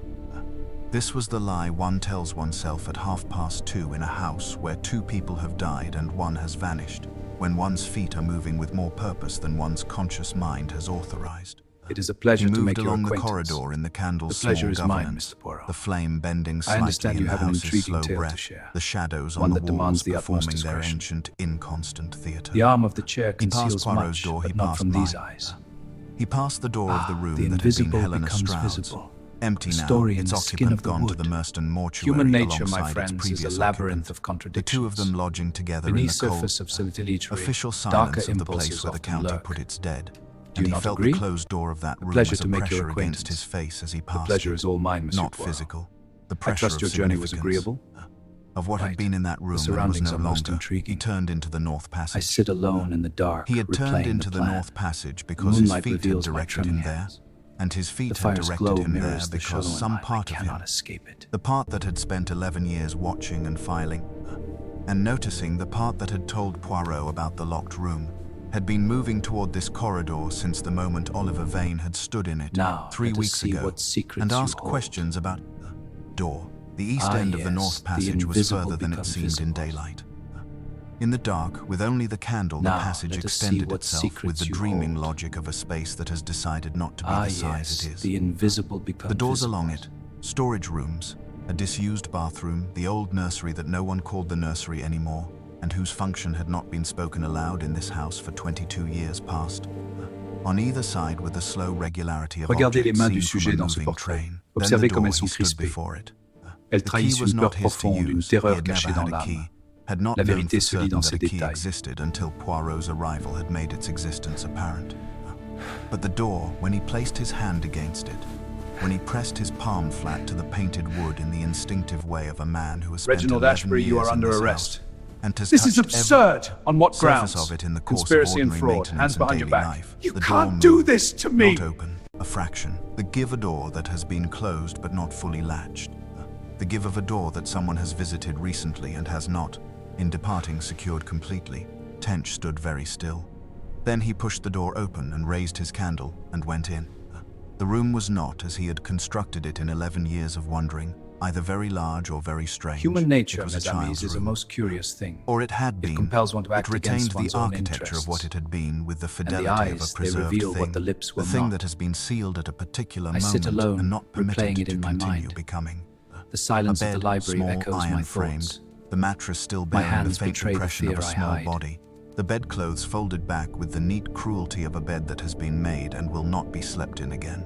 A: This was the lie one tells oneself at 2:30 in a house where 2 people have died and 1 has vanished, when one's feet are moving with more purpose than one's conscious mind has authorized.
C: It is a
A: He
C: pleasure to
A: moved
C: make your
A: along the
C: acquaintance.
A: corridor in the candle's
C: The pleasure
A: small
C: is mine,
A: governance,
C: Mr. Poirot.
A: the flame bending
C: I
A: slightly
C: understand
A: in
C: you
A: the
C: have an
A: house's
C: intriguing
A: slow
C: tale to
A: breath,
C: share.
A: the shadows
C: One
A: on the
C: that demands
A: walls
C: the utmost
A: performing their
C: discretion.
A: ancient, inconstant theater.
C: The arm of the chair
A: He passed
C: conceals
A: Poirot's
C: much,
A: door, he
C: but not
A: passed
C: from these
A: mine.
C: eyes.
A: He passed the door of the room
C: the
A: that had been
C: invisible
A: Helena
C: becomes
A: Stroud's.
C: visible.
A: Empty
C: The
A: now,
C: story in
A: its
C: the skin
A: occupant
C: of the
A: gone to
C: wood.
A: the Merston mortuary
C: Human nature,
A: alongside
C: my
A: its
C: friends, is
A: previous
C: a labyrinth
A: occupant.
C: of
A: The
C: contradictions.
A: 2 of them lodging together
C: Beneath
A: in the cold,
C: surface of civility,
A: official
C: darker
A: silence of the
C: impulses
A: place where the
C: often
A: county
C: lurk.
A: put its dead.
C: Do
A: And
C: you
A: he
C: not
A: felt
C: agree?
A: the closed door of that room
C: pleasure
A: as a
C: to make your
A: pressure against
C: acquaintance.
A: his face as he
C: The
A: passed
C: pleasure
A: it.
C: is all mine, Monsieur
A: Not
C: Poirot.
A: physical. The
C: I
A: pressure
C: trust
A: of
C: your journey was
A: significance.
C: agreeable.
A: Of what had
C: Right.
A: been in that
C: The
A: room and was
C: surroundings
A: no
C: are most
A: longer. He
C: intriguing.
A: turned into the north
C: I
A: passage.
C: sit alone in the dark,
A: He had turned
C: replaying
A: into the
C: plan.
A: north passage
C: The
A: because his
C: moonlight
A: feet had
C: reveals my
A: directed him
C: trembling
A: there,
C: hands.
A: and his
C: The
A: feet had
C: fire's
A: directed
C: glow
A: him there
C: mirrors the shadow
A: because
C: in
A: some
C: mine.
A: part
C: I
A: of him,
C: cannot escape it.
A: the part that had spent 11 years watching and filing, and noticing, the part that had told Poirot about the locked room, had been moving toward this corridor since the moment Oliver Vane had stood in it
C: Now,
A: 3
C: let us
A: weeks
C: see
A: ago
C: what secrets
A: and
C: you
A: asked
C: hold.
A: questions about the door. The east
C: Ah,
A: end of the
C: yes,
A: north
C: the
A: passage was
C: invisible
A: further than it
C: become
A: seemed in
C: visible.
A: daylight. In the dark, with only the candle, the
C: Now,
A: passage
C: let us see
A: extended
C: what
A: itself with
C: secrets
A: the
C: you
A: dreaming
C: hold.
A: logic of a space that has decided not to be
C: Ah,
A: the size
C: yes,
A: it is.
C: the invisible become
A: The doors
C: visible.
A: along it, storage rooms, a disused bathroom, the old nursery that no one called the nursery anymore, and whose function had not been spoken aloud in this house for 22 years past. On either side with the slow regularity of
C: Regardez les
A: objects
C: mains
A: seen
C: du
A: from
C: sujet
A: a
C: dans ce
A: moving
C: portrait.
A: train. Then
C: Observez
A: the
C: comme
A: door,
C: elles sont
A: he stood
C: crispées.
A: before it.
C: Elles
A: The key
C: trahissent
A: was
C: une
A: not
C: peur
A: his to
C: profonde, une
A: use. He
C: terreur
A: had
C: cachée
A: never
C: dans
A: had a
C: l'âme.
A: key. Had not
C: La
A: known
C: vérité
A: for
C: se lit
A: certain
C: dans
A: that
C: ces
A: a key
C: détails.
A: existed until Poirot's arrival had made its existence apparent. But the door, when he placed his hand against it, when he pressed his palm flat to the painted wood in the instinctive way of a man who has spent
C: Reginald
A: 11
C: Ashbury, you
A: years
C: are
A: in
C: under
A: this
C: arrest.
A: house, and has
C: This is
A: touched every
C: absurd. On what
A: surface
C: grounds?
A: of it in the course
C: Conspiracy
A: of
C: and
A: ordinary
C: fraud.
A: maintenance
C: Hands
A: and
C: behind
A: daily
C: your back.
A: life.
C: You
A: The
C: can't
A: door
C: do
A: moved,
C: this to me.
A: not open, a fraction. The give a door that has been closed but not fully latched. the give of a door that someone has visited recently and has not, in departing, secured completely. Tench stood very still. Then he pushed the door open and raised his candle and went in. The room was not as he had constructed it in 11 years of wandering, either very large or very strange.
C: Human nature,
A: It was a
C: mes amis,
A: child's
C: is a
A: room.
C: most curious thing.
A: Or it had been.
C: It compels one to act
A: It retained
C: against
A: the
C: one's own
A: architecture of what
C: interests.
A: it had been, with the
C: And
A: fidelity
C: the
A: of a
C: eyes, they
A: preserved
C: reveal
A: thing,
C: what the lips will
A: the thing
C: not.
A: that has been sealed at a particular
C: I
A: moment
C: sit alone,
A: and not permitted
C: replaying it
A: to
C: in my
A: continue
C: mind.
A: becoming.
C: The silence
A: A bed,
C: of the library
A: small,
C: echoes my
A: iron-framed,
C: thoughts.
A: the mattress still
C: My
A: bearing the
C: hands
A: faint
C: betray the
A: impression of
C: fear
A: a
C: I
A: small
C: hide.
A: body. The bedclothes folded back with the neat cruelty of a bed that has been made and will not be slept in again.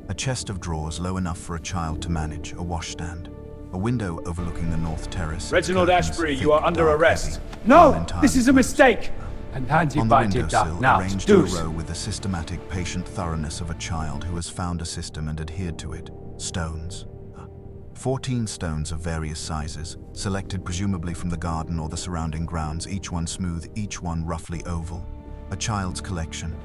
A: A chest of drawers low enough for a child to manage, a washstand. A window overlooking the north terrace.
D: Reginald
A: curtains
D: Ashbury,
A: thick,
D: you are under
A: dark,
D: arrest.
A: heavy,
D: No,
A: entirely
D: this is a
A: closed.
D: mistake. And hand you
A: On the
D: by your
A: windowsill,
D: now,
A: arranged in a
D: deuce.
A: row with the systematic, patient thoroughness of a child who has found a system and adhered to it, stones. 14 stones of various sizes, selected presumably from the garden or the surrounding grounds, each one smooth, each one roughly oval. A child's collection.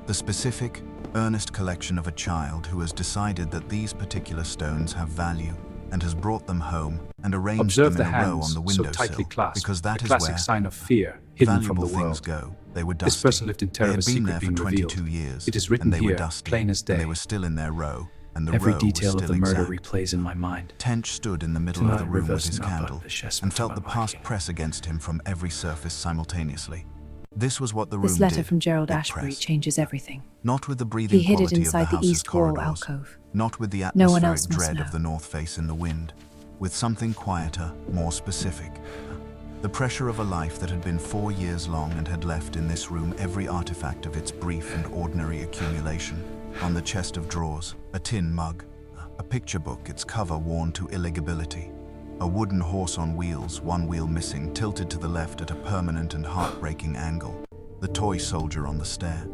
A: The specific, earnest collection of a child who has decided that these particular stones have value and has brought them home and arranged
C: Observe
A: them
C: the
A: in a row on
C: hands,
A: the
C: so
A: windowsill,
C: tightly clasped,
A: because that
C: a
A: is
C: classic
A: where
C: sign of fear, hidden from
A: valuable
C: the
A: things
C: world.
A: go. They were dusty.
C: This person lived in terror
A: They
C: of a
A: had been
C: secret
A: there for
C: being
A: 22
C: revealed.
A: years,
C: It is written
A: and they
C: here,
A: were dusty,
C: plain as
A: and
C: day.
A: they were still in their row, and the
C: Every
A: row
C: detail
A: was
C: of
A: still
C: the murder
A: exact.
C: replays in my mind.
A: Tench stood in the middle of the room with his candle and felt the past
C: press.
A: press against him from every surface simultaneously. This was what the room
E: This letter
A: did.
E: from Gerald
A: It
E: Ashbury
A: pressed.
E: changes everything.
A: Not with the breathing
E: He hid it
A: quality
E: inside
A: of the
E: the
A: house's
E: east wall
A: corridors,
E: alcove.
A: not with the
E: No one
A: atmospheric
E: else must
A: dread
E: know.
A: of the north face in the wind, with something quieter, more specific. The pressure of a life that had been 4 years long and had left in this room every artifact of its brief and ordinary accumulation. On the chest of drawers, a tin mug, a picture book, its cover worn to illegibility, a wooden horse on wheels, one wheel missing, tilted to the left at a permanent and heartbreaking angle, the toy soldier on the stair.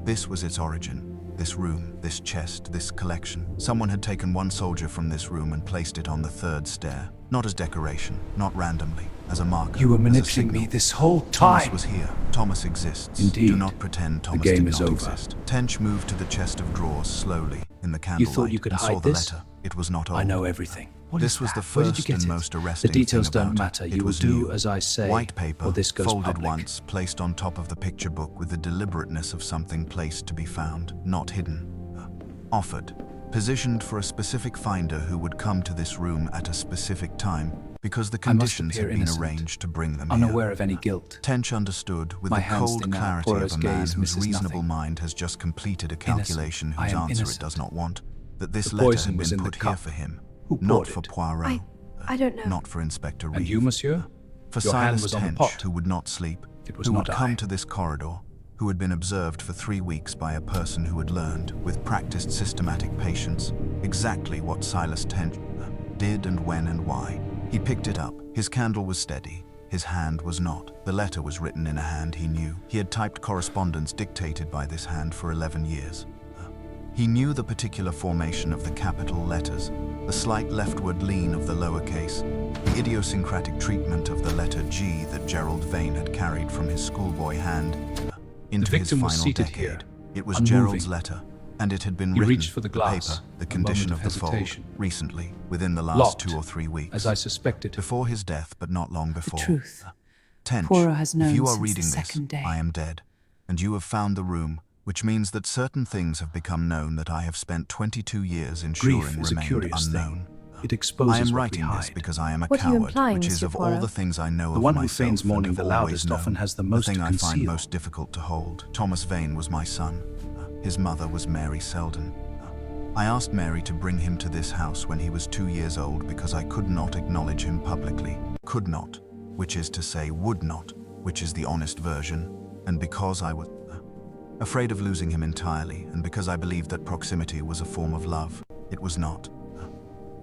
A: This was its origin. This room, this chest, this collection. Someone had taken one soldier from this room and placed it on the third stair, not as decoration, not randomly, as a marker.
C: You were
A: as a
C: manipulating me
A: signal.
C: this whole
A: Thomas
C: time.
A: was here. Thomas exists.
C: Indeed.
A: Do not pretend Thomas
C: game
A: did
C: is
A: not
C: over.
A: exist. Tench moved to the chest of drawers slowly in the candlelight
C: you could
A: and
C: hide
A: saw the
C: this?
A: letter. It was not old.
C: I know everything.
A: This was the
C: Where did you
A: first
C: get
A: and
C: it?
A: most arresting
C: The details
A: thing
C: don't
A: about
C: matter.
A: it.
C: You
A: It
C: will
A: was
C: do
A: new.
C: as I say,
A: White paper,
C: or this goes
A: folded
C: public.
A: once, placed on top of the picture book with the deliberateness of something placed to be found, not hidden. Offered. Positioned for a specific finder who would come to this room at a specific time, because the
C: I must
A: conditions
C: appear
A: had been
C: innocent,
A: arranged to bring them
C: unaware
A: here.
C: of any guilt.
A: Tench understood with
C: My
A: the
C: hands
A: cold
C: deny
A: clarity of
C: Poirot's
A: a man
C: gaze,
A: whose
C: misses
A: reasonable
C: nothing.
A: mind has just completed a calculation
C: I
A: whose
C: am
A: answer it
C: innocent.
A: does not want, that this
C: The
A: letter
C: poison
A: had
C: was
A: been
C: in the
A: put here
C: cup.
A: for him,
C: Who
A: not
C: poured
A: for
C: it?
A: Poirot,
E: I don't know.
A: not for Inspector Reeve.
C: And you, monsieur?
A: For
C: Your hand
A: Silas
C: was on the
A: Tench,
C: pot.
A: who would not sleep,
C: It was
A: who
C: not
A: would come
C: I.
A: to this corridor, who had been observed for 3 weeks by a person who had learned, with practiced systematic patience, exactly what Silas Tench did and when and why. He picked it up. His candle was steady. His hand was not. The letter was written in a hand he knew. He had typed correspondence dictated by this hand for 11 years. He knew the particular formation of the capital letters, the slight leftward lean of the lowercase, the idiosyncratic treatment of the letter G that Gerald Vane had carried from his schoolboy hand into his
C: victim was
A: final
C: seated
A: decade.
C: here,
A: It was
C: unmoving.
A: Gerald's letter, and it had been
C: He
A: written,
C: reached for the
A: the
C: glass,
A: paper, the
C: a
A: condition
C: moment
A: of
C: of
A: the fold,
C: hesitation.
A: recently, within the last
C: Locked,
A: 2 or 3 weeks.
C: As I suspected.
A: Before his death, but not long before.
E: truth.
A: Tench,
E: Poirot has known
A: if you are
E: since the
A: reading this,
E: second day.
A: I am dead, and you have found the room, which means that certain things have become known that I have spent 22 years ensuring
C: Grief is a
A: remained
C: curious
A: unknown.
C: thing. It exposes
A: I am
C: what we
A: writing this
C: hide.
A: because I am a
E: What are you
A: coward,
E: implying,
A: which is
E: Monsieur
A: of all
E: Poirot?
A: the things I know
C: The
A: of
C: one who
A: myself
C: feigns
A: and
C: mourning
A: have
C: the
A: always
C: loudest
A: known,
C: often has the most
A: thing
C: to
A: I find
C: conceal.
A: most difficult to hold. Thomas Vane was my son. His mother was Mary Selden. I asked Mary to bring him to this house when he was 2 years old because I could not acknowledge him publicly. Could not, which is to say would not, which is the honest version, and because I was afraid of losing him entirely, and because I believed that proximity was a form of love. It was not.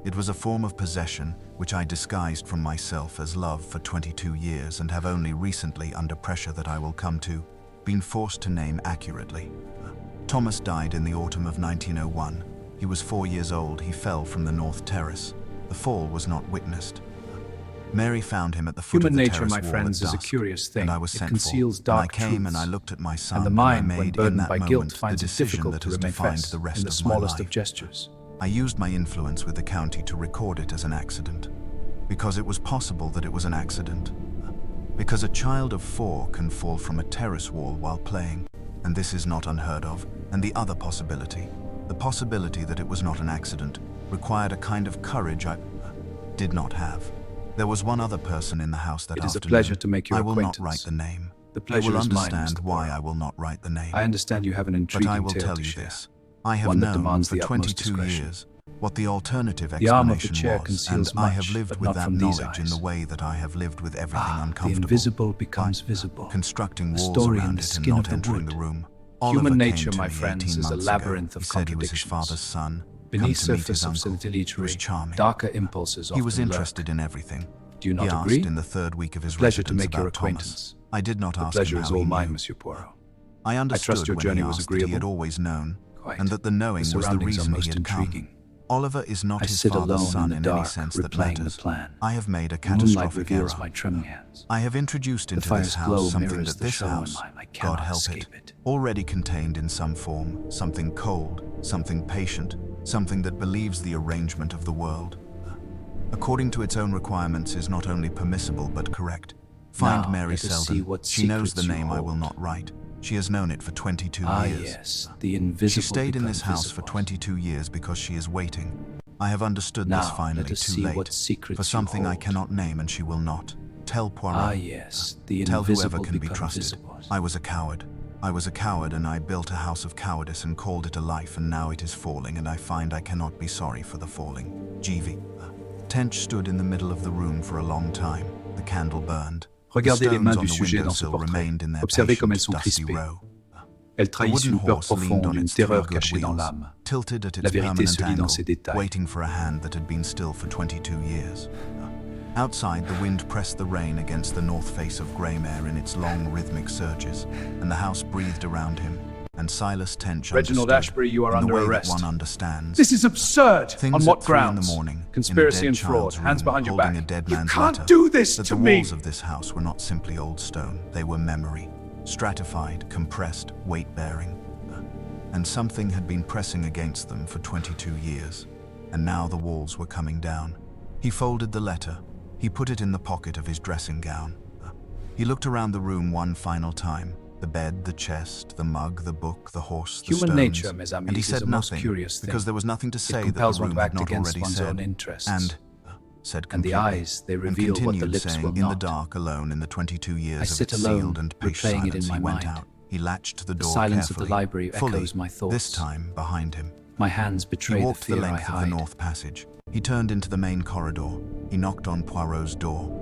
A: It was a form of possession, which I disguised from myself as love for 22 years and have only recently, under pressure that I will come to, been forced to name accurately. Thomas died in the autumn of 1901. He was 4 years old. He fell from the north terrace. The fall was not witnessed. Mary found him at the foot
C: Human
A: of the
C: nature,
A: terrace
C: my
A: wall
C: friends,
A: at
C: is a
A: dusk,
C: curious thing.
A: and I was
C: It
A: sent
C: conceals
A: for. And I
C: dark
A: came and
C: truths.
A: I looked at my son,
C: And the
A: and
C: mind,
A: I
C: when
A: made in
C: burdened
A: that
C: by
A: moment
C: guilt,
A: the
C: finds it
A: decision
C: difficult
A: that
C: to
A: has
C: remain
A: defined
C: fast
A: the rest
C: in the
A: of my
C: smallest
A: life.
C: of gestures.
A: I used my influence with the county to record it as an accident. Because it was possible that it was an accident. Because a child of 4 can fall from a terrace wall while playing, and this is not unheard of. And the other possibility, the possibility that it was not an accident, required a kind of courage I did not have. There was one other person in the house that
C: It is a
A: afternoon.
C: pleasure to make your
A: I will not
C: acquaintance.
A: write the name.
C: The
A: You
C: pleasure
A: will
C: is mine,
A: understand
C: Mr.
A: why
C: Poirot.
A: I will not write the name.
C: I understand you have an
A: But
C: intriguing
A: I will
C: tale
A: tell
C: to
A: you
C: share.
A: this. I have
C: One that
A: known
C: demands
A: for
C: the utmost
A: 22
C: discretion.
A: years what the alternative
C: The arm of the
A: explanation
C: chair
A: was, and
C: conceals
A: I have
C: much,
A: lived
C: but
A: with
C: not
A: that
C: from these
A: knowledge in the
C: eyes.
A: way that I have lived with everything
C: The
A: uncomfortable.
C: invisible becomes
A: By
C: visible.
A: constructing
C: A
A: walls
C: story in
A: around
C: the
A: it and
C: skin
A: not
C: of the
A: entering
C: wood.
A: the room.
C: Human
A: Oliver
C: nature,
A: came to
C: my
A: me
C: friends,
A: 18
C: is a
A: months ago.
C: labyrinth of
A: He said he was his
C: contradictions.
A: father's son.
C: Beneath
A: come to meet
C: surface
A: his
C: of
A: uncle.
C: subtlety,
A: He was charming.
C: darker impulses
A: He was
C: often
A: interested
C: lurk.
A: in everything.
C: Do you not
A: He
C: agree?
A: asked in the 3rd week of his
C: Pleasure to
A: residence
C: make your
A: about Thomas.
C: acquaintance.
A: I did not
C: The
A: ask
C: pleasure
A: him
C: is
A: how
C: all
A: he
C: mine,
A: knew.
C: Monsieur Poirot.
A: I understood
C: your
A: when
C: journey
A: he
C: was
A: asked that he had
C: agreeable.
A: always known,
C: Quite.
A: and that the knowing
C: The
A: was the
C: surroundings are
A: reason he
C: most
A: had
C: intriguing.
A: come. Oliver is not
C: I
A: his
C: sit
A: father's
C: alone
A: son
C: in the
A: in
C: dark,
A: any sense that
C: replaying the
A: matters.
C: plan.
A: I have made a
C: The moonlight
A: catastrophic
C: reveals
A: error.
C: my trembling hands.
A: I have introduced
C: The
A: into
C: fire's
A: this house
C: glow
A: something
C: mirrors
A: that
C: the
A: this
C: show in
A: house,
C: mine. I
A: God
C: cannot
A: help
C: escape
A: it,
C: it.
A: already contained in some form, something cold, something patient, something that believes the arrangement of the world, according to its own requirements, is not only permissible but correct. Find
C: Now,
A: Mary
C: let us see
A: Selden.
C: what
A: She knows the
C: secrets you
A: name I will
C: hold.
A: not write. She has known it for 22
C: Ah,
A: years.
C: yes, the invisible
A: She stayed in
C: become
A: this house for
C: visible.
A: 22 years because she is waiting. I have understood
C: Now,
A: this finally
C: let us
A: too
C: see
A: late.
C: what secrets
A: For
C: you
A: something I
C: hold.
A: cannot name and she will not. Tell Poirot.
C: Ah, yes, the
A: Tell whoever
C: invisible
A: can be
C: become
A: trusted.
C: visible.
A: I was a coward. I was a coward and I built a house of cowardice and called it a life, and now it is falling and I find I cannot be sorry for the falling. GV. Tench stood in the middle of the room for a long time. The candle burned.
C: Regardez
A: The
C: les mains
A: stones
C: du
A: on the
C: sujet dans ce
A: windowsill
C: portrait.
A: remained in their
C: Observez comme elles
A: patient,
C: sont
A: dusty
C: crispées.
A: row.
C: Elles
A: The
C: trahissent
A: wooden
C: une peur
A: horse leaned
C: profonde,
A: on
C: une
A: its 3
C: terreur
A: good
C: cachée dans
A: wheels,
C: l'âme.
A: tilted at
C: La
A: its
C: vérité
A: permanent
C: se lit dans
A: angle,
C: ses détails.
A: waiting for a hand that had been still for 22 years. Outside, the wind pressed the rain against the north face of Greymare in its long rhythmic surges, and the house breathed around him, and Silas Tench
C: Reginald
A: understood,
C: Ashbury, you are
A: in the
C: under
A: way
C: arrest.
A: that one understands.
C: This is absurd!
A: Things
C: On
A: at
C: what
A: 3
C: grounds?
A: in the morning,
C: Conspiracy
A: in a
C: and
A: dead
C: fraud.
A: child's
C: Hands
A: room,
C: behind your
A: holding
C: back.
A: a dead
C: You
A: man's
C: can't
A: letter,
C: do this
A: that
C: to
A: the
C: me!
A: walls of this house were not simply old stone, they were memory, stratified, compressed, weight-bearing. And something had been pressing against them for 22 years, and now the walls were coming down. He folded the letter. He put it in the pocket of his dressing gown. He looked around the room one final time. The bed, the chest, the mug, the book, the horse, the
C: Human
A: stones.
C: nature, mes amis,
A: and he
C: is
A: said
C: a most
A: nothing,
C: curious thing.
A: because there was nothing to say
C: It
A: that the
C: compels one
A: room
C: to
A: had
C: act
A: not
C: against
A: already
C: one's
A: said.
C: own interests.
A: And said
C: And the
A: completely,
C: eyes, they
A: and
C: reveal what the
A: continued
C: lips
A: saying,
C: will
A: in the
C: not.
A: dark, alone, in the 22 years
C: I
A: of
C: sit
A: its
C: alone,
A: sealed and pitch
C: replaying it in
A: silence,
C: my
A: he went
C: mind.
A: out. He latched the
C: The
A: door
C: silence of the
A: carefully,
C: library
A: fully,
C: echoes my thoughts.
A: this time behind him.
C: My hands
A: He
C: betray the
A: walked the
C: fear I
A: length of the
C: hide.
A: north passage. He turned into the main corridor. He knocked on Poirot's door.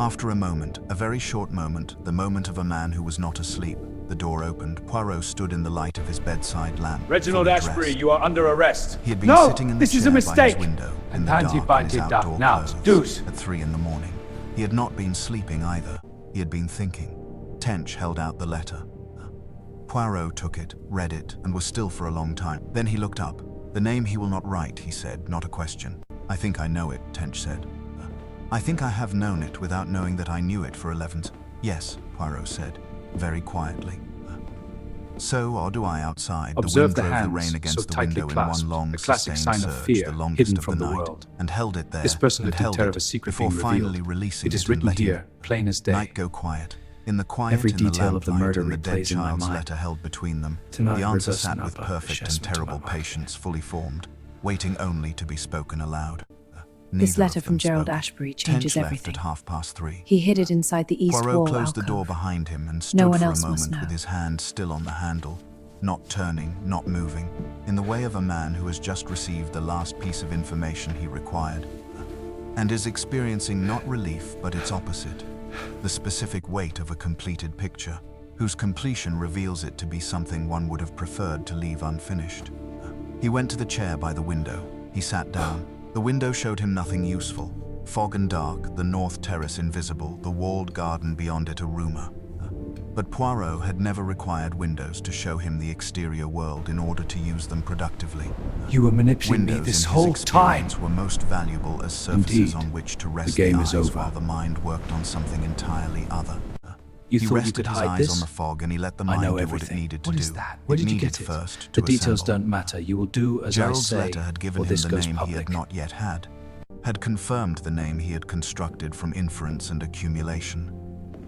A: After a moment, a very short moment, the moment of a man who was not asleep, the door opened. Poirot stood in the light of his bedside lamp.
D: Reginald
A: fully
D: Ashbury,
A: dressed.
D: you are under arrest.
A: He had been
D: No,
A: sitting in the
D: this is
A: chair
D: a
A: by
D: mistake.
A: his window in
D: And
A: the
D: hands
A: dark
D: by
A: in his
D: it,
A: outdoor
D: now,
A: clothes
D: deuce.
A: at 3 in the morning. He had not been sleeping either. He had been thinking. Tench held out the letter. Poirot took it, read it, and was still for a long time. Then he looked up. The name he will not write, he said, not a question. I think I know it, Tench said. I think I have known it without knowing that I knew it for 11. Yes, Poirot said, very quietly. So or do I outside.
C: Observe
A: the
C: the
A: wind drove
C: hands,
A: the rain
C: so
A: against the
C: tightly
A: window in
C: clasped,
A: one long
C: a classic
A: sustained
C: sign of
A: surge,
C: fear,
A: the longest
C: hidden
A: of
C: from
A: the
C: the
A: night,
C: world.
A: and held it there.
C: This person
A: and
C: lived in
A: held
C: terror
A: it
C: of a secret
A: before
C: being
A: finally
C: revealed.
A: releasing
C: It is
A: and
C: written
A: letting
C: here, plain as day.
A: night go quiet. In the quiet,
C: Every
A: in the
C: detail of the
A: lamplight,
C: murder
A: and the dead
C: replays in my
A: child's
C: mind.
A: letter held between them,
C: Tonight
A: the answer
C: reverse
A: sat
C: not
A: with
C: about
A: perfect and
C: Chessman to
A: terrible
C: my
A: patience fully formed, waiting only to be spoken aloud.
E: This
A: Neither
E: letter
A: of
E: from
A: them
E: Gerald
A: spoke.
E: Ashbury changes
A: Tench
E: everything.
A: left at 3:30.
E: He hid it inside the east
A: Poirot
E: wall
A: closed the door
E: alcove.
A: behind him and stood
E: No one
A: for a
E: else must
A: moment
E: know.
A: with his hand still on the handle, not turning, not moving, in the way of a man who has just received the last piece of information he required, and is experiencing not relief but its opposite, the specific weight of a completed picture, whose completion reveals it to be something one would have preferred to leave unfinished. He went to the chair by the window. He sat down. The window showed him nothing useful. Fog and dark, the north terrace invisible, the walled garden beyond it a rumor. But Poirot had never required windows to show him the exterior world in order to use them productively.
C: You were manipulating me
A: Windows
C: this
A: in
C: whole
A: his
C: time.
A: experience were most valuable as surfaces
C: Indeed.
A: on which to rest
C: The game
A: the
C: is
A: eyes
C: over.
A: while the mind worked on something entirely other.
C: You
A: He
C: thought you
A: rested
C: could
A: his
C: hide
A: eyes
C: this?
A: on the fog and he let the
C: I
A: mind
C: know
A: do what it
C: everything.
A: needed to
C: What
A: do.
C: is that? Where
A: It
C: did you
A: needed
C: get it?
A: first
C: The
A: to
C: details
A: assemble.
C: don't matter. You will do as
A: Gerald's
C: I say,
A: letter had given
C: or
A: him
C: this
A: the
C: goes
A: name he
C: public.
A: had not yet had confirmed the name he had constructed from inference and accumulation.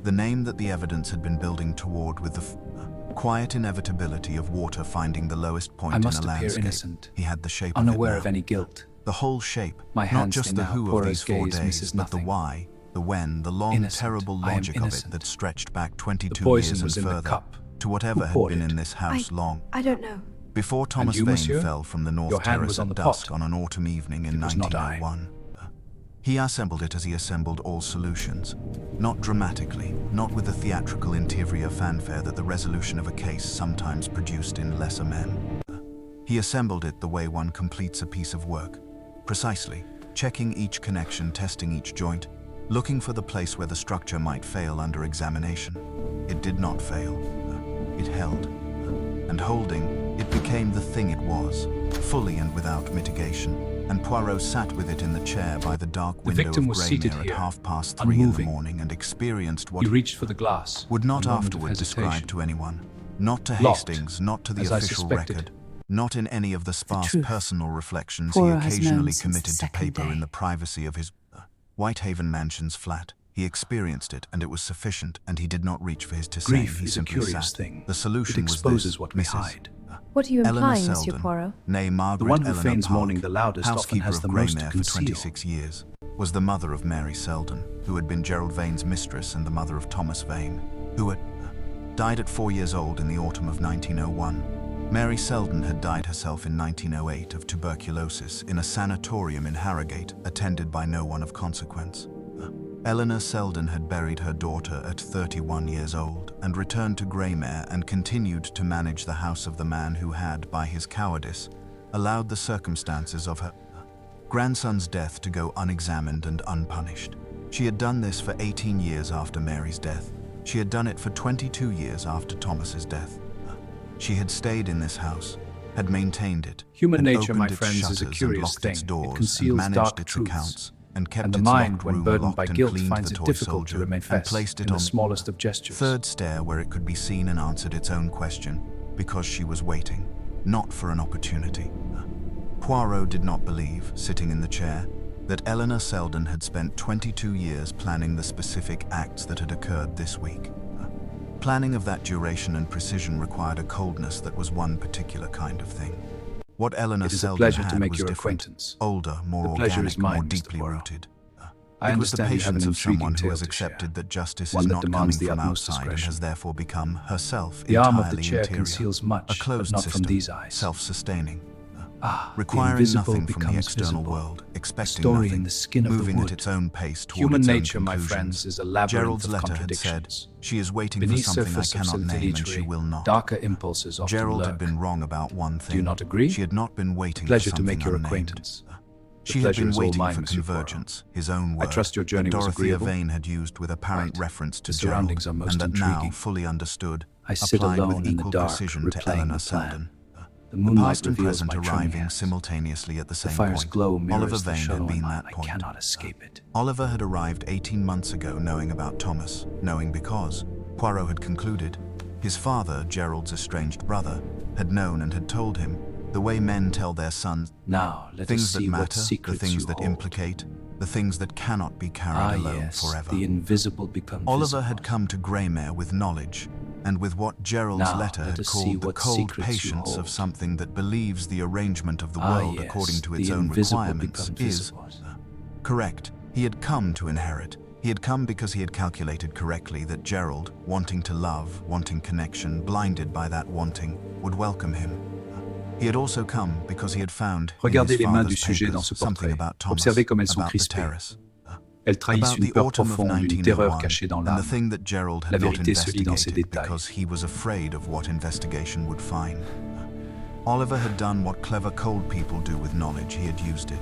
A: The name that the evidence had been building toward with the quiet inevitability of water finding the lowest point
C: I
A: in
C: must
A: a
C: appear
A: landscape.
C: innocent,
A: He had the shape
C: unaware
A: of
C: of
A: it now.
C: any guilt.
A: The whole shape,
C: My
A: not
C: hands
A: just
C: stay
A: the
C: now.
A: who of
C: Poirot's
A: these 4
C: gaze
A: days,
C: misses
A: but the
C: nothing.
A: why, the when, the long,
C: Innocent.
A: terrible
C: I am
A: logic of it
C: innocent.
A: that stretched back
C: The
A: 22
C: poison
A: years and
C: was in the
A: further
C: cup.
A: to whatever
C: Who
A: had
C: poured
A: been
C: it?
A: in this house long.
E: I don't know.
A: Before Thomas
C: you,
A: Vane
C: monsieur?
A: fell from the North
C: Your hand
A: Terrace
C: was on
A: at
C: the
A: dusk
C: pot.
A: on an autumn evening in
C: It was not I.
A: 1901. He assembled it as he assembled all solutions. Not dramatically, not with the theatrical interior fanfare that the resolution of a case sometimes produced in lesser men. He assembled it the way one completes a piece of work. Precisely, checking each connection, testing each joint, looking for the place where the structure might fail under examination. It did not fail. It held. And holding, it became the thing it was, fully and without mitigation, and Poirot sat with it in the chair by the dark window
C: victim
A: of
C: was seated
A: Greymere at
C: here,
A: 3:30 in the
C: unmoving.
A: morning and experienced what
C: He reached for the glass.
A: would not
C: A moment of
A: afterward describe
C: hesitation.
A: to anyone, not to
C: Locked,
A: Hastings, not to the
C: as I
A: official
C: suspected.
A: record, not in any of the sparse
E: truth.
A: personal reflections
E: Poirot
A: he
E: has
A: occasionally
E: known since the
A: committed to
E: second
A: paper in
E: day.
A: the privacy of his Whitehaven Mansion's flat. He experienced it, and it was sufficient, and he did not reach for his tisane.
C: Grief
A: He
C: is a
A: simply
C: curious
A: sat.
C: thing.
A: The solution
C: It
A: was
C: exposes
A: this,
C: what we
A: Mrs.
C: hide.
E: What are you
A: Eleanor
E: implying, Monsieur
A: Selden,
E: Poirot?
A: née Margaret
C: The one who
A: Eleanor
C: feigns
A: Park,
C: mourning the loudest often
A: housekeeper
C: has
A: of
C: the most to
A: Greymere for
C: conceal.
A: 26 years, was the mother of Mary Selden, who had been Gerald Vane's mistress and the mother of Thomas Vane, who had died at 4 years old in the autumn of 1901. Mary Selden had died herself in 1908 of tuberculosis in a sanatorium in Harrogate, attended by no one of consequence. Eleanor Selden had buried her daughter at 31 years old and returned to Greymere and continued to manage the house of the man who had, by his cowardice, allowed the circumstances of her grandson's death to go unexamined and unpunished. She had done this for 18 years after Mary's death. She had done it for 22 years after Thomas's death. She had stayed in this house, had maintained it,
C: Human
A: had
C: nature,
A: opened
C: my
A: its
C: friends, is a
A: shutters and
C: curious
A: locked
C: thing.
A: its
C: It
A: doors and
C: conceals
A: managed
C: dark
A: its
C: truths.
A: accounts and kept
C: And the
A: its
C: mind,
A: locked
C: when
A: room
C: burdened
A: locked
C: by
A: and
C: guilt,
A: cleaned
C: finds
A: the
C: it
A: toy
C: difficult to
A: soldier
C: remain
A: and
C: fast
A: placed it
C: in the
A: on
C: smallest of gestures.
A: third stair where it could be seen and answered its own question, because she was waiting, not for an opportunity. Poirot did not believe, sitting in the chair, that Eleanor Selden had spent 22 years planning the specific acts that had occurred this week. Planning of that duration and precision required a coldness that was one particular kind of thing. What Eleanor
C: It is a
A: Selden
C: pleasure to
A: had
C: make
A: was
C: your
A: different,
C: acquaintance.
A: older, more
C: The pleasure
A: organic,
C: is mine,
A: more
C: Mr.
A: deeply
C: Poirot.
A: rooted.
C: I
A: It was the
C: understand you have
A: patience
C: an
A: of someone
C: intriguing
A: who has
C: tale to share.
A: accepted that justice
C: One
A: is
C: that
A: not coming
C: demands the
A: from
C: utmost
A: outside and
C: discretion.
A: has therefore become herself
C: The arm of the
A: entirely
C: chair
A: interior,
C: conceals much,
A: a closed
C: but not from
A: system,
C: these eyes.
A: self-sustaining,
C: The
A: requiring
C: invisible
A: nothing from the
C: becomes
A: external
C: visible.
A: world, expecting
C: story
A: nothing,
C: in the skin of the
A: moving at
C: wood.
A: its own pace toward
C: Human
A: its own
C: nature, my
A: conclusions.
C: friends, is a labyrinth
A: Gerald's
C: of
A: letter had said,
C: contradictions.
A: "She is waiting for
C: Beneath
A: something I
C: surface of
A: cannot name, and she
C: sympathy,
A: will not."
C: darker impulses often
A: Gerald
C: lurk.
A: had been wrong about one thing.
C: Do you not agree?
A: She had not been waiting
C: Pleasure
A: for
C: to
A: something
C: make your
A: unnamed.
C: acquaintance.
A: She had
C: pleasure
A: been
C: is all
A: waiting
C: mine,
A: for
C: Monsieur Poirot.
A: convergence, his own word,
C: trust your journey
A: that
C: was
A: Dorothea
C: agreeable?
A: Vane had used with apparent
C: Right.
A: reference to
C: The surroundings
A: Gerald,
C: are most
A: and that now,
C: intriguing.
A: fully understood,
C: I sit
A: applied
C: alone
A: with
C: in the
A: equal
C: dark,
A: precision to
C: replaying
A: Eleanor
C: the plan.
A: Selden.
C: The
A: The
C: moonlight
A: past and
C: reveals
A: present
C: my true
A: arriving
C: hands.
A: simultaneously at the
C: The
A: same
C: fire's
A: point.
C: glow
A: Oliver
C: mirrors the
A: Vane
C: shadow
A: had been
C: in mine.
A: that
C: I
A: point.
C: cannot escape it.
A: Oliver had arrived 18 months ago knowing about Thomas, knowing because, Poirot had concluded, his father, Gerald's estranged brother, had known and had told him, the way men tell their sons,
C: Now let us
A: things that
C: see what
A: matter, the
C: secrets
A: things
C: you
A: that
C: hold.
A: implicate, the things that cannot be carried alone
C: yes,
A: forever.
C: the invisible becomes
A: Oliver
C: visible.
A: had come to Greymere with knowledge, and with what Gerald's
C: Now,
A: letter
C: let
A: had
C: us see
A: called the
C: what
A: cold
C: secrets you
A: patience of
C: hold.
A: something that believes the arrangement of the world
C: yes,
A: according to
C: the
A: its own
C: invisible
A: requirements
C: becomes
A: is
C: visible.
A: correct. He had come to inherit. He had come because he had calculated correctly that Gerald, wanting to love, wanting connection, blinded by that wanting, would welcome him. He had also come because he had found in
C: Regardez
A: his
C: les mains du
A: father's
C: sujet
A: papers
C: dans ce
A: something
C: portrait.
A: about Thomas,
C: Observez comme elles sont
A: about the
C: crispées.
A: terrace,
C: Elles trahissent
A: about
C: une
A: the
C: peur
A: autumn of
C: profonde, une terreur
A: 1901,
C: cachée dans
A: and the
C: l'âme.
A: thing that Gerald
C: La
A: had not
C: vérité se lit dans ses
A: investigated
C: détails.
A: because he was afraid of what investigation would find. Oliver had done what clever cold people do with knowledge. He had used it.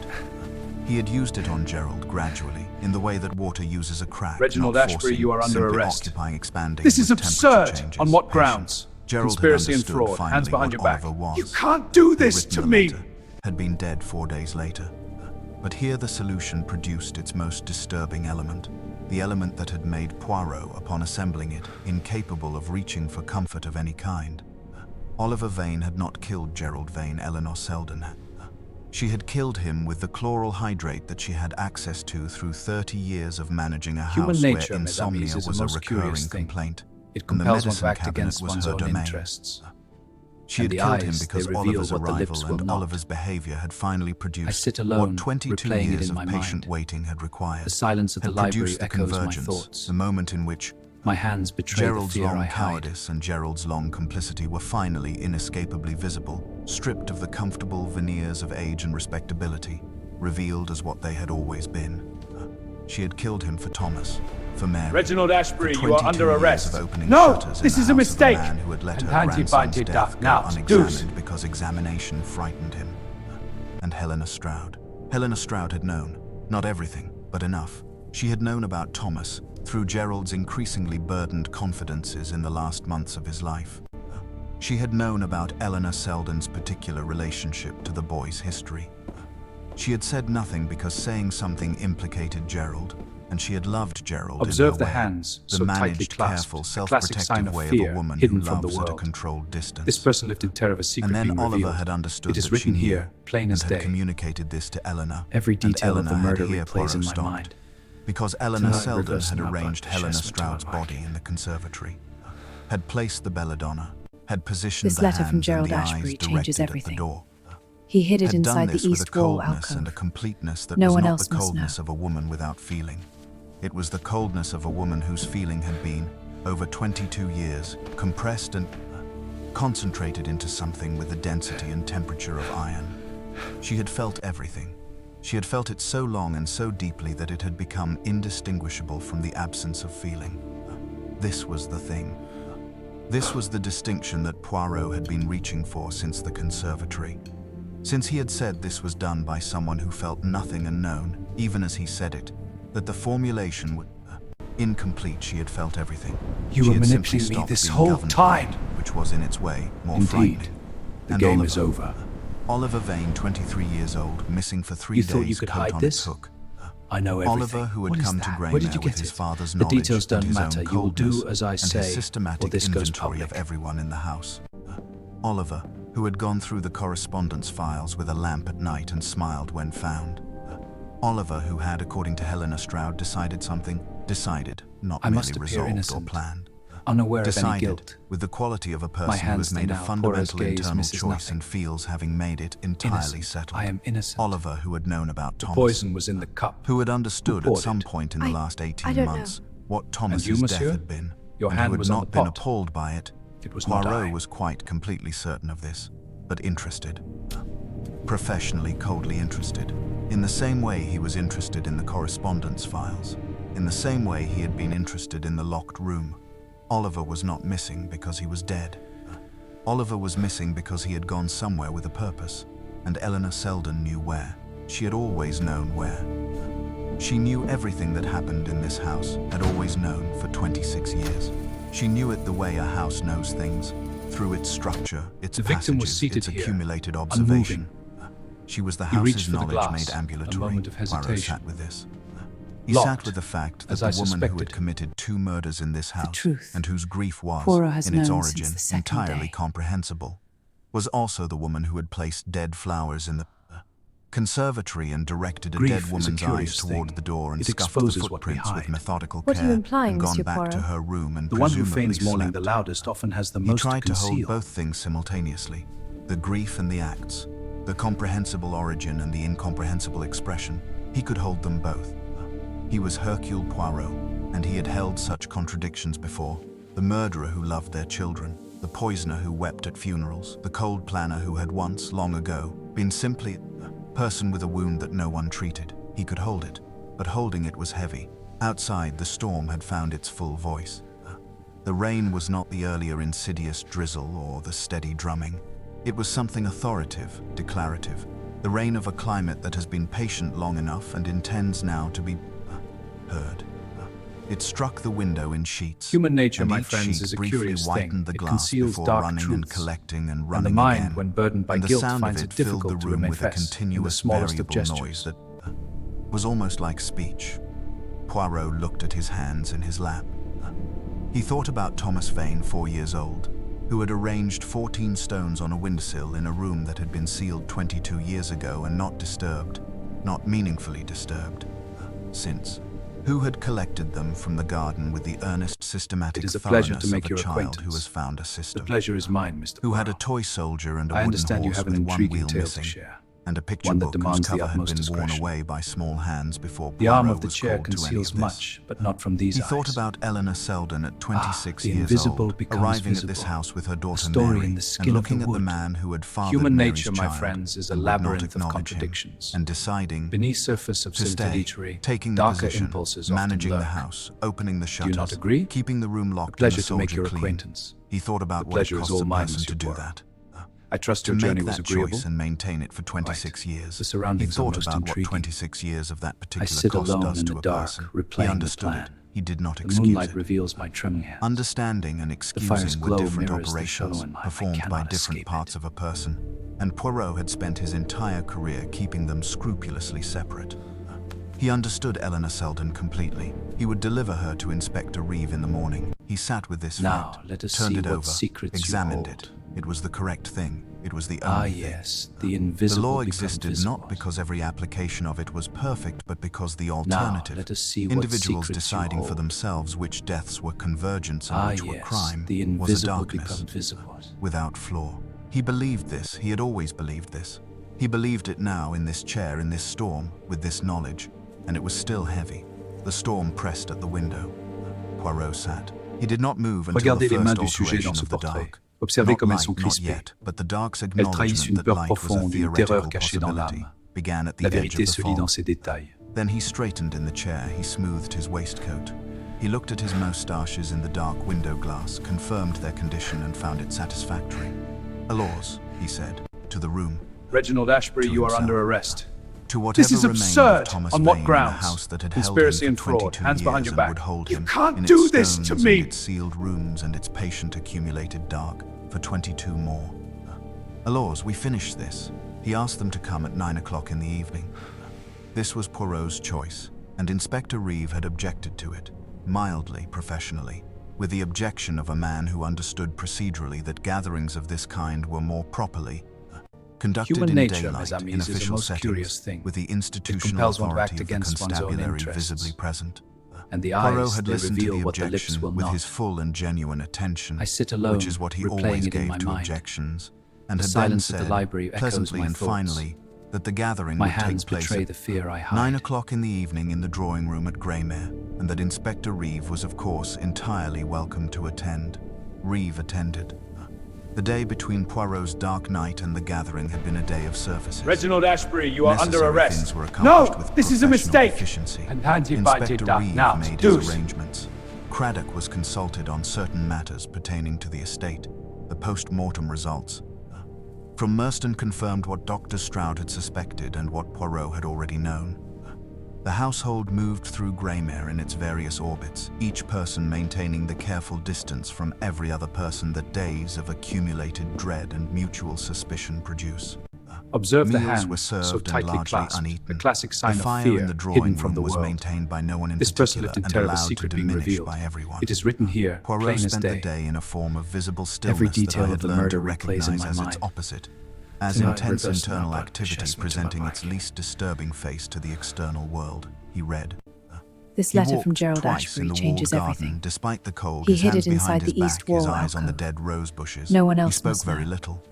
A: He had used it on Gerald gradually, in the way that water uses a crack.
C: Reginald
A: not
C: Ashbury,
A: forcing,
C: you are under
A: simply
C: arrest.
A: Occupying, expanding
C: This is
A: with temperature
C: absurd.
A: changes,
C: On what
A: patience.
C: grounds?
A: Gerald
C: Conspiracy
A: had
C: and
A: understood
C: fraud.
A: finally
C: Hands behind
A: what
C: your back.
A: Oliver was.
C: You can't do
A: Had
C: this
A: written
C: to
A: the
C: me.
A: letter, had been dead 4 days later. But here the solution produced its most disturbing element, the element that had made Poirot, upon assembling it, incapable of reaching for comfort of any kind. Oliver Vane had not killed Gerald Vane, Eleanor Selden. She had killed him with the chloral hydrate that she had access to through 30 years of managing a
C: Human
A: house
C: nature,
A: where insomnia
C: mesdames, is
A: was
C: the
A: a
C: most
A: recurring
C: curious thing.
A: complaint.
C: It
A: And the
C: compels one
A: medicine
C: to act
A: cabinet
C: against
A: was
C: one's
A: her
C: own
A: domain.
C: interests.
A: She
C: And
A: had
C: the
A: killed him
C: eyes,
A: because
C: they reveal
A: Oliver's
C: what the lips
A: arrival
C: will
A: and
C: not.
A: Oliver's behavior had finally produced
C: sit alone,
A: what 22
C: replaying it
A: years
C: in
A: of
C: my
A: patient
C: mind.
A: waiting had required.
C: The silence of the
A: had
C: library
A: produced the
C: echoes my
A: convergence,
C: thoughts.
A: the moment in which
C: My hands betray
A: Gerald's
C: the fear
A: long
C: I hide.
A: cowardice and Gerald's long complicity were finally inescapably visible, stripped of the comfortable veneers of age and respectability, revealed as what they had always been. She had killed him for Thomas, for Mary.
D: Reginald Ashbury,
A: for
D: you are
A: 22
D: under
A: years
D: arrest.
A: of opening
D: No,
A: shutters in
D: this
A: the
D: is a
A: house
D: mistake.
A: of a man who had let
D: And
A: her
D: handy
A: grandson's
D: banded
A: death go
D: now, deuce.
A: unexamined because examination frightened him. And Helena Stroud. Helena Stroud had known, not everything, but enough. She had known about Thomas through Gerald's increasingly burdened confidences in the last months of his life. She had known about Eleanor Selden's particular relationship to the boy's history. She had said nothing because saying something implicated Gerald, and she had loved Gerald
C: Observe
A: in
C: the
A: her way,
C: hands,
A: the
C: so tightly
A: managed,
C: clasped,
A: careful,
C: a classic sign
A: self-protective
C: of
A: way
C: fear
A: of a woman
C: hidden
A: who
C: from the
A: loves at a
C: world.
A: controlled distance.
C: This person lived in terror of a secret
A: And then
C: being
A: Oliver
C: revealed.
A: had understood
C: It is
A: that
C: written
A: she knew
C: here, plain as
A: and had
C: day.
A: communicated this to Eleanor.
C: Every
A: and
C: detail of the
A: Eleanor had
C: murder
A: here
C: replays
A: Poirot
C: in my
A: stopped,
C: mind.
A: because Eleanor
C: Tonight,
A: Selden
C: reversing
A: had
C: our
A: arranged
C: blood
A: Helena
C: chestnut to our
A: Stroud's body
C: liking.
A: in the conservatory, had placed the belladonna, had positioned
E: This
A: the
E: letter from
A: hands and
E: Gerald
A: the eyes
E: Ashbury
A: directed
E: changes
A: at the
E: everything.
A: door.
E: He hid it
A: Had done
E: inside
A: this
E: the
A: with a
E: east wall
A: coldness and a
E: alcove.
A: completeness that
E: No
A: was
E: one
A: not
E: else
A: the
E: must
A: coldness
E: know.
A: of a woman without feeling. It was the coldness of a woman whose feeling had been, over 22 years, compressed and concentrated into something with the density and temperature of iron. She had felt everything. She had felt it so long and so deeply that it had become indistinguishable from the absence of feeling. This was the thing. This was the distinction that Poirot had been reaching for since the conservatory. Since he had said this was done by someone who felt nothing and known, even as he said it, that the formulation would incomplete. She had felt everything.
C: You
A: She
C: were
A: had simply
C: manipulating me
A: stopped
C: this
A: being
C: whole
A: governed by
C: time.
A: it, which was in its way more
C: Indeed,
A: frightening.
C: the
A: And
C: game
A: Oliver,
C: is over.
A: Oliver Vane, 23 years old, missing for 3
C: You
A: days,
C: thought you could
A: coat
C: hide
A: on
C: this?
A: its hook.
C: I know everything.
A: Oliver, who had
C: What is
A: come to
C: that? Where did
A: Greymare
C: you
A: with
C: get
A: his
C: it?
A: father's
C: The
A: knowledge
C: details
A: and
C: don't
A: his
C: matter.
A: own
C: You will do
A: coldness
C: as I
A: and
C: say,
A: his
C: or
A: systematic
C: this goes
A: inventory of
C: public.
A: everyone in the house. Oliver, who had gone through the correspondence files with a lamp at night and smiled when found. Oliver, who had, according to Helena Stroud, decided something, not
C: I must
A: merely
C: appear
A: resolved or
C: innocent,
A: planned.
C: unaware of any
A: Decided,
C: guilt.
A: with the quality of a
C: My
A: person who
C: hands
A: has made a
C: now,
A: fundamental
C: Poirot's gaze
A: internal
C: misses
A: choice
C: nothing.
A: and feels having made it entirely
C: Innocent.
A: settled.
C: I am innocent.
A: Oliver, who had known about
C: The
A: Thomas,
C: poison was in the cup.
A: who had understood at
C: poured
A: some
C: it?
A: point in the last 18
E: don't
A: months what Thomas's
C: you,
A: death
C: monsieur?
A: had been,
C: Your
A: and
C: hand
A: who had
C: was on
A: not
C: the
A: been
C: pot.
A: appalled by it.
C: It was not I.
A: Poirot was quite completely certain of this, but interested. Professionally coldly interested. In the same way he was interested in the correspondence files. In the same way he had been interested in the locked room. Oliver was not missing because he was dead. Oliver was missing because he had gone somewhere with a purpose, and Eleanor Selden knew where. She had always known where. She knew everything that happened in this house, had always known for 26 years. She knew it the way a house knows things, through its structure, its
C: The victim was
A: passages,
C: seated
A: its
C: here,
A: accumulated observation. She was the
C: He reached
A: house's
C: for the
A: knowledge
C: glass,
A: made
C: a
A: ambulatory.
C: moment of
A: Poirot
C: hesitation.
A: sat with this. He
C: Locked,
A: sat with the fact that
C: as
A: the
C: I
A: woman who
C: suspected.
A: had committed 2 murders in this house,
E: truth
A: and whose grief was,
E: Poirot has
A: in its
E: known since
A: origin,
E: the second
A: entirely
E: day.
A: comprehensible, was also the woman who had placed dead flowers in the conservatory and directed a
C: Grief
A: dead
C: is a
A: woman's
C: curious
A: eyes toward
C: thing.
A: the door and
C: It
A: scuffed the
C: exposes what we
A: footprints with
C: hide.
A: methodical
E: What are
A: care
E: you implying,
A: and gone
E: Monsieur
A: back to
E: Poirot?
A: her room and
C: The one who
A: presumably
C: feigns mourning the
A: slept.
C: loudest often has the
A: He
C: most to
A: tried to hold
C: conceal.
A: both things simultaneously, the grief and the acts, the comprehensible origin and the incomprehensible expression. He could hold them both. He was Hercule Poirot, and he had held such contradictions before. The murderer who loved their children, the poisoner who wept at funerals, the cold planner who had once, long ago, been simply a person with a wound that no one treated. He could hold it, but holding it was heavy. Outside, the storm had found its full voice. The rain was not the earlier insidious drizzle or the steady drumming. It was something authoritative, declarative, the rain of a climate that has been patient long enough and intends now to be heard. It struck the window in sheets.
C: Human nature,
A: and
C: my
A: each
C: friends,
A: sheet
C: is a
A: briefly
C: curious
A: whitened
C: thing.
A: the
C: It
A: glass
C: conceals
A: before
C: dark
A: running and
C: truths.
A: collecting and
C: And
A: running
C: the mind,
A: again.
C: when burdened by
A: And the
C: guilt,
A: sound of
C: finds
A: it
C: it
A: filled the
C: difficult to
A: room
C: remain
A: with a
C: fast in the
A: continuous
C: smallest of
A: variable noise
C: gestures.
A: that was almost like speech. Poirot looked at his hands in his lap. He thought about Thomas Vane, 4 years old, who had arranged 14 stones on a windowsill in a room that had been sealed 22 years ago and not disturbed, not meaningfully disturbed, since. Who had collected them from the garden with the earnest, systematic
C: It is a pleasure
A: thoroughness
C: to make
A: of a
C: your
A: child
C: acquaintance.
A: who has found a
C: The
A: system,
C: pleasure is mine, Mr.
A: who had a
C: Poirot.
A: toy soldier and a
C: I
A: wooden
C: understand you
A: horse
C: have an
A: with one
C: intriguing
A: wheel
C: tale to
A: missing,
C: share.
A: and a picture
C: One that
A: book whose
C: demands the
A: cover had
C: utmost
A: been worn
C: discretion.
A: away by small hands before
C: The arm
A: Poirot
C: of the
A: was
C: chair
A: called to any
C: conceals
A: of this.
C: much, but not from these
A: He
C: eyes.
A: thought about Eleanor Selden at 26
C: the
A: years
C: invisible
A: old,
C: becomes
A: arriving at this
C: visible.
A: house with her daughter
C: story
A: Mary,
C: in the skin
A: and
C: of
A: looking
C: the
A: at the
C: wood.
A: man who had fathered
C: Human
A: Mary's
C: nature, my
A: child
C: friends, is a
A: and would not
C: labyrinth of
A: acknowledge him,
C: contradictions.
A: and deciding
C: Beneath surface of
A: to stay,
C: sedimentary,
A: taking the
C: darker
A: position,
C: impulses often
A: managing the
C: lurk.
A: house, opening the
C: Do
A: shutters,
C: you not agree?
A: keeping the room locked,
C: pleasure
A: and the
C: to make
A: soldier
C: your
A: clean.
C: acquaintance.
A: He thought about
C: The
A: what it
C: pleasure is
A: costs
C: all
A: a
C: mine,
A: person to
C: Monsieur
A: do
C: Poirot.
A: that.
C: I trust
A: To
C: your journey
A: make
C: was
A: that
C: agreeable.
A: choice and maintain it for 26 years.
C: The surroundings
A: he thought
C: are most
A: about
C: intriguing.
A: what 26 years of that
C: I
A: particular
C: sit
A: cost
C: alone
A: does
C: in
A: to
C: the
A: a
C: dark,
A: person.
C: replaying
A: He
C: the
A: understood
C: plan.
A: it. He did not
C: The
A: excuse
C: moonlight
A: it.
C: reveals my trembling hands.
A: Understanding and
C: fire's
A: excusing were
C: glow
A: different
C: mirrors the
A: operations
C: shadow in mine. I
A: performed by
C: cannot
A: different
C: escape
A: parts
C: it.
A: of a person, and Poirot had spent his entire career keeping them scrupulously separate. He understood Eleanor Selden completely. He would deliver her to Inspector Reeve in the morning. He sat with this
C: Now,
A: fact,
C: let us
A: turned
C: see
A: it
C: what
A: over,
C: secrets you
A: examined
C: hold.
A: it. It was the correct thing. It was the
C: Ah,
A: only thing.
C: yes, the
A: The
C: invisible
A: law
C: become
A: existed
C: visible.
A: not because every application of it was perfect, but because the
C: Now,
A: alternative,
C: let us see what
A: individuals
C: secrets
A: deciding
C: you
A: for
C: hold.
A: themselves which deaths were convergence and
C: Ah,
A: which were
C: yes,
A: crime,
C: the
A: was a
C: invisible
A: darkness
C: become visible.
A: without flaw. He believed this. He had always believed this. He believed it now in this chair, in this storm, with this knowledge, and it was still heavy. The storm pressed at the window. Poirot sat. He did not move until
C: Regardez
A: the
C: les mains
A: first
C: du sujet
A: alteration
C: dans ce
A: of the
C: portrait.
A: dark.
C: Observez
A: Not
C: comme elles
A: light,
C: sont
A: not
C: crispées.
A: yet, but the dark's
C: Elles trahissent une
A: acknowledgement that
C: peur
A: light was a
C: profonde, une
A: theoretical
C: terreur cachée dans
A: possibility
C: l'âme.
A: began at the
C: La
A: edge of
C: vérité
A: the
C: se lit
A: fog.
C: dans ces détails.
A: Then he straightened in the chair, he smoothed his waistcoat. He looked at his moustaches in the dark window glass, confirmed their condition and found it satisfactory. "Alors," he said, to the room,
C: Reginald Ashbury,
A: To
C: you are
A: himself.
C: under arrest.
A: to whatever
C: This is
A: remained
C: absurd.
A: of Thomas
C: On what
A: Vane in
C: grounds?
A: a house that had
C: Conspiracy
A: held
C: and
A: him for
C: fraud.
A: 22
C: Hands
A: years
C: behind your
A: and
C: back.
A: would hold
C: You
A: him
C: can't
A: in
C: do
A: its
C: this
A: stones
C: to
A: and
C: me.
A: its sealed rooms and its patient accumulated dark for 22 more. "Alors, we finish this." He asked them to come at 9 o'clock in the evening. This was Poirot's choice, and Inspector Reeve had objected to it, mildly, professionally, with the objection of a man who understood procedurally that gatherings of this kind were more properly conducted
C: Human
A: in
C: nature,
A: daylight,
C: mes amis,
A: in
C: is a
A: official
C: most curious
A: settings,
C: thing.
A: with the
C: It
A: institutional
C: compels one to
A: authority
C: act
A: of the
C: against one's own
A: constabulary
C: interests.
A: visibly present.
C: And the
A: Poirot
C: eyes,
A: had
C: they
A: listened to
C: reveal
A: the
C: what the lips
A: objection
C: will
A: with
C: not.
A: his full and genuine attention,
C: I sit alone,
A: which is what he
C: replaying
A: always
C: it in
A: gave
C: my
A: to
C: mind.
A: objections, and
C: The
A: had then
C: silence of the
A: said,
C: library echoes
A: pleasantly
C: my
A: and
C: thoughts.
A: finally, that the gathering
C: My
A: would
C: hands
A: take place
C: betray
A: at
C: the fear I hide.
A: 9 o'clock in the evening in the drawing room at Greymere, and that Inspector Reeve was of course entirely welcome to attend. Reeve attended. The day between Poirot's dark night and the gathering had been a day of services.
C: Reginald Ashbury, you are under
A: Necessary
C: arrest.
A: things were accomplished
C: No,
A: with
C: this is a
A: professional
C: mistake.
A: efficiency.
C: And handy
A: Inspector Reeve
C: now.
A: made his arrangements. Craddock was consulted on certain matters pertaining to the estate, the post-mortem results. From Merston confirmed what Dr. Stroud had suspected and what Poirot had already known. The household moved through Greymere in its various orbits, each person maintaining the careful distance from every other person that days of accumulated dread and mutual suspicion produce.
C: Observe the
A: Meals
C: hands,
A: were served
C: so
A: and
C: tightly
A: largely
C: clasped,
A: uneaten.
C: the classic sign
A: The
C: of
A: fire
C: fear
A: in the drawing
C: hidden from
A: room
C: the
A: was
C: world.
A: maintained by no one in
C: This person
A: particular
C: lived in
A: and
C: terror, the
A: allowed to
C: secret being
A: diminish
C: revealed.
A: by everyone.
C: It is written here,
A: Poirot
C: plain as
A: spent the
C: day.
A: day in a form of visible stillness
C: Every
A: that I
C: detail
A: had
C: of the
A: learned to
C: murder replays in
A: recognize
C: my
A: as its
C: mind.
A: opposite, as
C: Tonight,
A: intense
C: reverse
A: internal
C: my blood,
A: activity
C: chest me to my
A: presenting
C: back.
A: its least disturbing face to the external world. He read.
E: This
A: He
E: letter
A: walked
E: from Gerald
A: twice
E: Ashbury
A: in the
E: changes
A: walled garden,
E: everything.
A: despite the cold.
E: He
A: his
E: hid
A: hands
E: it inside
A: behind his
E: the east
A: back, his
E: wall
A: eyes on the
E: alcove.
A: dead rose bushes.
E: No one
A: He
E: else
A: spoke
E: must
A: very
E: know.
A: little.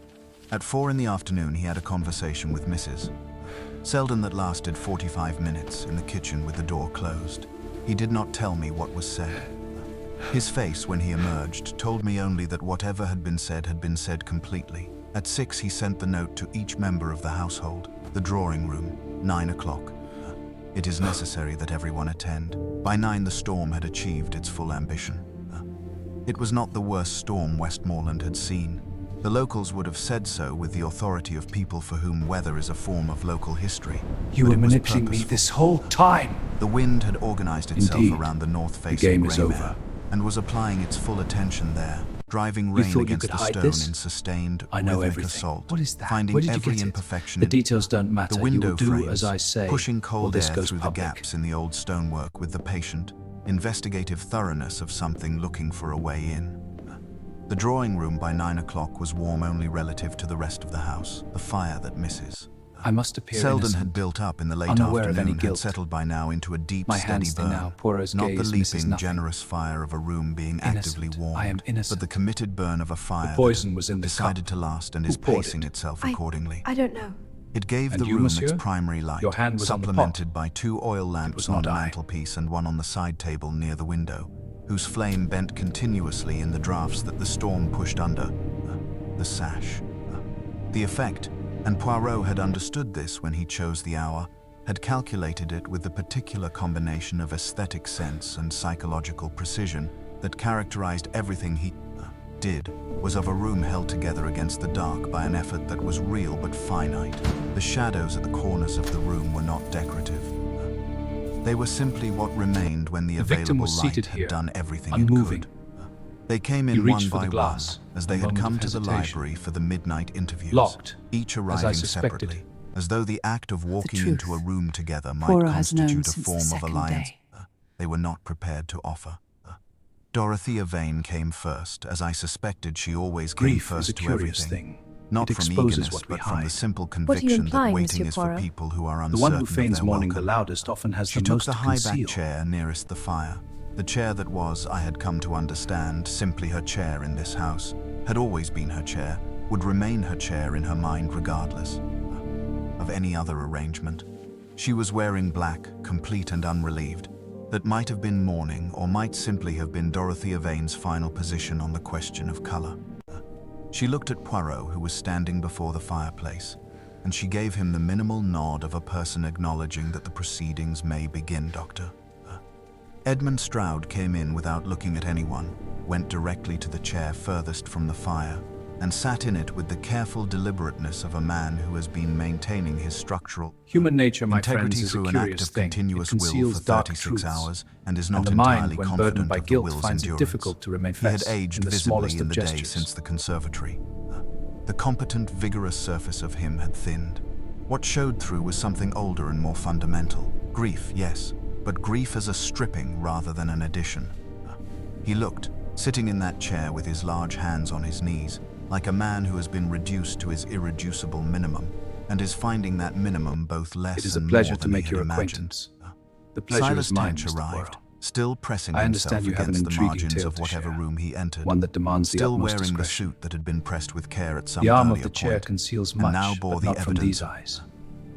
A: At 4 in the afternoon, he had a conversation with Mrs. Selden that lasted 45 minutes in the kitchen with the door closed. He did not tell me what was said. His face, when he emerged, told me only that whatever had been said completely. At 6, he sent the note to each member of the household. The drawing room, 9 o'clock. It is necessary that everyone attend. By 9, the storm had achieved its full ambition. It was not the worst storm Westmoreland had seen. The locals would have said so with the authority of people for whom weather is a form of local history.
C: You
A: But
C: were
A: it was
C: manipulating me
A: purposeful.
C: this whole time.
A: The wind had organized itself
C: Indeed,
A: around the north face
C: the game
A: of
C: is
A: Greymere
C: over.
A: and was applying its full attention there. driving
C: You
A: rain
C: thought you
A: against
C: could
A: the
C: hide
A: stone
C: this?
A: in sustained
C: I know
A: rhythmic
C: everything.
A: assault,
C: What is that?
A: finding
C: Where did you
A: every
C: get it?
A: imperfection
C: The
A: in
C: details don't matter.
A: the
C: You
A: window
C: will do
A: frames,
C: as I say,
A: pushing
C: or
A: cold
C: this
A: air
C: goes
A: through the
C: public.
A: gaps in the old stonework with the patient, investigative thoroughness of something looking for a way in. The drawing room by 9 o'clock was warm only relative to the rest of the house, the fire that misses.
C: I must appear
A: Selden
C: innocent,
A: had built up in the late
C: unaware of any
A: afternoon, had
C: guilt.
A: settled by now into a deep,
C: My
A: steady
C: hands stay
A: burn.
C: now. Poirot's
A: Not the
C: gaze misses
A: leaping,
C: nothing.
A: generous fire of a room being actively
C: Innocent.
A: warmed,
C: I am innocent.
A: but the committed burn of a fire
C: The poison was in the
A: decided
C: cup.
A: to last and
C: Who
A: is
C: poured
A: pacing
C: it?
A: itself accordingly.
E: I don't know.
A: It gave
C: And
A: the
C: you,
A: room
C: monsieur?
A: its primary light,
C: Your hand was on the pot.
A: supplemented by 2 oil lamps
C: was
A: on
C: not
A: the
C: I.
A: mantelpiece and one on the side table near the window, whose flame bent continuously in the draughts that the storm pushed under the sash. The effect, and Poirot had understood this when he chose the hour, had calculated it with the particular combination of aesthetic sense and psychological precision that characterized everything he did, was of a room held together against the dark by an effort that was real but finite. The shadows at the corners of the room were not decorative. They were simply what remained when the
C: victim
A: available
C: was
A: light
C: seated
A: had
C: here,
A: done everything
C: unmoving.
A: it could. They came
C: He
A: in
C: reached
A: one
C: for
A: by
C: the glass,
A: one, as they
C: a
A: had
C: moment
A: come
C: of
A: to the
C: hesitation.
A: library for the midnight interviews,
C: Locked,
A: each
C: as I
A: arriving
C: suspected.
A: separately, as though the act of walking
E: truth.
A: into a room together might
E: Poirot has known
A: constitute a
E: since the
A: form of
E: second
A: alliance
E: day.
A: they were not prepared to offer. Dorothea Vane came first, as I suspected she always came
C: Grief
A: first
C: is a
A: to
C: curious
A: everything.
C: thing.
A: Not
C: It
A: from
C: exposes
A: eagerness,
C: what we
A: but from the
C: hide.
A: simple
E: What are you
A: conviction that
E: implying,
A: waiting
E: Monsieur
A: is for
E: Poirot?
A: people who are
C: The
A: uncertain
C: one who
A: of
C: feigns
A: their
C: mourning the
A: welcome.
C: loudest often has
A: She
C: the
A: took
C: most
A: the
C: to
A: high-backed
C: conceal.
A: chair nearest the fire. The chair that was, I had come to understand, simply her chair in this house, had always been her chair, would remain her chair in her mind regardless of any other arrangement. She was wearing black, complete and unrelieved. That might have been mourning, or might simply have been Dorothea Vane's final position on the question of color. She looked at Poirot, who was standing before the fireplace, and she gave him the minimal nod of a person acknowledging that the proceedings may begin, Doctor. Edmund Stroud came in without looking at anyone, went directly to the chair furthest from the fire, and sat in it with the careful deliberateness of a man who has been maintaining his structural
C: Human nature, my
A: integrity
C: friends, is a
A: through an act
C: curious
A: of
C: thing.
A: continuous
C: It
A: will for
C: conceals dark
A: 36
C: truths.
A: hours and is
C: And
A: not
C: the
A: entirely
C: mind, when burdened
A: confident
C: by
A: of the
C: guilt,
A: will's
C: finds it
A: endurance.
C: difficult to remain
A: He had
C: fast
A: aged
C: in the
A: visibly
C: smallest
A: in
C: of
A: the day
C: gestures.
A: since the conservatory. The competent, vigorous surface of him had thinned. What showed through was something older and more fundamental. Grief, yes, but grief as a stripping rather than an addition. He looked, sitting in that chair with his large hands on his knees, like a man who has been reduced to his irreducible minimum, and is finding that minimum both less
C: It is a
A: and
C: pleasure
A: more
C: to
A: than he
C: make
A: had
C: your
A: imagined.
C: acquaintance. The pleasure
A: Silas
C: is mine,
A: Tench
C: Mr.
A: arrived,
C: Poirot.
A: still pressing
C: I
A: himself
C: understand you have an
A: against the
C: intriguing
A: margins
C: tale
A: of
C: to
A: whatever
C: share.
A: room he entered,
C: One that demands the
A: still
C: utmost
A: wearing the
C: discretion.
A: suit that had been pressed with care at some
C: The arm of
A: earlier
C: the chair
A: point,
C: conceals
A: and
C: much,
A: now bore
C: but
A: the
C: not from
A: evidence.
C: these eyes.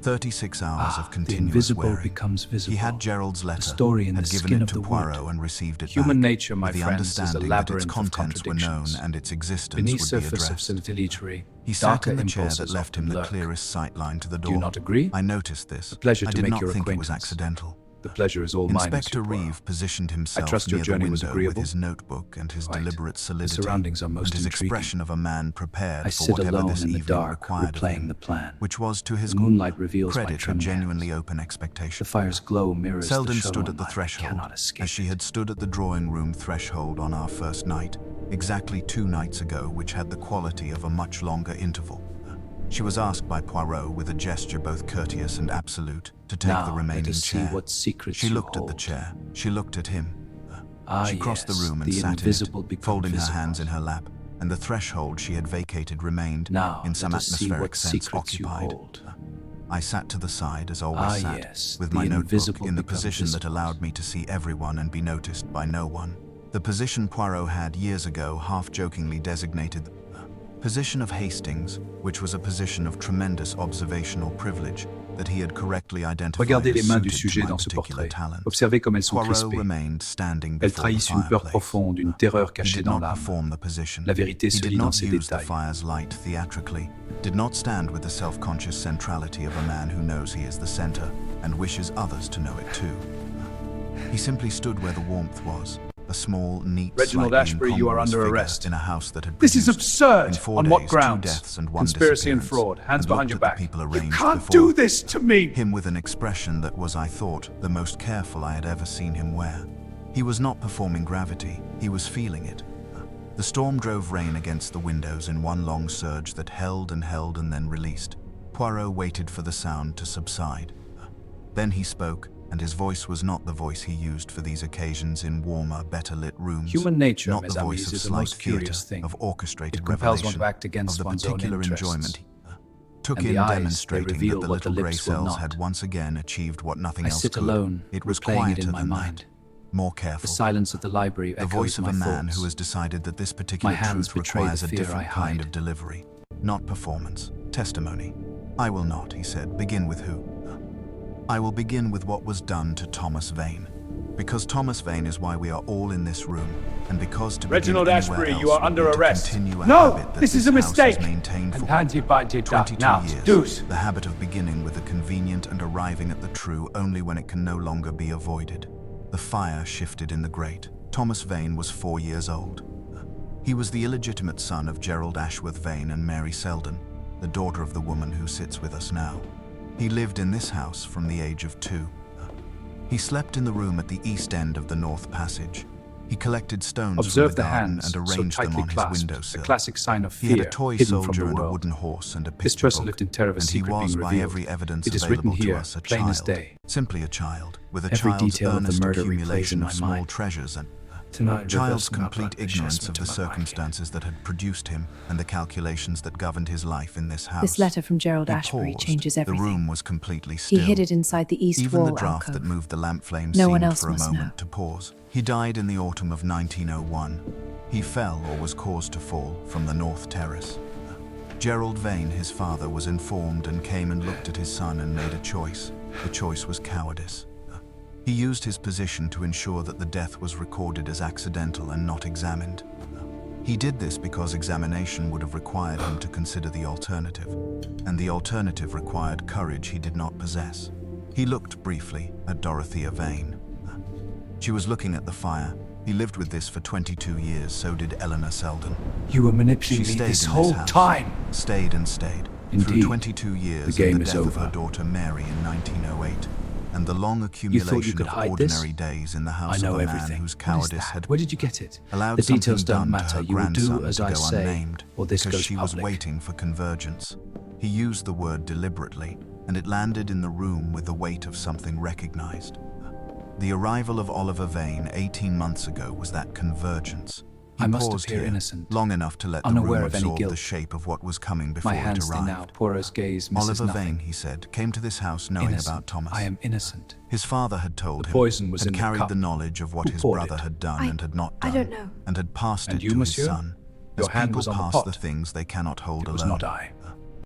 A: 36 hours of
C: The
A: continuous
C: invisible
A: wearing.
C: becomes visible.
A: He had Gerald's letter,
C: story in
A: had
C: the
A: given
C: skin
A: it
C: of
A: to
C: the
A: Poirot
C: wood.
A: and received it
C: Human
A: back,
C: nature, my
A: with the
C: friends, is a
A: understanding that its
C: labyrinth of
A: contents were known
C: contradictions.
A: and its existence
C: Beneath
A: would be
C: surface of
A: addressed.
C: similitude,
A: He sat
C: darker
A: in the chair that
C: impulses
A: left him
C: often
A: the
C: lurk.
A: clearest sight line to the door.
C: Do you not agree?
A: I noticed this.
C: A pleasure
A: I
C: to
A: did
C: make
A: not
C: your
A: think it was
C: acquaintance.
A: accidental.
C: The pleasure is all mine,
A: Inspector
C: Monsieur Poirot.
A: Reeve positioned himself
C: trust your
A: near
C: journey
A: the
C: was
A: window
C: agreeable?
A: with his notebook and his
C: Quite.
A: deliberate
C: The
A: solidity,
C: surroundings are most
A: and his
C: intriguing.
A: expression of a man prepared
C: I
A: for
C: sit
A: whatever
C: alone
A: this
C: in the
A: evening
C: dark,
A: required of
C: replaying
A: him,
C: the plan.
A: which was to his
C: The moonlight reveals my
A: credit a
C: trim
A: genuinely
C: hands.
A: open expectation.
C: The fire's glow mirrors
A: Selden
C: the show
A: stood
C: in
A: at the
C: mine. I
A: threshold,
C: cannot escape
A: as she
C: it.
A: had stood at the drawing room threshold on our first night, exactly 2 nights ago, which had the quality of a much longer interval. She was asked by Poirot, with a gesture both courteous and absolute, to take
C: Now,
A: the remaining
C: let us
A: chair.
C: see what secrets
A: She
C: you
A: looked at the
C: hold.
A: chair. She looked at him.
C: Ah,
A: She crossed
C: yes,
A: the room and
C: the
A: sat
C: invisible
A: in it,
C: become
A: folding
C: visible.
A: her hands in her lap, and the threshold she had vacated remained,
C: Now,
A: in some
C: let us see
A: atmospheric
C: what
A: sense,
C: secrets you
A: occupied.
C: hold.
A: I sat to the side, as always
C: Ah,
A: sat,
C: yes,
A: with
C: the
A: my notebook
C: invisible
A: in the
C: become
A: position that
C: visible.
A: allowed me to see everyone and be noticed by no one. The position Poirot had years ago half-jokingly designated the position of Hastings, which was a position of tremendous observational privilege that he had correctly identified
C: Regardez
A: as
C: les mains du
A: suited to
C: sujet
A: my
C: dans ce
A: particular
C: portrait.
A: talent.
C: Observez comme elles sont
A: Poirot
C: crispées.
A: remained standing
C: Elles
A: before the
C: trahissent une peur
A: fireplace.
C: profonde, une terreur
A: He
C: cachée
A: did
C: dans
A: not
C: l'âme.
A: perform the position.
C: La vérité
A: He
C: se
A: did
C: lit dans
A: not
C: ses
A: use the
C: détails.
A: fire's light theatrically, did not stand with the self-conscious centrality of a man who knows he is the center and wishes others to know it too. He simply stood where the warmth was, a small, neat,
C: Reginald
A: slightly
C: Ashbury, you are
A: incongruous
C: under
A: figure
C: arrest.
A: in a house that had
C: This is
A: produced,
C: absurd.
A: in 4
C: On what
A: days,
C: grounds?
A: 2 deaths and 1
C: Conspiracy and
A: disappearance,
C: fraud. Hands
A: and
C: behind
A: looked
C: your
A: at the
C: back.
A: people
C: You
A: arranged
C: can't
A: before
C: do this to me.
A: him with an expression that was, I thought, the most careful I had ever seen him wear. He was not performing gravity, he was feeling it. The storm drove rain against the windows in one long surge that held and then released. Poirot waited for the sound to subside. Then he spoke, and his voice was not the voice he used for these occasions in warmer, better-lit rooms.
C: Human nature,
A: not
C: mes
A: the
C: amis,
A: voice of
C: is the
A: slight
C: most curious
A: theatre,
C: thing.
A: of orchestrated
C: It compels one
A: revelation,
C: to act against
A: of the
C: one's own
A: particular
C: interests.
A: enjoyment he took
C: And
A: in
C: the eyes, they
A: demonstrating that
C: reveal
A: the
C: what the
A: little grey
C: lips will
A: cells
C: not.
A: had once again achieved what nothing
C: I
A: else
C: sit
A: could.
C: alone,
A: It was
C: replaying
A: quieter
C: it in my
A: than
C: mind.
A: that, more careful.
C: The silence of the library
A: The
C: echoes
A: voice of
C: my
A: a man
C: thoughts.
A: who has decided that this particular
C: My hands
A: truth
C: betray the
A: requires a
C: fear
A: different
C: I
A: kind
C: hide.
A: of delivery, not performance, testimony. I will not, he said. Begin with who? I will begin with what was done to Thomas Vane. Because Thomas Vane is why we are all in this room, and because to
D: Reginald
A: begin anywhere
D: Ashbury,
A: else
D: you are
A: would
D: under
A: be to
D: arrest.
A: continue a
D: No,
A: habit that
D: this is a
A: house
D: mistake.
A: has maintained for
D: And
A: 22
D: now,
A: years.
D: deuce.
A: The habit of beginning with the convenient and arriving at the true only when it can no longer be avoided. The fire shifted in the grate. Thomas Vane was 4 years old. He was the illegitimate son of Gerald Ashworth Vane and Mary Selden, the daughter of the woman who sits with us now. He lived in this house from the age of 2. He slept in the room at the east end of the North Passage. He collected stones
C: Observe
A: from
C: the
A: the garden
C: hands,
A: and
C: so
A: arranged them
C: tightly
A: on his
C: clasped,
A: windowsill.
C: the classic sign of
A: He had
C: fear
A: a toy
C: hidden from
A: soldier
C: the
A: and a
C: world.
A: wooden horse and a
C: This
A: picture
C: person
A: book,
C: lived in terror of a
A: and he
C: secret
A: was,
C: being
A: by
C: revealed.
A: every evidence
C: It is
A: available
C: written here,
A: to us, a
C: plain as
A: child.
C: day.
A: Simply a child, with a
C: Every
A: child's
C: detail of the
A: earnest
C: murder replays in
A: accumulation
C: my
A: of small
C: mind.
A: treasures and
C: Tonight,
A: child's
C: reversing my
A: complete
C: blood
A: ignorance
C: adjustment
A: of the
C: to my liking.
A: circumstances that had produced him and the calculations that governed his life in this house.
E: This letter from Gerald
A: He
E: Ashbury
A: paused.
E: changes everything.
A: The room was completely
E: He
A: still.
E: hid it inside the east
A: Even
E: wall
A: the draft
E: alcove.
A: that moved the lamp flame
E: No one
A: seemed
E: else
A: for a
E: must
A: moment
E: know.
A: to pause. He died in the autumn of 1901. He fell, or was caused to fall, from the North Terrace. Gerald Vane, his father, was informed and came and looked at his son and made a choice. The choice was cowardice. He used his position to ensure that the death was recorded as accidental and not examined. He did this because examination would have required him to consider the alternative, and the alternative required courage he did not possess. He looked briefly at Dorothea Vane. She was looking at the fire. He lived with this for 22 years, so did Eleanor Selden.
C: You were
A: She
C: manipulating
A: stayed
C: me this
A: in
C: whole
A: house,
C: time.
A: stayed and stayed, through
C: Indeed.
A: 22 years
C: The game
A: and the
C: is
A: death of
C: over.
A: her daughter Mary in 1908, and the long
C: You
A: accumulation
C: could
A: of
C: hide this?
A: ordinary days in the
C: I
A: house
C: know
A: of a man
C: everything.
A: whose
C: What is
A: cowardice
C: that?
A: had
C: Where did you get it?
A: allowed
C: The
A: something
C: details don't
A: done
C: matter.
A: to her
C: You will
A: grandson
C: do as
A: to
C: I
A: go
C: say,
A: unnamed,
C: or this
A: because
C: goes
A: she was
C: public.
A: waiting for convergence. He used the word deliberately, and it landed in the room with the weight of something recognized. The arrival of Oliver Vane 18 months ago was that convergence. He
C: I must
A: paused
C: appear
A: here,
C: innocent,
A: long enough to let the
C: unaware
A: room
C: of any
A: absorb the
C: guilt.
A: shape of what was coming before
C: My hands
A: it
C: stay
A: arrived.
C: now. Poirot's gaze misses
A: Oliver
C: nothing.
A: Vane, he said, came to this house knowing
C: Innocent.
A: about Thomas.
C: I am innocent.
A: His father had told
C: The
A: him,
C: poison was
A: had
C: in the
A: carried
C: cup.
A: the knowledge of what
C: Who
A: his
C: poured
A: brother
C: it?
A: had done and had not
E: I
A: done,
E: don't know.
A: and had passed
C: And
A: it
C: you,
A: to
C: monsieur?
A: his son.
C: Your
A: As
C: hand
A: people
C: was on the
A: pass
C: pot.
A: the things they cannot hold
C: It was
A: alone.
C: not I.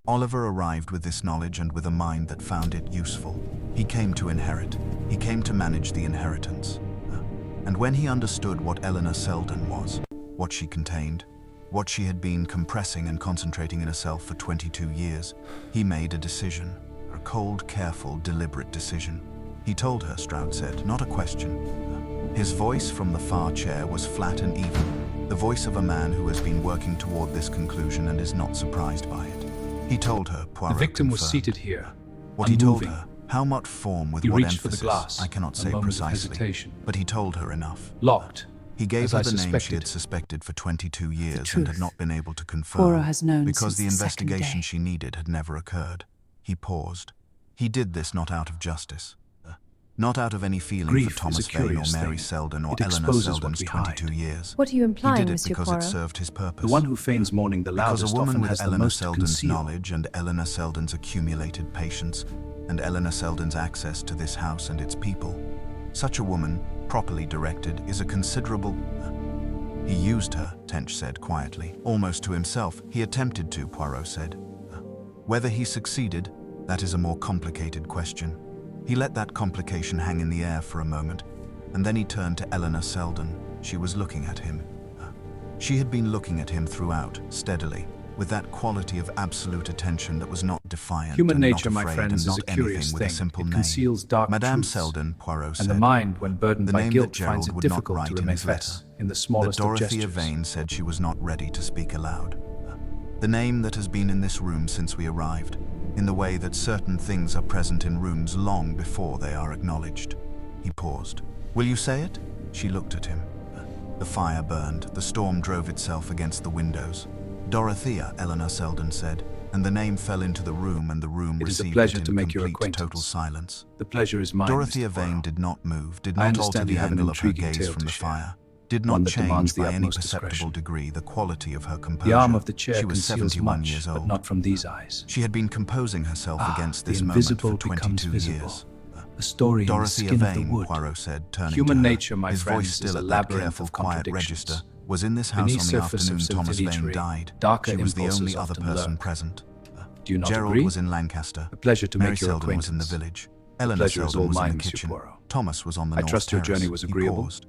A: Oliver arrived with this knowledge and with a mind that found it useful. He came to inherit. He came to manage the inheritance. And when he understood what Eleanor Selden was, what she contained, what she had been compressing and concentrating in herself for 22 years, he made a decision, a cold, careful, deliberate decision. He told her, Stroud said, not a question. His voice from the far chair was flat and even, the voice of a man who has been working toward this conclusion and is not surprised by it. He told her,
C: The
A: Poirot
C: victim was
A: confirmed.
C: seated here,
A: What he told
C: unmoving.
A: her, how much form, with
C: He
A: what
C: reached for the
A: emphasis,
C: glass.
A: I cannot
C: A
A: say
C: moment of
A: precisely,
C: hesitation.
A: but he told her enough.
C: Locked.
A: He gave
C: As
A: her
C: I
A: the name she
C: suspected.
A: had suspected for 22 years and
E: truth.
A: had not been able to confirm,
E: Poirot has known
A: because
E: since
A: the
E: the second
A: investigation
E: day.
A: she needed had never occurred. He paused. He did this not out of justice, not out of any feeling
C: Grief
A: for
C: is a
A: Thomas Vane or
C: curious
A: Mary
C: thing.
A: Selden or
C: It
A: Eleanor
C: exposes what
A: Selden's
C: we hide.
A: 22 years.
E: What are you
A: He
E: implying,
A: did it
E: Monsieur
A: because
E: Poirot?
A: it served his purpose.
C: The one who feigns mourning the
A: Because
C: loudest
A: a woman
C: often
A: with
C: has the
A: Eleanor
C: most to
A: Selden's
C: conceal.
A: knowledge and Eleanor Selden's accumulated patience and Eleanor Selden's access to this house and its people, such a woman, properly directed, is a considerable... He used her, Tench said quietly, almost to himself. He attempted to, Poirot said. Whether he succeeded, that is a more complicated question. He let that complication hang in the air for a moment, and then he turned to Eleanor Selden. She was looking at him. She had been looking at him throughout, steadily, with that quality of absolute attention that was not defiant
C: Human
A: and
C: nature,
A: not
C: my
A: afraid
C: friends,
A: and
C: is
A: not
C: a curious
A: anything with a
C: thing.
A: simple
C: It
A: name.
C: conceals dark
A: Madame
C: truths.
A: Selden, Poirot
C: And
A: said.
C: the mind, when burdened
A: The
C: by
A: name
C: guilt,
A: that Gerald
C: finds it
A: would not
C: difficult
A: write
C: to
A: in
C: remain
A: his letter.
C: in the
A: That
C: smallest of
A: Dorothea
C: gestures.
A: Vane said she was not ready to speak aloud. The name that has been in this room since we arrived, in the way that certain things are present in rooms long before they are acknowledged. He paused. Will you say it? She looked at him. The fire burned, the storm drove itself against the windows. Dorothea, Eleanor Selden said, and the name fell into the room and the room
C: It is a
A: received
C: pleasure
A: it
C: to
A: in
C: make your
A: complete
C: acquaintance.
A: total silence.
C: The pleasure is mine,
A: Dorothea
C: Mr.
A: Vane
C: Poirot.
A: did not move, did
C: I
A: not
C: understand
A: alter the
C: you have an
A: angle of her
C: intriguing
A: gaze
C: tale
A: from
C: to
A: the
C: share.
A: fire, did
C: One
A: not
C: that
A: change
C: demands the
A: by any
C: utmost
A: perceptible
C: discretion.
A: degree the quality of her composure.
C: The arm of the chair
A: She was
C: conceals
A: 71
C: much,
A: years
C: but
A: old.
C: not from these eyes.
A: She had been composing herself against
C: the
A: this moment
C: invisible
A: for
C: becomes
A: 22
C: visible.
A: years.
C: The story in the
A: Dorothea
C: skin of the
A: Vane,
C: wood.
A: Poirot said, turning
C: Human
A: to her,
C: nature, my
A: his
C: friends,
A: voice still
C: is a
A: at that
C: labyrinth
A: careful,
C: of
A: quiet
C: contradictions.
A: register, was in this house
C: Beneath
A: on the
C: surface of
A: afternoon Thomas Vane
C: subtlety,
A: died.
C: darker
A: She was the only
C: impulses
A: other
C: often
A: person
C: lurk.
A: present.
C: Do you not
A: Gerald
C: agree?
A: was in Lancaster.
C: A pleasure to
A: Mary
C: make your
A: Selden was in the
C: acquaintance.
A: village. Eleanor
C: pleasure is
A: Selden
C: all
A: was in
C: mine,
A: the
C: Monsieur
A: kitchen.
C: Poirot.
A: Thomas was on the
C: I
A: North
C: trust your
A: Terrace.
C: journey was
A: He
C: agreeable?
A: paused.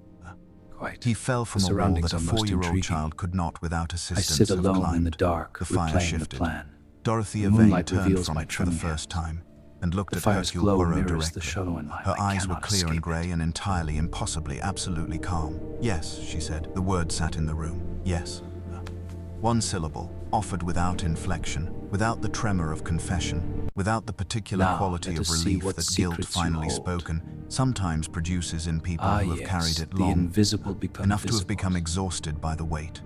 C: Quite.
A: He fell from
C: The
A: a wall
C: surroundings
A: that a
C: are most
A: 4-year-old
C: intriguing.
A: child could not without
C: I
A: assistance
C: sit
A: have
C: alone
A: climbed.
C: in the dark,
A: The fire
C: replaying
A: shifted.
C: the plan.
A: Dorothea
C: The
A: Vane
C: moonlight
A: turned
C: reveals
A: from
C: my
A: it for the
C: trembling
A: first
C: hands.
A: time and looked
C: The
A: at
C: fire's
A: Hercule
C: glow
A: Poirot
C: mirrors
A: directly.
C: the shadow in mine.
A: Her
C: I
A: eyes were
C: cannot
A: clear and
C: escape
A: grey
C: it.
A: and entirely, impossibly, absolutely calm. Yes, she said. The word sat in the room. Yes. One syllable, offered without inflection, without the tremor of confession, without the particular
C: Now,
A: quality
C: let
A: of
C: us see
A: relief
C: what
A: that guilt
C: secrets you
A: finally
C: hold.
A: spoken sometimes produces in people who have
C: Yes,
A: carried it
C: the
A: long,
C: invisible become
A: enough to
C: visible.
A: have become exhausted by the weight.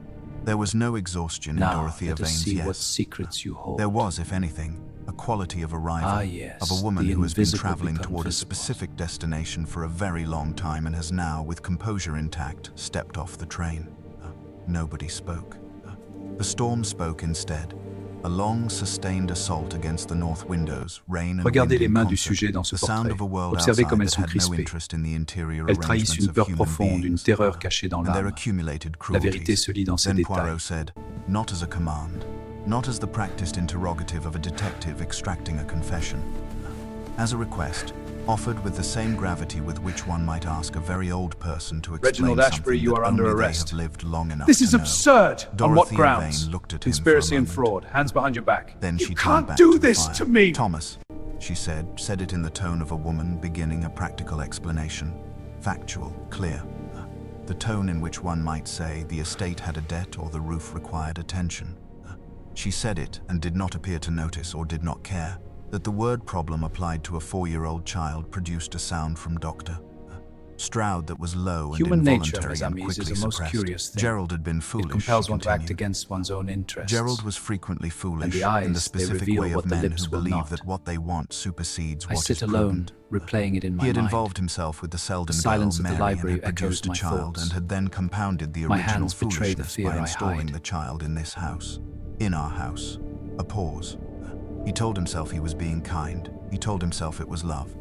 A: There was no exhaustion in
C: Now,
A: Dorothea
C: let us
A: Vane's
C: see what
A: yes.
C: secrets you hold.
A: There was, if anything, a quality of arrival,
C: yes,
A: of a woman
C: the
A: who has been
C: invisible
A: traveling
C: become
A: toward a
C: visible.
A: specific destination for a very long time and has now, with composure intact, stepped off the train. Nobody spoke. The storm spoke instead. A long, sustained assault against the north windows, rain and
C: Regardez
A: wind
C: les
A: in
C: mains du
A: concert,
C: sujet dans ce
A: the sound
C: portrait.
A: of a world
C: Observez comme
A: outside
C: elles
A: that
C: sont
A: had no
C: crispées.
A: interest in the interior
C: Elles trahissent
A: arrangements
C: une
A: of
C: peur
A: human
C: profonde, une
A: beings,
C: terreur cachée dans
A: and their
C: l'âme.
A: accumulated
C: La vérité
A: cruelties.
C: se lit dans ces
A: Then
C: détails.
A: Poirot said, not as a command, not as the practiced interrogative of a detective extracting a confession. As a request, offered with the same gravity with which one might ask a very old person to explain
C: Reginald Ashbury,
A: something
C: you
A: that
C: are under
A: only they
C: arrest.
A: have lived long enough
C: This
A: to
C: is
A: know.
C: absurd. On what
A: Dorothea
C: grounds?
A: Vane looked at him
C: Conspiracy
A: for a
C: and
A: moment.
C: fraud. Hands behind your back.
A: Then
C: You
A: she
C: can't
A: turned back
C: do
A: to the
C: this
A: fire.
C: to me.
A: Thomas, she said it in the tone of a woman beginning a practical explanation. Factual, clear. The tone in which one might say the estate had a debt or the roof required attention. She said it and did not appear to notice or did not care that the word problem applied to a 4-year-old child produced a sound from Doctor. Stroud that was low and
C: Human nature,
A: involuntary
C: mes
A: and
C: amis,
A: quickly
C: is a most
A: suppressed.
C: curious thing.
A: Gerald had been foolish,
C: It compels
A: she
C: one to act
A: continued.
C: against one's own interests.
A: Gerald was frequently foolish
C: And the
A: in the
C: eyes, they
A: specific
C: reveal
A: way
C: what
A: of
C: the
A: men
C: lips
A: who
C: will
A: believe
C: not.
A: that what they want supersedes
C: I
A: what
C: sit
A: is
C: alone,
A: prudent.
C: replaying it in my
A: He had
C: mind.
A: involved himself with the Selden
C: The silence
A: girl,
C: of the
A: Mary,
C: library
A: and had produced a
C: echoes my
A: child,
C: thoughts.
A: and had then compounded the
C: My
A: original
C: hands betray the
A: foolishness
C: fear
A: by
C: I
A: installing
C: hide.
A: the child in this house. In our house. A pause. He told himself he was being kind. He told himself it was love.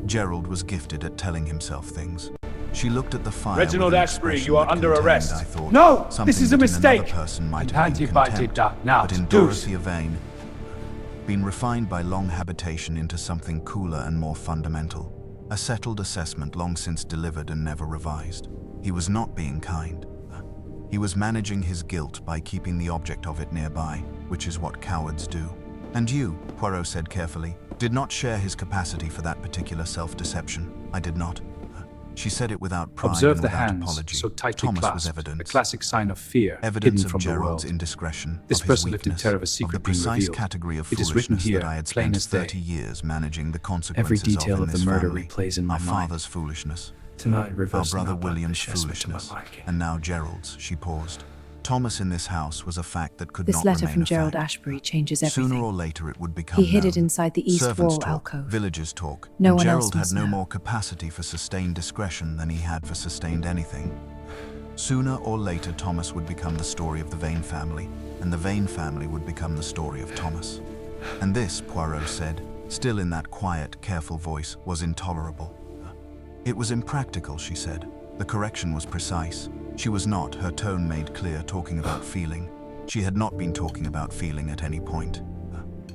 A: Gerald was gifted at telling himself things. She looked at the fire.
C: Reginald
A: with an
C: Ashbury,
A: expression
C: you are
A: that
C: under
A: contained,
C: arrest.
A: I thought,
C: No,
A: something
C: this is a
A: that in another
C: mistake.
A: person might
C: And
A: have been
C: anti-bite
A: contempt,
C: it now,
A: but in
C: deuce.
A: Dorothea Vane, been refined by long habitation into something cooler and more fundamental. A settled assessment long since delivered and never revised. He was not being kind. He was managing his guilt by keeping the object of it nearby, which is what cowards do. And you, Poirot said carefully, did not share his capacity for that particular self-deception. I did not. She said it without pride
C: Observe
A: and
C: the
A: without
C: hands,
A: apology.
C: so tightly
A: Thomas was
C: clasped,
A: evidence.
C: a classic sign of fear,
A: Evidence
C: hidden
A: of
C: from the
A: Gerald's
C: world.
A: indiscretion,
C: This
A: of his
C: person lived in
A: weakness,
C: terror of a
A: of
C: secret
A: the
C: being
A: precise
C: revealed.
A: category of
C: It is written
A: foolishness
C: here,
A: that I had
C: plain
A: spent
C: as day.
A: 30 years managing the consequences
C: Every detail
A: in
C: of the
A: this
C: murder
A: family.
C: replays in my
A: Our
C: mind.
A: father's foolishness,
C: Tonight,
A: our
C: reversing
A: brother
C: our blood
A: William's
C: possessment to my
A: foolishness,
C: liking.
A: and now Gerald's. She paused. Thomas in this house was a fact that could
E: This
A: not
E: letter
A: remain
E: from
A: a
E: Gerald
A: fact.
E: Ashbury changes everything.
A: Sooner or later it would become
E: He hid
A: known.
E: it inside the east
A: Servants
E: wall
A: talk,
E: alcove.
A: villagers talk,
E: No
A: and
E: one else
A: Gerald had
E: must
A: no
E: know.
A: more capacity for sustained discretion than he had for sustained anything. Sooner or later Thomas would become the story of the Vane family, and the Vane family would become the story of Thomas. And this, Poirot said, still in that quiet, careful voice, was intolerable. It was impractical, she said. The correction was precise. She was not, her tone made clear, talking about feeling. She had not been talking about feeling at any point.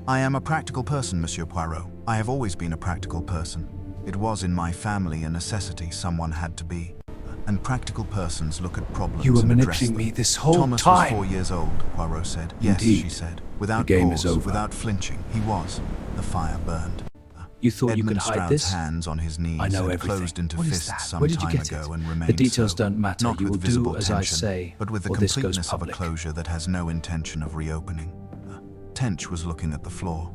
A: I am a practical person, Monsieur Poirot. I have always been a practical person. It was in my family a necessity, someone had to be. And practical persons look at problems
C: You were
A: and address
C: manipulating
A: them.
C: me this whole
A: Thomas
C: time.
A: was 4 years old, Poirot said. Yes,
C: Indeed.
A: she said. Without
C: The game
A: pause,
C: is over.
A: without flinching, he was. The fire burned.
C: You thought you
A: Edmund
C: could hide
A: Stroud's
C: this?
A: hands on his knees
C: I know
A: had
C: everything.
A: closed into
C: What is
A: fists
C: that?
A: some
C: Where did you
A: time
C: get
A: ago
C: it?
A: and
C: The
A: remained
C: details
A: so.
C: don't matter.
A: Not
C: You
A: with
C: will do
A: visible
C: as I
A: tension,
C: say,
A: but with the
C: or this goes
A: completeness of a
C: public.
A: closure that has no intention of reopening. Tench was looking at the floor.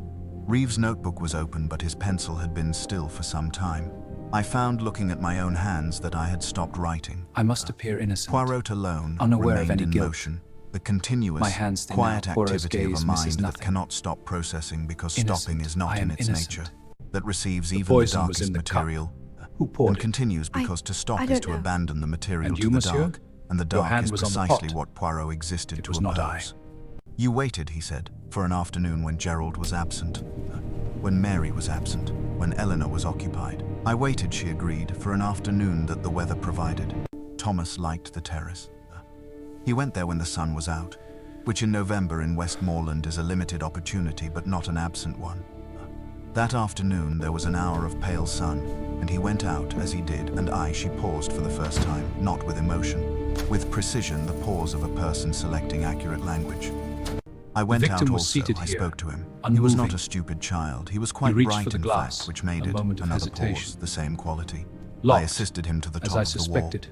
A: Reeves' notebook was open, but his pencil had been still for some time. I found looking at my own hands that I had stopped writing.
C: I must appear innocent.
A: Poirot alone
C: unaware of
A: remained
C: any
A: in
C: guilt.
A: motion, the continuous,
C: My hands thin
A: quiet
C: now. Poirot's
A: activity of
C: gaze
A: a
C: misses
A: mind that
C: nothing.
A: cannot stop processing because
C: Innocent.
A: stopping is not
C: I
A: in
C: am
A: its
C: innocent.
A: nature, that receives
C: The
A: even the
C: poison was
A: darkest
C: in the cup.
A: material,
C: Who poured
A: and
C: it?
A: continues because to stop
E: I
A: is
E: don't
A: to
E: know.
A: abandon the material
C: And
A: to
C: you,
A: the
C: monsieur?
A: dark, and the
C: Your
A: dark
C: hand
A: is
C: was on the
A: precisely
C: pot.
A: what Poirot existed
C: It
A: to
C: was not I.
A: oppose. You waited, he said, for an afternoon when Gerald was absent, when Mary was absent, when Eleanor was occupied. I waited, she agreed, for an afternoon that the weather provided. Thomas liked the terrace. He went there when the sun was out, which in November in Westmoreland is a limited opportunity but not an absent one. That afternoon there was an hour of pale sun, and he went out as he did, and she paused for the first time, not with emotion, with precision, the pause of a person selecting accurate language. I went out
C: victim was
A: also,
C: seated
A: I
C: here,
A: spoke to him. He was not
C: unmoving.
A: a stupid child, he was quite
C: reached
A: bright
C: for the
A: in
C: glass,
A: fact, which made
C: a
A: it
C: moment of
A: another
C: hesitation.
A: pause, the same quality. I
C: Locked,
A: assisted him to the
C: as
A: top
C: I
A: of the wall.
C: suspected.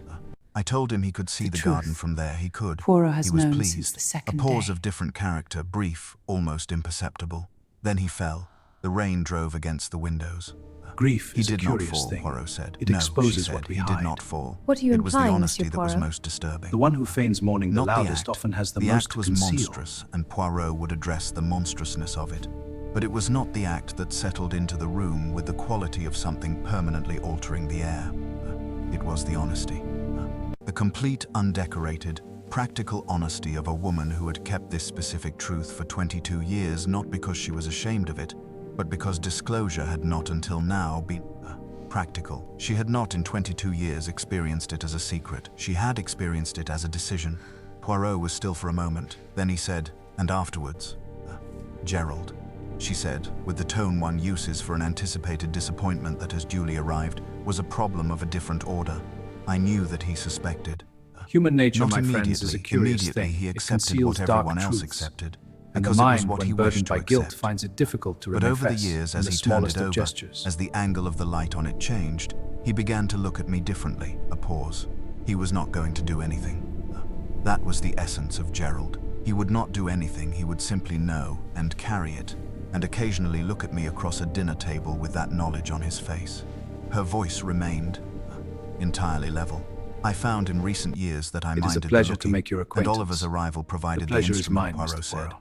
A: I told him he could see
E: The
A: the
E: truth.
A: garden from there, he could.
E: Poirot has
A: He was
E: known
A: pleased.
E: since the
A: A
E: second
A: pause
E: day.
A: of different character, brief, almost imperceptible. Then he fell. The rain drove against the windows.
C: Grief
A: He
C: is a
A: did not
C: curious
A: fall,
C: thing.
A: Poirot said.
C: It
A: No,
C: exposes
A: she said,
C: what we
A: he
C: hide.
A: did not fall.
E: What are you
A: It was the
E: implying,
A: honesty
E: Monsieur
A: that was
E: Poirot?
A: most disturbing.
C: The one who feigns mourning the
A: Not
C: loudest
A: act.
C: often has the
A: The
C: most
A: act
C: to
A: was
C: conceal.
A: monstrous, and Poirot would address the monstrousness of it. But it was not the act that settled into the room with the quality of something permanently altering the air. It was the honesty. The complete, undecorated, practical honesty of a woman who had kept this specific truth for 22 years, not because she was ashamed of it, but because disclosure had not until now been practical. She had not in 22 years experienced it as a secret. She had experienced it as a decision. Poirot was still for a moment. Then he said, and afterwards, Gerald, she said, with the tone one uses for an anticipated disappointment that has duly arrived, was a problem of a different order. I knew that he suspected.
C: Human nature,
A: Not
C: my
A: immediately.
C: friends, is a curious
A: Immediately
C: thing.
A: he
C: It
A: accepted
C: conceals
A: what
C: dark
A: everyone else
C: truths.
A: accepted,
C: And the
A: because it was
C: mind,
A: what
C: when
A: he wished
C: burdened
A: to
C: by guilt,
A: accept.
C: finds it difficult to
A: But over the
C: manifest
A: years,
C: in
A: as
C: the
A: he turned
C: smallest
A: it
C: of
A: over,
C: gestures.
A: as the angle of the light on it changed, he began to look at me differently. A pause. He was not going to do anything. That was the essence of Gerald. He would not do anything, he would simply know and carry it, and occasionally look at me across a dinner table with that knowledge on his face. Her voice remained entirely level. I found in recent years that I
C: It is a
A: minded the
C: pleasure to
A: looking,
C: make your
A: and
C: acquaintance.
A: Oliver's arrival provided
C: The
A: the
C: pleasure is
A: instrument,
C: mine,
A: Poirot
C: Mr.
A: said.
C: Poirot.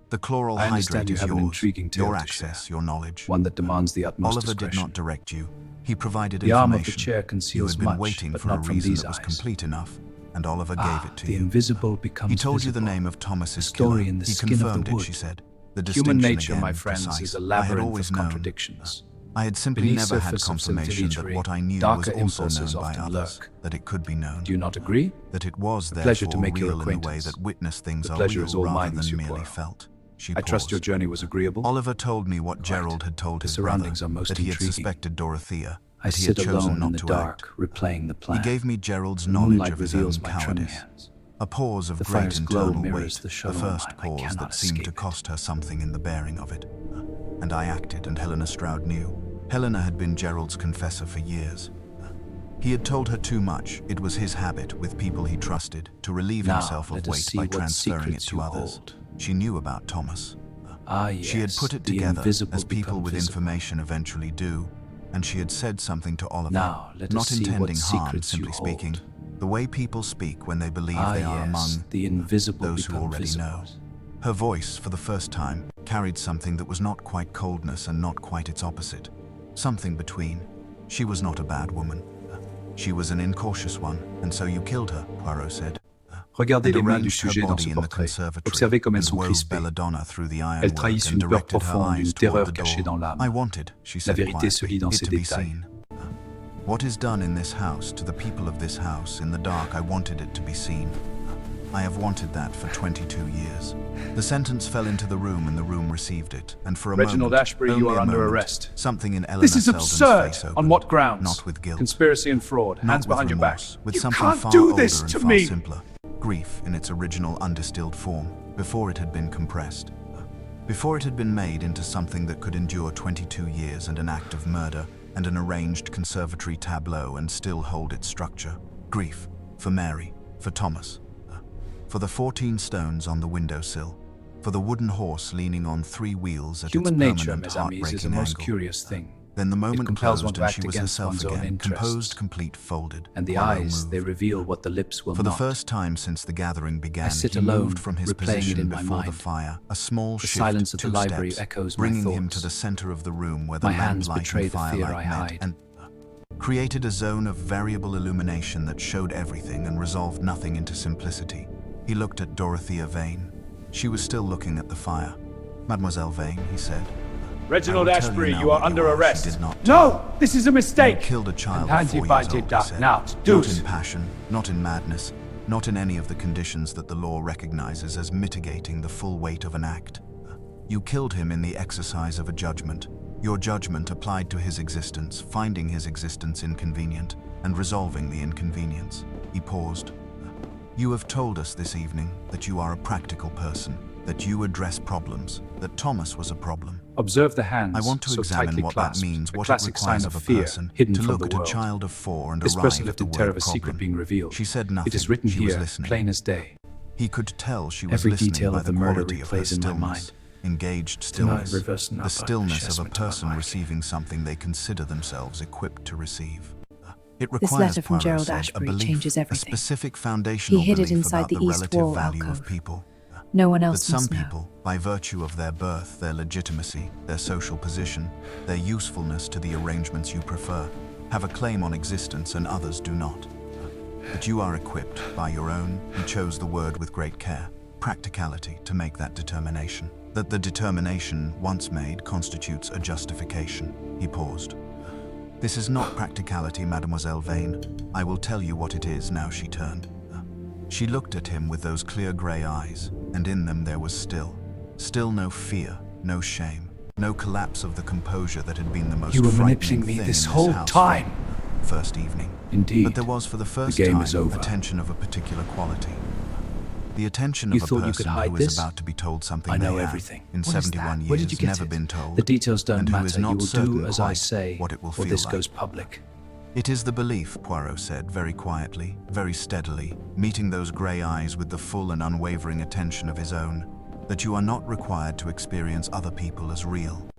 A: The chloral
C: I understand
A: hydrate
C: you
A: is
C: have an
A: yours,
C: intriguing tale
A: your
C: to
A: access,
C: share.
A: your knowledge.
C: One that demands the utmost
A: Oliver did
C: discretion.
A: not direct you. He provided
C: The arm of the
A: information.
C: chair
A: You
C: conceals
A: had been
C: much,
A: waiting
C: but
A: for a
C: not from
A: reason
C: these
A: that was
C: eyes.
A: complete enough, and Oliver gave it to
C: the
A: you.
C: invisible becomes
A: He told you the
C: visible.
A: name of Thomas's
C: The story
A: killer.
C: in the
A: he
C: skin of the
A: confirmed it,
C: wood.
A: she said. The
C: Human
A: distinction
C: nature,
A: again,
C: my friends,
A: precise.
C: is a
A: I had
C: labyrinth
A: always
C: of
A: known.
C: contradictions.
A: I had simply
C: Beneath
A: never had
C: surface of
A: confirmation that
C: scintillatory,
A: what I knew was
C: darker
A: also
C: impulses
A: known by
C: often
A: others,
C: lurk.
A: that it could be known,
C: Do you not agree?
A: that it was
C: A pleasure to
A: therefore
C: make your
A: real in the way
C: acquaintance.
A: that witness things
C: The
A: are
C: pleasure
A: real
C: is all
A: rather
C: mine,
A: than
C: Monsieur
A: merely
C: Poirot.
A: felt. She
C: I trust your
A: paused.
C: journey was agreeable.
A: Oliver told me what Gerald had told
C: The
A: his brother,
C: surroundings are most
A: that he had
C: intriguing.
A: suspected Dorothea,
C: I
A: that he had
C: sit
A: chosen
C: alone
A: not
C: in the
A: to
C: dark,
A: act.
C: replaying the plan.
A: He gave me Gerald's
C: The
A: knowledge
C: moonlight
A: of his own
C: reveals my trembling
A: cowardice.
C: hands.
A: A pause of
C: The
A: great
C: fire's glow
A: internal
C: mirrors
A: weight,
C: the shadow
A: the
C: of
A: first
C: mine. I
A: pause
C: cannot
A: that seemed to
C: escape it.
A: cost her something in the bearing of it. And I acted, and Helena Stroud knew. Helena had been Gerald's confessor for years. He had told her too much. It was his habit, with people he trusted, to relieve
C: Now,
A: himself of
C: let us
A: weight
C: see
A: by
C: what
A: transferring it
C: secrets
A: to
C: you
A: others.
C: hold.
A: She knew about Thomas.
C: Yes,
A: She had put it
C: the
A: together,
C: invisible
A: as people
C: become
A: with
C: visible.
A: information eventually do, and she had said something to Oliver,
C: Now, let us
A: not
C: see what
A: intending harm,
C: secrets you
A: simply speaking,
C: hold.
A: the way people speak when they believe they are
C: yes,
A: among
C: the invisible
A: those who
C: become
A: already
C: visible.
A: know. Her voice, for the first time, carried something that was not quite coldness and not quite its opposite. Something between. She was not a bad woman. She was an incautious one, and so you killed her, Poirot said.
C: Regardez
A: And
C: les mains du
A: arranged her
C: sujet dans
A: body
C: ce
A: in the
C: portrait.
A: conservatory,
C: Observez comme elles
A: and
C: sont
A: wove
C: crispées.
A: belladonna through the
C: Elles
A: ironwork
C: trahissent
A: and
C: une peur
A: directed her
C: profonde,
A: eyes
C: une
A: toward
C: terreur
A: the
C: cachée dans
A: door.
C: l'âme.
A: I wanted, she
C: La
A: said
C: vérité se lit
A: quietly,
C: dans
A: it
C: ces
A: to be
C: détails.
A: seen. What is done in this house, to the people of this house, in the dark, I wanted it to be seen. I have wanted that for 22 years. The sentence fell into the room and the room received it, and for a
C: Reginald
A: moment,
C: Ashbury, you
A: only
C: are
A: a
C: under
A: moment,
C: arrest.
A: something in Eleanor
C: This is
A: Selden's
C: absurd!
A: face opened,
C: On what grounds?
A: not with guilt,
C: Conspiracy and fraud.
A: not
C: Hands
A: with
C: behind
A: remorse,
C: your back.
A: with
C: You
A: something
C: can't
A: far
C: do
A: older
C: this
A: and
C: to
A: far
C: me!
A: simpler. Grief in its original undistilled form, before it had been compressed. Before it had been made into something that could endure 22 years and an act of murder and an arranged conservatory tableau and still hold its structure. Grief for Mary, for Thomas, for the 14 stones on the windowsill, for the wooden horse leaning on 3 wheels at
C: Human
A: its
C: nature,
A: permanent
C: mes amis, is a
A: heartbreaking
C: most
A: angle.
C: curious thing.
A: Then the moment
C: compels one
A: closed
C: to
A: and
C: act
A: she was
C: against
A: herself
C: one's own
A: again,
C: interests.
A: composed, complete, folded.
C: And the
A: Poirot
C: eyes, they
A: moved.
C: reveal what the lips will
A: For the
C: not.
A: first time since the gathering began,
C: sit
A: he
C: alone,
A: moved from his
C: replaying it
A: position
C: in my
A: before the
C: mind.
A: fire, a small
C: The
A: shift,
C: silence of the
A: 2
C: library
A: steps,
C: echoes my
A: bringing him to
C: thoughts.
A: the center of the room where the
C: My hands
A: lamplight
C: betray
A: and
C: the fear
A: firelight
C: I
A: met,
C: hide.
A: and created a zone of variable illumination that showed everything and resolved nothing into simplicity. He looked at Dorothea Vane. She was still looking at the fire. Mademoiselle Vane, he said.
D: Reginald
A: "I will tell
D: Ashbury,
A: now
D: you are
A: what
D: under
A: She
D: arrest.
A: did not tell
D: No, this is a
A: You
D: mistake.
A: killed a child
D: And
A: of 4 years
D: by
A: old," he
D: dark
A: said.
D: now,
A: Not
D: deuce.
A: in passion, not in madness, not in any of the conditions that the law recognizes as mitigating the full weight of an act. You killed him in the exercise of a judgment. Your judgment applied to his existence, finding his existence inconvenient, and resolving the inconvenience. He paused. You have told us this evening that you are a practical person, that you address problems, that Thomas was a problem.
C: Observe the hands,
A: I want to
C: so
A: examine
C: tightly
A: what
C: clasped,
A: that means,
C: a
A: what it
C: classic
A: requires
C: sign
A: of a
C: fear
A: person
C: hidden
A: to
C: from
A: look
C: the
A: at a
C: world.
A: child of 4 and
C: This
A: arrive
C: person
A: at
C: lived
A: the
C: in terror
A: word
C: of a secret
A: problem.
C: being revealed.
A: She said nothing.
C: It is written
A: She was
C: here,
A: listening.
C: plain as day.
A: He could tell she was
C: Every
A: listening
C: detail
A: by
C: of
A: the
C: the murder
A: quality of her
C: replays in my
A: stillness,
C: mind.
A: engaged
C: Tonight,
A: stillness,
C: reverse
A: the
C: Napa,
A: stillness of a
C: chessmen to my
A: person
C: liking.
A: receiving something they consider themselves equipped to receive. It
E: This
A: requires,
E: letter from
A: Poirot
E: Gerald
A: said,
E: Ashbury
A: a belief,
E: changes
A: a
E: everything.
A: specific foundational
E: He hid it
A: belief
E: inside
A: about
E: the
A: the
E: east
A: relative
E: wall
A: value
E: alcove.
A: of people.
E: No one
A: That
E: else
A: some
E: must know.
A: people, by virtue of their birth, their legitimacy, their social position, their usefulness to the arrangements you prefer, have a claim on existence and others do not. That you are equipped by your own, he chose the word with great care, practicality, to make that determination. That the determination, once made, constitutes a justification. He paused. This is not practicality, Mademoiselle Vane. I will tell you what it is now. She turned. She looked at him with those clear grey eyes, and in them there was still no fear, no shame, no collapse of the composure that had been the most
C: You were
A: frightening
C: manipulating me
A: thing
C: this
A: in
C: whole
A: house
C: time.
A: First evening.
C: Indeed.
A: But there was for the first
C: game
A: time
C: is over.
A: attention of a particular quality. The attention
C: You
A: of a
C: thought you could
A: person
C: hide
A: who is
C: this?
A: about to be told something
C: I know
A: they have,
C: everything.
A: in
C: What is
A: 71
C: that? Where did you
A: years,
C: get
A: never
C: it?
A: been told.
C: The details don't
A: and who
C: matter.
A: is
C: You
A: not
C: will
A: certain
C: do as I
A: quite
C: say,
A: what it will
C: or
A: feel
C: this
A: like.
C: goes public.
A: It is the belief, Poirot said, very quietly, very steadily, meeting those grey eyes with the full and unwavering attention of his own, that you are not required to experience other people as real.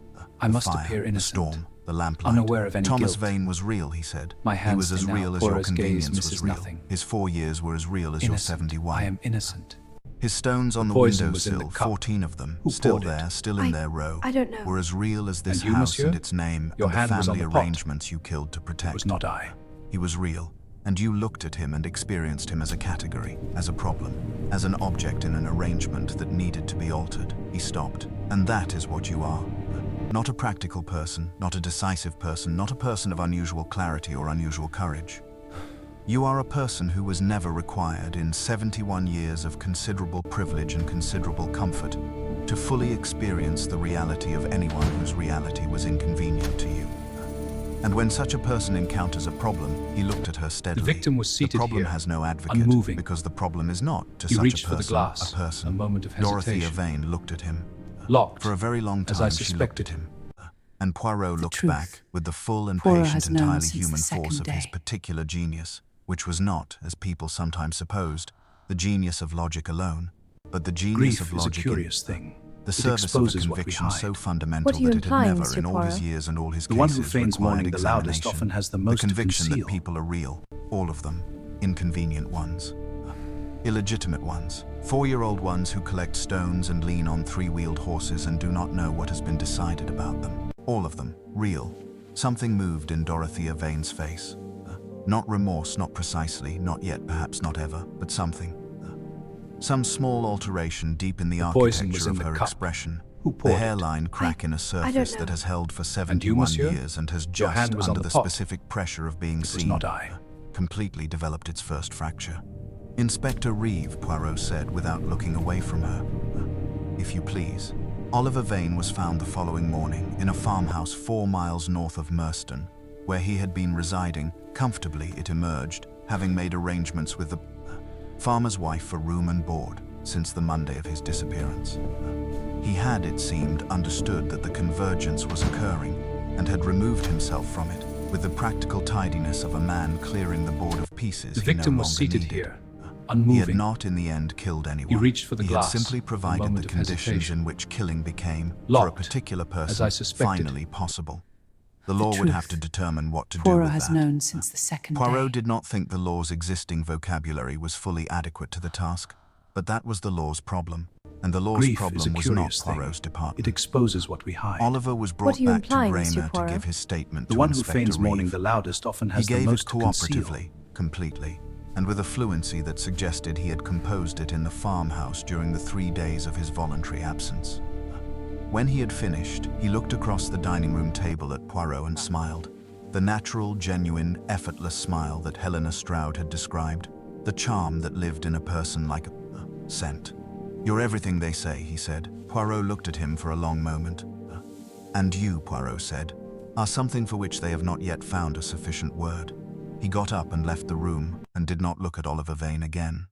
C: I
A: The
C: must
A: fire,
C: appear
A: the
C: innocent,
A: storm, the lamplight.
C: unaware of any
A: Thomas
C: guilt.
A: Vane was real, he said.
C: My
A: He
C: hands
A: was as
C: stay now,
A: real as your
C: Poirot's gaze
A: convenience
C: misses
A: was real.
C: nothing.
A: His 4 years were as real as your
C: Innocent.
A: 71.
C: I am innocent.
A: His stones on the
C: poison was in the
A: windowsill,
C: cup.
A: 14 of them,
C: Who
A: still
C: poured it?
A: there, still in their row,
E: I don't know.
A: were as real as this
C: And you,
A: house
C: monsieur?
A: and its name
C: Your
A: and the
C: hand was on
A: family
C: the pot.
A: arrangements you killed to protect.
C: It was not I.
A: He was real, and you looked at him and experienced him as a category, as a problem, as an object in an arrangement that needed to be altered. He stopped. And that is what you are. Not a practical person, not a decisive person, not a person of unusual clarity or unusual courage. You are a person who was never required, in 71 years of considerable privilege and considerable comfort, to fully experience the reality of anyone whose reality was inconvenient to you. And when such a person encounters a problem, he looked at her steadily.
C: The victim was seated
A: The problem
C: here,
A: has no advocate,
C: unmoving.
A: because the problem is not, to
C: He
A: such
C: reached
A: a
C: for
A: person,
C: the glass,
A: a person.
C: a moment of
A: Dorothea
C: hesitation.
A: Vane looked at him.
C: Locked,
A: For a very long
C: as
A: time
C: I
A: she looked at
C: suspected.
A: him. And Poirot looked
E: truth.
A: back with the full and
E: Poirot
A: patient,
E: has known
A: entirely
E: since the
A: human force
E: second
A: of his
E: day.
A: particular genius, which was not, as people sometimes supposed, the genius of logic alone, but the genius
C: grief
A: of
C: is a
A: logic
C: curious thing.
A: the
C: It
A: service of a
C: exposes what we
A: conviction so
C: hide.
A: fundamental
E: What are you
A: that it had
E: implying,
A: never,
E: Monsieur
A: in all his
E: Poirot?
A: years and all his
C: The one who
A: cases,
C: feigns
A: required
C: mourning the loudest
A: examination.
C: often has the most to
A: The conviction that
C: conceal.
A: people are real, all of them, inconvenient ones, illegitimate ones, 4-year-old ones who collect stones and lean on 3-wheeled horses and do not know what has been decided about them. All of them, real. Something moved in Dorothea Vane's face. Not remorse, not precisely, not yet, perhaps not ever, but something. Some small alteration deep in the
C: poison was
A: architecture
C: in
A: of
C: the
A: her
C: cup.
A: expression.
C: Who
A: The
C: poured it?
A: hairline crack in a
E: don't
A: surface that
E: know.
A: has held for
C: you,
A: 71
C: monsieur?
A: years and has
C: Your
A: just,
C: hand was on
A: under
C: the
A: the
C: pot.
A: specific pressure of being
C: It was
A: seen,
C: not I.
A: completely developed its first fracture. Inspector Reeve, Poirot said without looking away from her. If you please. Oliver Vane was found the following morning in a farmhouse 4 miles north of Merston, where he had been residing, comfortably it emerged, having made arrangements with the farmer's wife for room and board since the Monday of his disappearance. He had, it seemed, understood that the convergence was occurring and had removed himself from it with the practical tidiness of a man clearing the board of pieces
C: The
A: he no
C: victim was
A: longer
C: seated
A: needed.
C: here,
A: He had
C: unmoving.
A: not in the end killed anyone.
C: He reached for the glass,
A: He had simply
C: a
A: provided the
C: moment of
A: conditions
C: hesitation.
A: in which killing became, for a
C: Locked,
A: particular
C: as
A: person,
C: I suspected.
A: finally possible. The law would have to
E: truth.
A: determine what to do
E: Poirot
A: with
E: has
A: that.
E: known since the second
A: Poirot
E: day.
A: did not think the law's existing vocabulary was fully adequate to the task, but that was the law's problem, and the law's
B: Grief is a
A: problem was not
B: curious thing.
A: Poirot's department.
B: It exposes what we hide.
A: Oliver was
E: What
A: brought
E: are you
A: back to
E: implying, Monsieur
A: Graymer to
E: Poirot?
A: give his statement
B: The
A: to
B: one who
A: Inspector
B: feigns mourning
A: Reeve.
B: the loudest often
A: He
B: has the
A: gave it
B: most to conceal.
A: cooperatively, completely, and with a fluency that suggested he had composed it in the farmhouse during the 3 days of his voluntary absence. When he had finished, he looked across the dining room table at Poirot and smiled. The natural, genuine, effortless smile that Helena Stroud had described. The charm that lived in a person like a scent. "You're everything they say," he said. Poirot looked at him for a long moment. "And you," Poirot said, "are something for which they have not yet found a sufficient word." He got up and left the room, and did not look at Oliver Vane again.